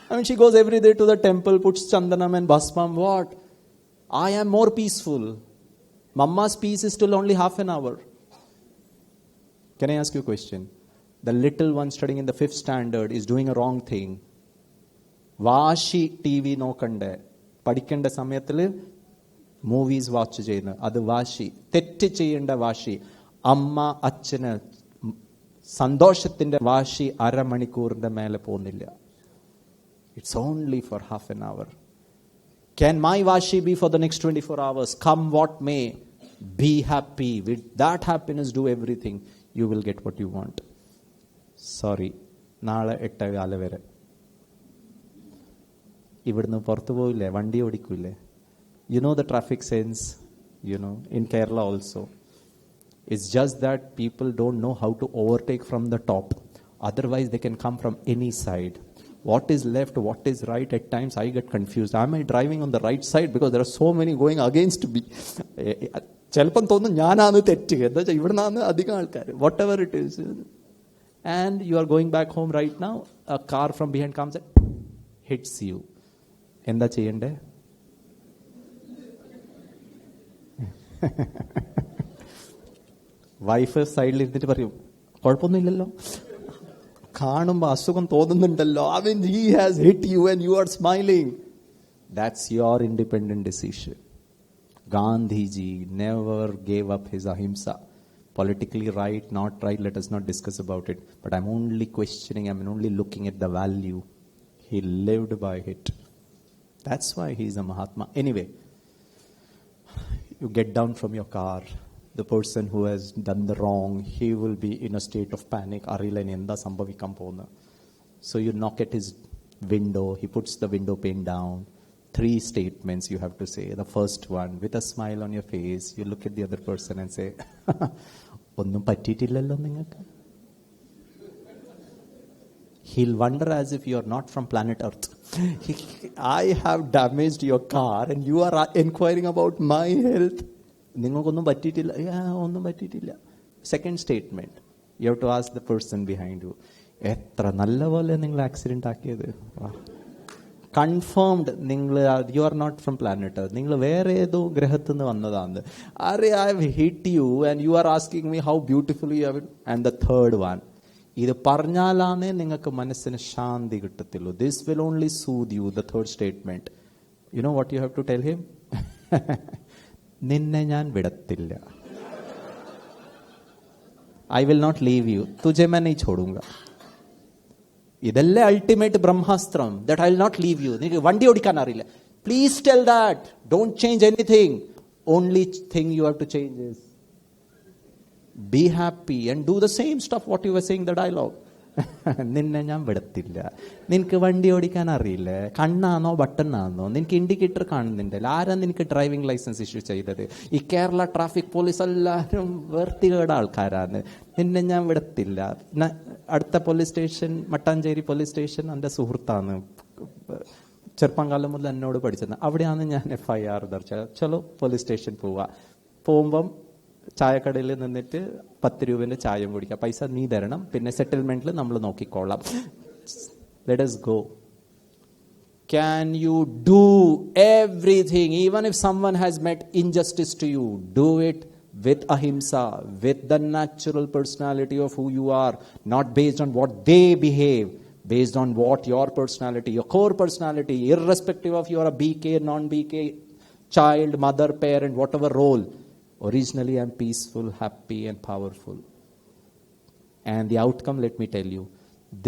I mean, she goes every day to the temple, puts chandanam and bhasmam. What? I am more peaceful. Mama's peace is still only half an hour. Can I ask you a question? The little one studying in the 5th standard is doing a wrong thing. വാശി TV നോക്കണ്ടേ, പഠിക്കേണ്ട സമയത്തിൽ movies watch ചെയ്യുന്നു, അത് വാശി. തെറ്റ് ചെയ്യേണ്ട വാശി. അമ്മ അച്ഛന് സന്തോഷത്തിന്റെ വാശി അരമണിക്കൂറിന്റെ മേലെ പോകുന്നില്ല. It's only for half an hour. Can my vashi be for the next 24 hours? Come what may, be happy. With that happiness, do everything. You will get what you want. Sorry, നാളെ 8:15 വരെ. ഇവിടുന്ന് പുറത്തു പോയില്ലേ, വണ്ടി ഓടിക്കൂലേ? You know the traffic sense, you know, in Kerala also. It's just that people don't know how to overtake from the top. Otherwise, they can come from any side. What is left, what is right? At times, I get confused. Am I driving on the right side? Because there are so many going against me. ചിലപ്പം തോന്നും ഞാനാണ് തെറ്റ്, എന്താ വെച്ചാൽ ഇവിടെ നിന്നാണ് അധികം ആൾക്കാർ. Whatever it is. And you are going back home right now, a car from behind comes and hits you. എന്താ ചെയ്യണ്ടേ? വൈഫ് സൈഡിൽ ഇരുന്നിട്ട് പറയും, കുഴപ്പമൊന്നുമില്ലല്ലോ, കാണുമ്പോൾ അസുഖം തോന്നുന്നുണ്ടല്ലോ. I mean, he has hit you and you are smiling. That's your independent decision. Gandhiji never gave up his ahimsa. Politically right, not right, let us not discuss about it. But I'm only questioning, I'm only looking at the value. He lived by it. That's why he's a Mahatma. Anyway, you get down from your car. The person who has done the wrong, he will be in a state of panic. So you knock at his window. He puts the window pane down. 3 statements you have to say. The first one, with a smile on your face, you look at the other person and say, ഒന്നും പറ്റിയിട്ടില്ലല്ലോ നിങ്ങൾക്ക്. He'll wonder as if you are not from planet Earth. I have damaged your car and you are inquiring about my health. നിങ്ങൾക്കൊന്നും പറ്റിയിട്ടില്ല. ഒന്നും പറ്റിയിട്ടില്ല. Second statement, you have to ask the person behind you, എത്ര നല്ല പോലെ നിങ്ങൾ accident ആക്കിയത്. Confirmed നിങ്ങൾ you are not from planet Earth, നിങ്ങൾ വേറെ ഏതോ ഗ്രഹത്തിൽ നിന്ന് വന്നതാണ്. അരെ I have hit you and you are asking me how beautiful you have. And the third one, ഇത് പറഞ്ഞാലാന്നേ നിങ്ങൾക്ക് മനസ്സിന് ശാന്തി കിട്ടത്തുള്ളൂ. This will only soothe you. The third statement, you know what you have to tell him? നിന്നെ ഞാൻ വിടത്തില്ല. I will not leave you, തുജെ मैं नहीं छोड़ूंगा. ഇതല്ലേ ultimate ബ്രഹ്മാസ്ത്രം. That I will not leave you. നിങ്ങൾക്ക് വണ്ടി ഓടിക്കാൻ അറിയില്ല, please tell that. Don't change anything. Only thing you have to change is be happy and do the same stuff what you were saying the dialogue. നിന്നെ ഞാൻ വിടത്തില്ല. നിനക്ക് വണ്ടി ഓടിക്കാൻ അറിയില്ലേ? കണ്ണാണോ ബട്ടണാണോ? നിനക്ക് ഇൻഡിക്കേറ്റർ കാണുന്നുണ്ടല്ലോ. ആരാ നിനക്ക് ഡ്രൈവിംഗ് ലൈസൻസ് ഇഷ്യൂ ചെയ്തത്? ഈ കേരള ട്രാഫിക് പോലീസ് എല്ലാവരും വൃത്തികേട് ആൾക്കാരാണ്. നിന്നെ ഞാൻ വിടത്തില്ല. അടുത്ത police station Mattancherry police station എൻ്റെ സുഹൃത്താണ്, ചെറുപ്പം കാലം മുതൽ എന്നോട് പഠിച്ചത്. അവിടെയാണ് ഞാൻ FIR ദർശിച്ചത്. ചലോ പോലീസ് സ്റ്റേഷൻ പോകുമ്പം ചായക്കടയിൽ നിന്നിട്ട് 10 രൂപേന്റെ ചായയും കുടിക്കാം. പൈസ നീ തരണം, പിന്നെ സെറ്റിൽമെന്റിൽ നമ്മൾ നോക്കിക്കോളാം. Let us go. Can you do everything even if someone has met injustice to you? Do it with ahimsa, with the natural personality of who you are, not based on what they behave, based on what your personality, your core personality, irrespective of you are a BK, non-BK, child, mother, parent, whatever role. Originally, I am peaceful, happy, and powerful. And the outcome, let me tell you,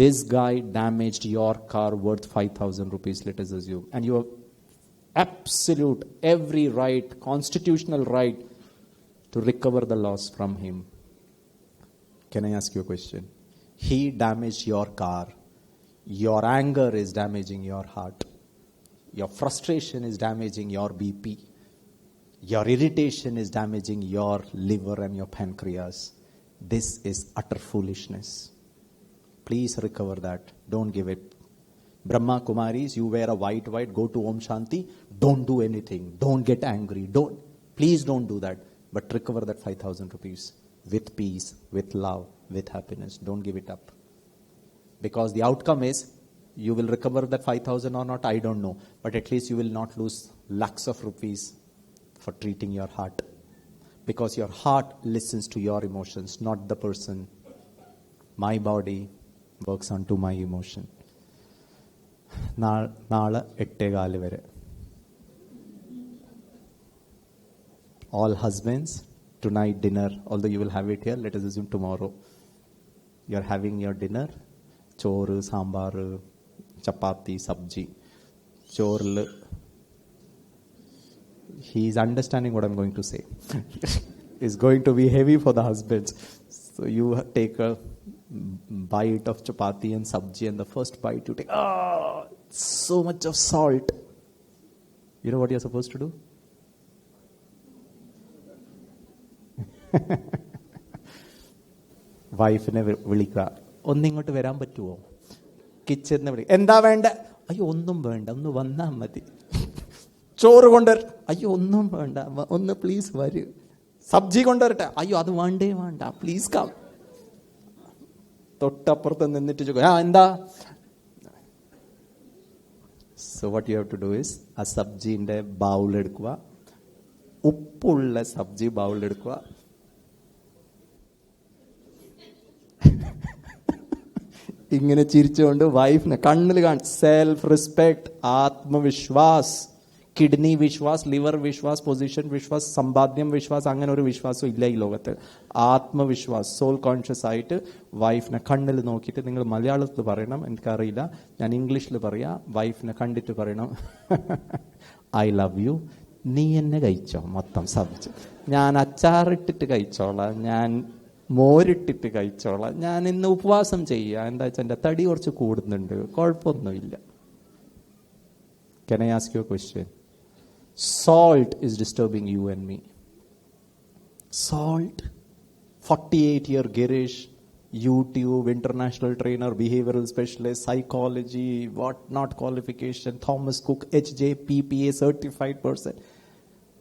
this guy damaged your car worth 5,000 rupees, let us assume. And you have absolute, every right, constitutional right to recover the loss from him. Can I ask you a question? He damaged your car. Your anger is damaging your heart. Your frustration is damaging your BP. Your irritation is damaging your liver and your pancreas. This is utter foolishness. Please recover that. Don't give it. Brahma, Kumaris, you wear a white, go to Om Shanti. Don't do anything. Don't get angry. Please don't do that. But recover that 5,000 rupees with peace, with love, with happiness. Don't give it up. Because the outcome is, you will recover that 5,000 or not, I don't know. But at least you will not lose lakhs of rupees for treating your heart, because your heart listens to your emotions, not the person. My body works onto my emotion. നാളെ 8:15 വരെ. All husbands, tonight dinner, although you will have it here, let us assume tomorrow you are having your dinner. ചോറ്, സാമ്പാർ, ചപ്പാത്തി, sabzi. ചോറിൽ he is understanding what I'm going to say. It's going to be heavy for the husbands. So you take a bite of chapati and sabji, and the first bite you take, so much of salt. You know what you're supposed to do? വൈഫിനെ വിളിക്കുക, ഒന്നിങ്ങോട്ട് വരാൻ പറ്റുമോ? കിച്ചണിൽ വിളിക്കുക, എന്താ വേണ്ട? അയ്യോ ഒന്നും വേണ്ട, ഒന്ന് വന്നാൽ മതി. ചോറ് കൊണ്ടുവര, അയ്യോ ഒന്നും വേണ്ട, ഒന്ന് പ്ലീസ് വരൂ. സബ്ജി കൊണ്ടുവരട്ടെ, അയ്യോ അത് വേണ്ട, പ്ലീസ് കം. തൊട്ടപ്പുറത്ത് നിന്നിട്ട് ചോദിക്കും, എന്താ? So what you have to do is, ആ സബ്ജിന്റെ ബൗൾ എടുക്കുക, ഉപ്പുള്ള സബ്ജി ബൗൾ എടുക്കുക, ഇങ്ങനെ ചിരിച്ചുകൊണ്ട് വൈഫിനെ കണ്ണിൽ സെൽഫ് റെസ്പെക്ട്, ആത്മവിശ്വാസ്, കിഡ്നി വിശ്വാസ്, ലിവർ വിശ്വാസ്, പൊസിഷൻ വിശ്വാസ്, സമ്പാദ്യം വിശ്വാസ്, അങ്ങനെ ഒരു വിശ്വാസം ഇല്ല ഈ ലോകത്ത്. ആത്മവിശ്വാസ്, സോൾ കോൺഷ്യസ് ആയിട്ട് വൈഫിനെ കണ്ണിൽ നോക്കിയിട്ട്, നിങ്ങൾ മലയാളത്തിൽ പറയണം, എനിക്കറിയില്ല, ഞാൻ ഇംഗ്ലീഷിൽ പറയാം. വൈഫിനെ കണ്ടിട്ട് പറയണം, ഐ ലവ് യു. നീ എന്നെ കഴിച്ചോ മൊത്തം സബ്ജി, ഞാൻ അച്ചാറിട്ടിട്ട് കഴിച്ചോളാം, ഞാൻ മോരിട്ടിട്ട് കഴിച്ചോളാം, ഞാൻ ഇന്ന് ഉപവാസം ചെയ്യുക, എന്താ വെച്ചാൽ എൻ്റെ തടി കുറച്ച് കൂടുന്നുണ്ട്, കുഴപ്പമൊന്നുമില്ല. Can I ask you a question? Salt is disturbing you and me. Salt. 48-year Gireesh, YouTube, international trainer, behavioral specialist, psychology, what not qualification, Thomas Cook, HJ, PPA, certified person.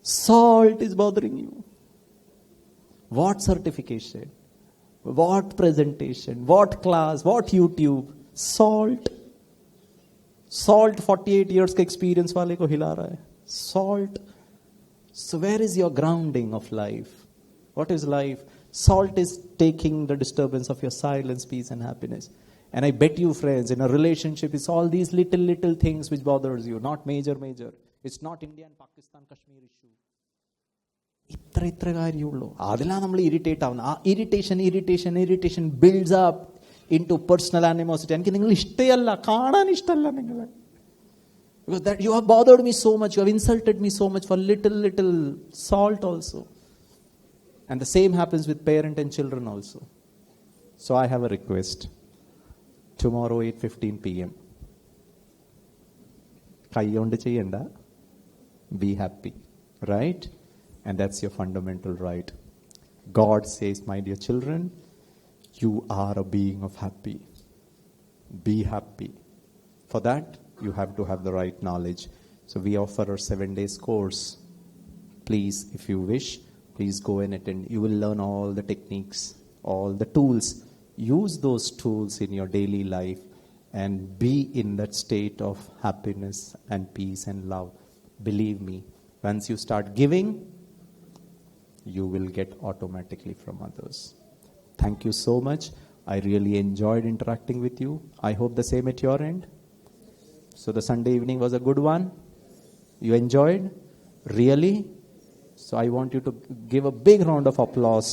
Salt is bothering you. What certification? What presentation? What class? What YouTube? Salt. Salt 48 years का experience वाले को हिला रहा है. Salt. So where is your grounding of life? What is life? Salt is taking the disturbance of your silence, peace and happiness. And I bet you, friends, in a relationship, it's all these little things which bothers you, not major. It's not India and Pakistan, Kashmir issue. ഇത്ര കാര്യമുള്ളൂ. അതിലാണ് നമ്മൾ irritate ആവുന്നത്. ആ irritation builds up into personal animosity. എനിക്ക് നിങ്ങൾ ഇഷ്ടമല്ല, കാണാൻ ഇഷ്ടമല്ല നിങ്ങളെ. Because that you have bothered me so much, you have insulted me so much for little salt also. And the same happens with parent and children also. So I have a request. Tomorrow 8:15 p.m. കൈകൊണ്ട് ചെയ്യണ്ട. Be happy. Right? And that's your fundamental right. God says, my dear children, you are a being of happy. Be happy. For that, you have to have the right knowledge. So we offer a 7 days course. Please, if you wish, please go and attend. You will learn all the techniques, all the tools. Use those tools in your daily life and be in that state of happiness and peace and love. Believe me, once you start giving, you will get automatically from others. Thank you so much. I really enjoyed interacting with you. I hope the same at your end. So the Sunday evening was a good one. You enjoyed? Really? So I want you to give a big round of applause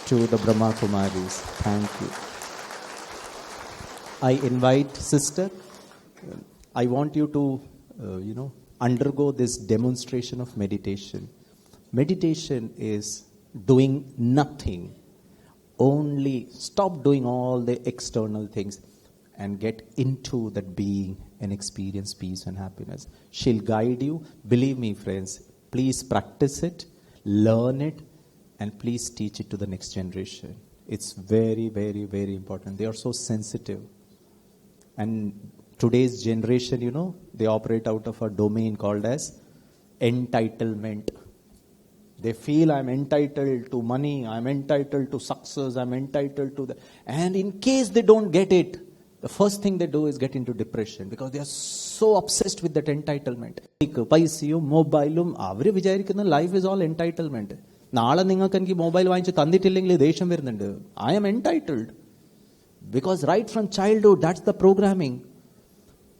to the Brahma Kumaris. Thank you. I invite sister. I want you to, undergo this demonstration of meditation. Meditation is doing nothing. Only stop doing all the external things and get into that being and experience peace and happiness. She'll guide you. Believe me, friends, please practice it, learn it, and please teach it to the next generation. It's very, very, very important. They are so sensitive. And today's generation, they operate out of a domain called as entitlement. They feel I'm entitled to money, I'm entitled to success, I'm entitled to that. And in case they don't get it, the first thing they do is get into depression because they are so obsessed with that entitlement. പൈസയും മൊബൈലും അവർ വിചാരിക്കുന്ന life is all entitlement. നാളെ നിങ്ങൾക്ക് എനിക്ക് mobile വാങ്ങിച്ച് തന്നിട്ടില്ലെങ്കിൽ ദേഷ്യം വരുന്നുണ്ട്. I am entitled because right from childhood that's the programming.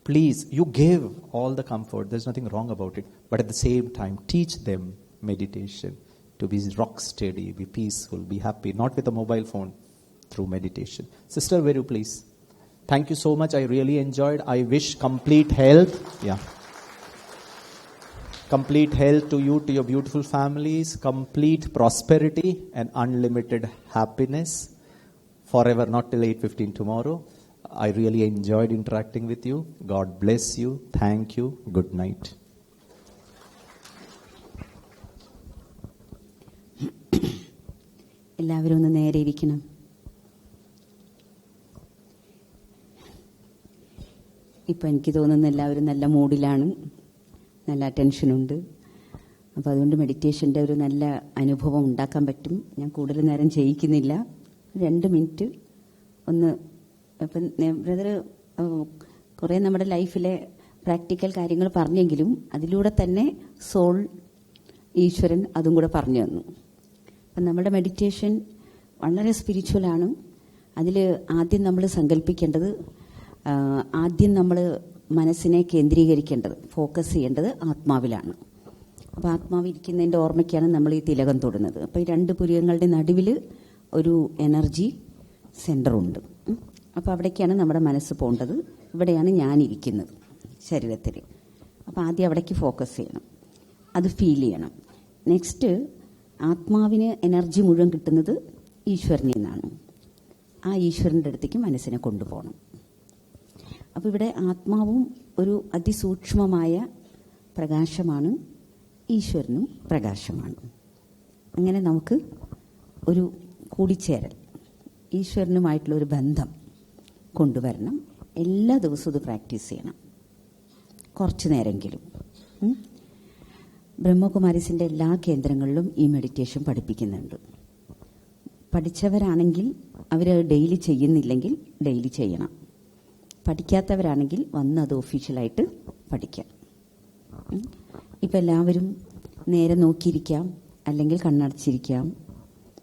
Please, you give all the comfort, there's nothing wrong about it, but at the same time teach them meditation, to be rock steady, be peaceful, be happy, not with a mobile phone, through meditation. Sister, will you please? Thank you so much. I really enjoyed. I wish complete health. Complete health to you, to your beautiful families, complete prosperity and unlimited happiness forever, not till 8:15 tomorrow. I really enjoyed interacting with you. God bless you. Thank you. Good night. എല്ലാവരും ഒന്ന് നേരെ ഇരിക്കണം. ഇപ്പം എനിക്ക് തോന്നുന്നു എല്ലാവരും നല്ല മൂഡിലാണ്, നല്ല അറ്റൻഷനുണ്ട്. അപ്പോൾ അതുകൊണ്ട് മെഡിറ്റേഷൻ്റെ ഒരു നല്ല അനുഭവം ഉണ്ടാക്കാൻ പറ്റും. ഞാൻ കൂടുതൽ നേരം ചെയ്യിക്കുന്നില്ല. 2 മിനിറ്റ് ഒന്ന്. അപ്പം ബ്രദർ കുറേ നമ്മുടെ ലൈഫിലെ പ്രാക്ടിക്കൽ കാര്യങ്ങൾ പറഞ്ഞെങ്കിലും അതിലൂടെ തന്നെ സോൾ, ഈശ്വരൻ അതും കൂടെ പറഞ്ഞു തന്നു. അപ്പം നമ്മുടെ മെഡിറ്റേഷൻ വളരെ സ്പിരിച്വലാണ്. അതിൽ ആദ്യം നമ്മൾ സങ്കല്പിക്കേണ്ടത്, ആദ്യം നമ്മൾ മനസ്സിനെ കേന്ദ്രീകരിക്കേണ്ടത്, ഫോക്കസ് ചെയ്യേണ്ടത് ആത്മാവിലാണ്. അപ്പോൾ ആത്മാവിരിക്കുന്നതിൻ്റെ ഓർമ്മയ്ക്കാണ് നമ്മൾ ഈ തിലകം തൊടുന്നത്. അപ്പോൾ ഈ 2 പുരികങ്ങളുടെ നടുവിൽ ഒരു എനർജി സെൻ്ററുണ്ട്. അപ്പോൾ അവിടേക്കാണ് നമ്മുടെ മനസ്സ് പോകേണ്ടത്. ഇവിടെയാണ് ഞാനിരിക്കുന്നത് ശരീരത്തിൽ. അപ്പോൾ ആദ്യം അവിടേക്ക് ഫോക്കസ് ചെയ്യണം, അത് ഫീൽ ചെയ്യണം. നെക്സ്റ്റ്, ആത്മാവിന് എനർജി മുഴുവൻ കിട്ടുന്നത് ഈശ്വരനിൽ നിന്നാണ്. ആ ഈശ്വരൻ്റെ അടുത്തേക്ക് മനസ്സിനെ കൊണ്ടുപോകണം. അപ്പോൾ ഇവിടെ ആത്മാവും ഒരു അതിസൂക്ഷ്മമായ പ്രകാശമാണ്, ഈശ്വരനും പ്രകാശമാണ്. അങ്ങനെ നമുക്ക് ഒരു കൂടിച്ചേരൽ, ഈശ്വരനുമായിട്ടുള്ളൊരു ബന്ധം കൊണ്ടുവരണം. എല്ലാ ദിവസവും ഇത് പ്രാക്ടീസ് ചെയ്യണം, കുറച്ച് നേരമെങ്കിലും. ബ്രഹ്മകുമാരീസിൻ്റെ എല്ലാ കേന്ദ്രങ്ങളിലും ഈ മെഡിറ്റേഷൻ പഠിപ്പിക്കുന്നുണ്ട്. പഠിച്ചവരാണെങ്കിൽ അവർ ഡെയിലി ചെയ്യുന്നില്ലെങ്കിൽ ഡെയിലി ചെയ്യണം. പഠിക്കാത്തവരാണെങ്കിൽ വന്ന് അത് ഒഫീഷ്യലായിട്ട് പഠിക്കാം. ഇപ്പം എല്ലാവരും നേരെ നോക്കിയിരിക്കാം, അല്ലെങ്കിൽ കണ്ണടച്ചിരിക്കാം.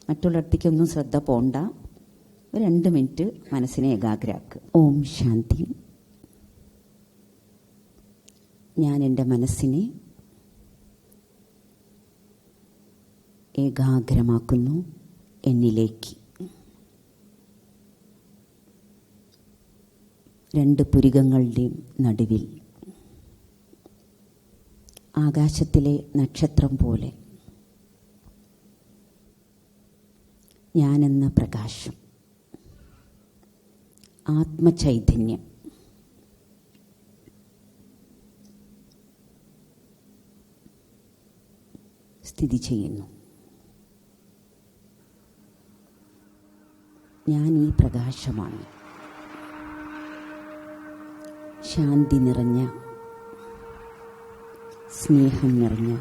മറ്റുള്ളിടത്തേക്കൊന്നും ശ്രദ്ധ പോണ്ട. ഒരു 2 മിനിറ്റ് മനസ്സിനെ ഏകാഗ്രമാക്കുക. ഓം ശാന്തി. ഞാൻ എൻ്റെ മനസ്സിനെ ഏകാഗ്രമാക്കുന്നു എന്നിലേക്ക്. 2 പുരികങ്ങളുടെയും നടുവിൽ ആകാശത്തിലെ നക്ഷത്രം പോലെ ഞാനെന്ന പ്രകാശം, ആത്മചൈതന്യം സ്ഥിതി ചെയ്യുന്നു. ഞാൻ ഈ പ്രകാശമാണ്. ശാന്തി നിറഞ്ഞ, സ്നേഹം നിറഞ്ഞ,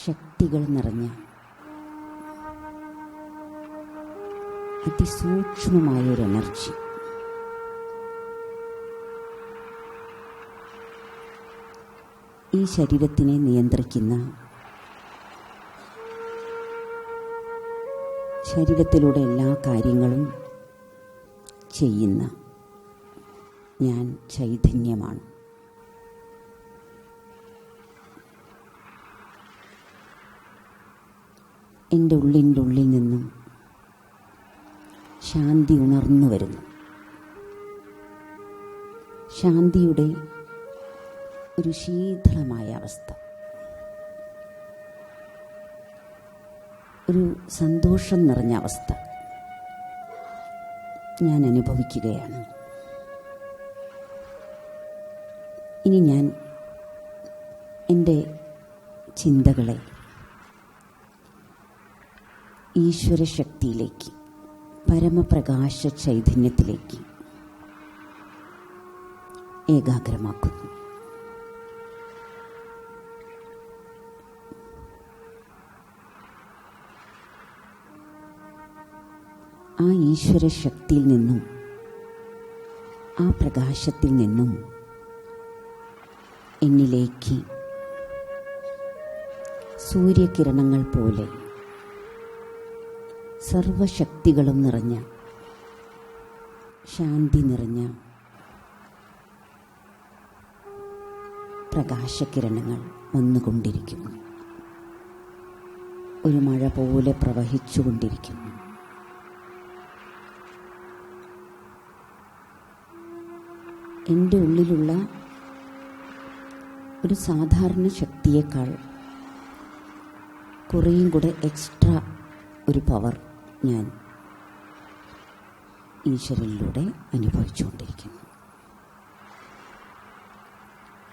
ശക്തികൾ നിറഞ്ഞ, അതിസൂക്ഷ്മമായൊരു എനർജി. ഈ ശരീരത്തിനെ നിയന്ത്രിക്കുന്ന, ശരീരത്തിലൂടെ എല്ലാ കാര്യങ്ങളും ചെയ്യുന്ന ഞാൻ ചൈതന്യമാണ്. എൻ്റെ ഉള്ളിൻ്റെ ഉള്ളിൽ നിന്നും ശാന്തി ഉണർന്നു വരുന്നു. ശാന്തിയുടെ ഒരു ശീതളമായ അവസ്ഥ, ഒരു സന്തോഷം നിറഞ്ഞ അവസ്ഥ ഞാൻ അനുഭവിക്കുകയാണ്. ഇനി ഞാൻ എൻ്റെ ചിന്തകളെ ഈശ്വരശക്തിയിലേക്ക്, പരമപ്രകാശ ചൈതന്യത്തിലേക്ക് ഏകാഗ്രമാക്കുന്നു. ആ ഈശ്വരശക്തിയിൽ നിന്നും, ആ പ്രകാശത്തിൽ നിന്നും എന്നിലേക്ക് സൂര്യകിരണങ്ങൾ പോലെ സർവശക്തികളും നിറഞ്ഞ, ശാന്തി നിറഞ്ഞ പ്രകാശകിരണങ്ങൾ വന്നുകൊണ്ടിരിക്കുന്നു. ഒരു മഴ പോലെ പ്രവഹിച്ചുകൊണ്ടിരിക്കുന്നു. എൻ്റെ ഉള്ളിലുള്ള ഒരു സാധാരണ ശക്തിയേക്കാൾ കുറേയും കൂടെ എക്സ്ട്രാ ഒരു പവർ ഞാൻ ഈശ്വരനിലൂടെ അനുഭവിച്ചുകൊണ്ടിരിക്കുന്നു.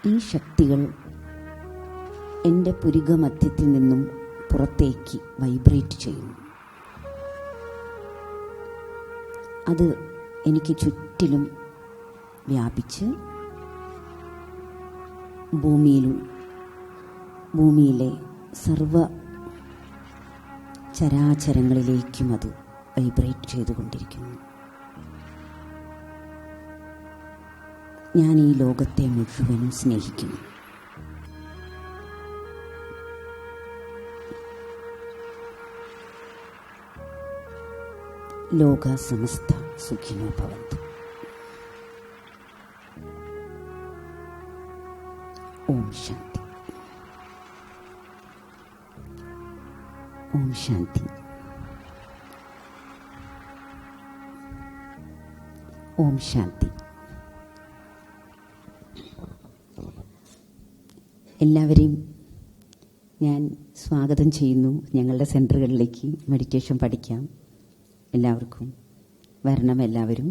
ഈ ശക്തികൾ എൻ്റെ പുരികമധ്യത്തിൽ നിന്നും പുറത്തേക്ക് വൈബ്രേറ്റ് ചെയ്യുന്നു. അത് എനിക്ക് ചുറ്റിലും വ്യാപിച്ച് ഭൂമിയിലെ സർവ ചരാചരങ്ങളിലേക്കും അത് വൈബ്രേറ്റ് ചെയ്തുകൊണ്ടിരിക്കുന്നു. ഞാൻ ഈ ലോകത്തെ മുഴുവനും സ്നേഹിക്കുന്നു. ലോക സമസ്ത സുഖിനോ ഭവന്തു. ഓം ശാന്തി. ഓം ശാന്തി. ഓം ശാന്തി. എല്ലാവരെയും ഞാൻ സ്വാഗതം ചെയ്യുന്നു ഞങ്ങളുടെ സെൻറ്ററുകളിലേക്ക്. മെഡിറ്റേഷൻ പഠിക്കാം. എല്ലാവർക്കും വരണം. എല്ലാവരും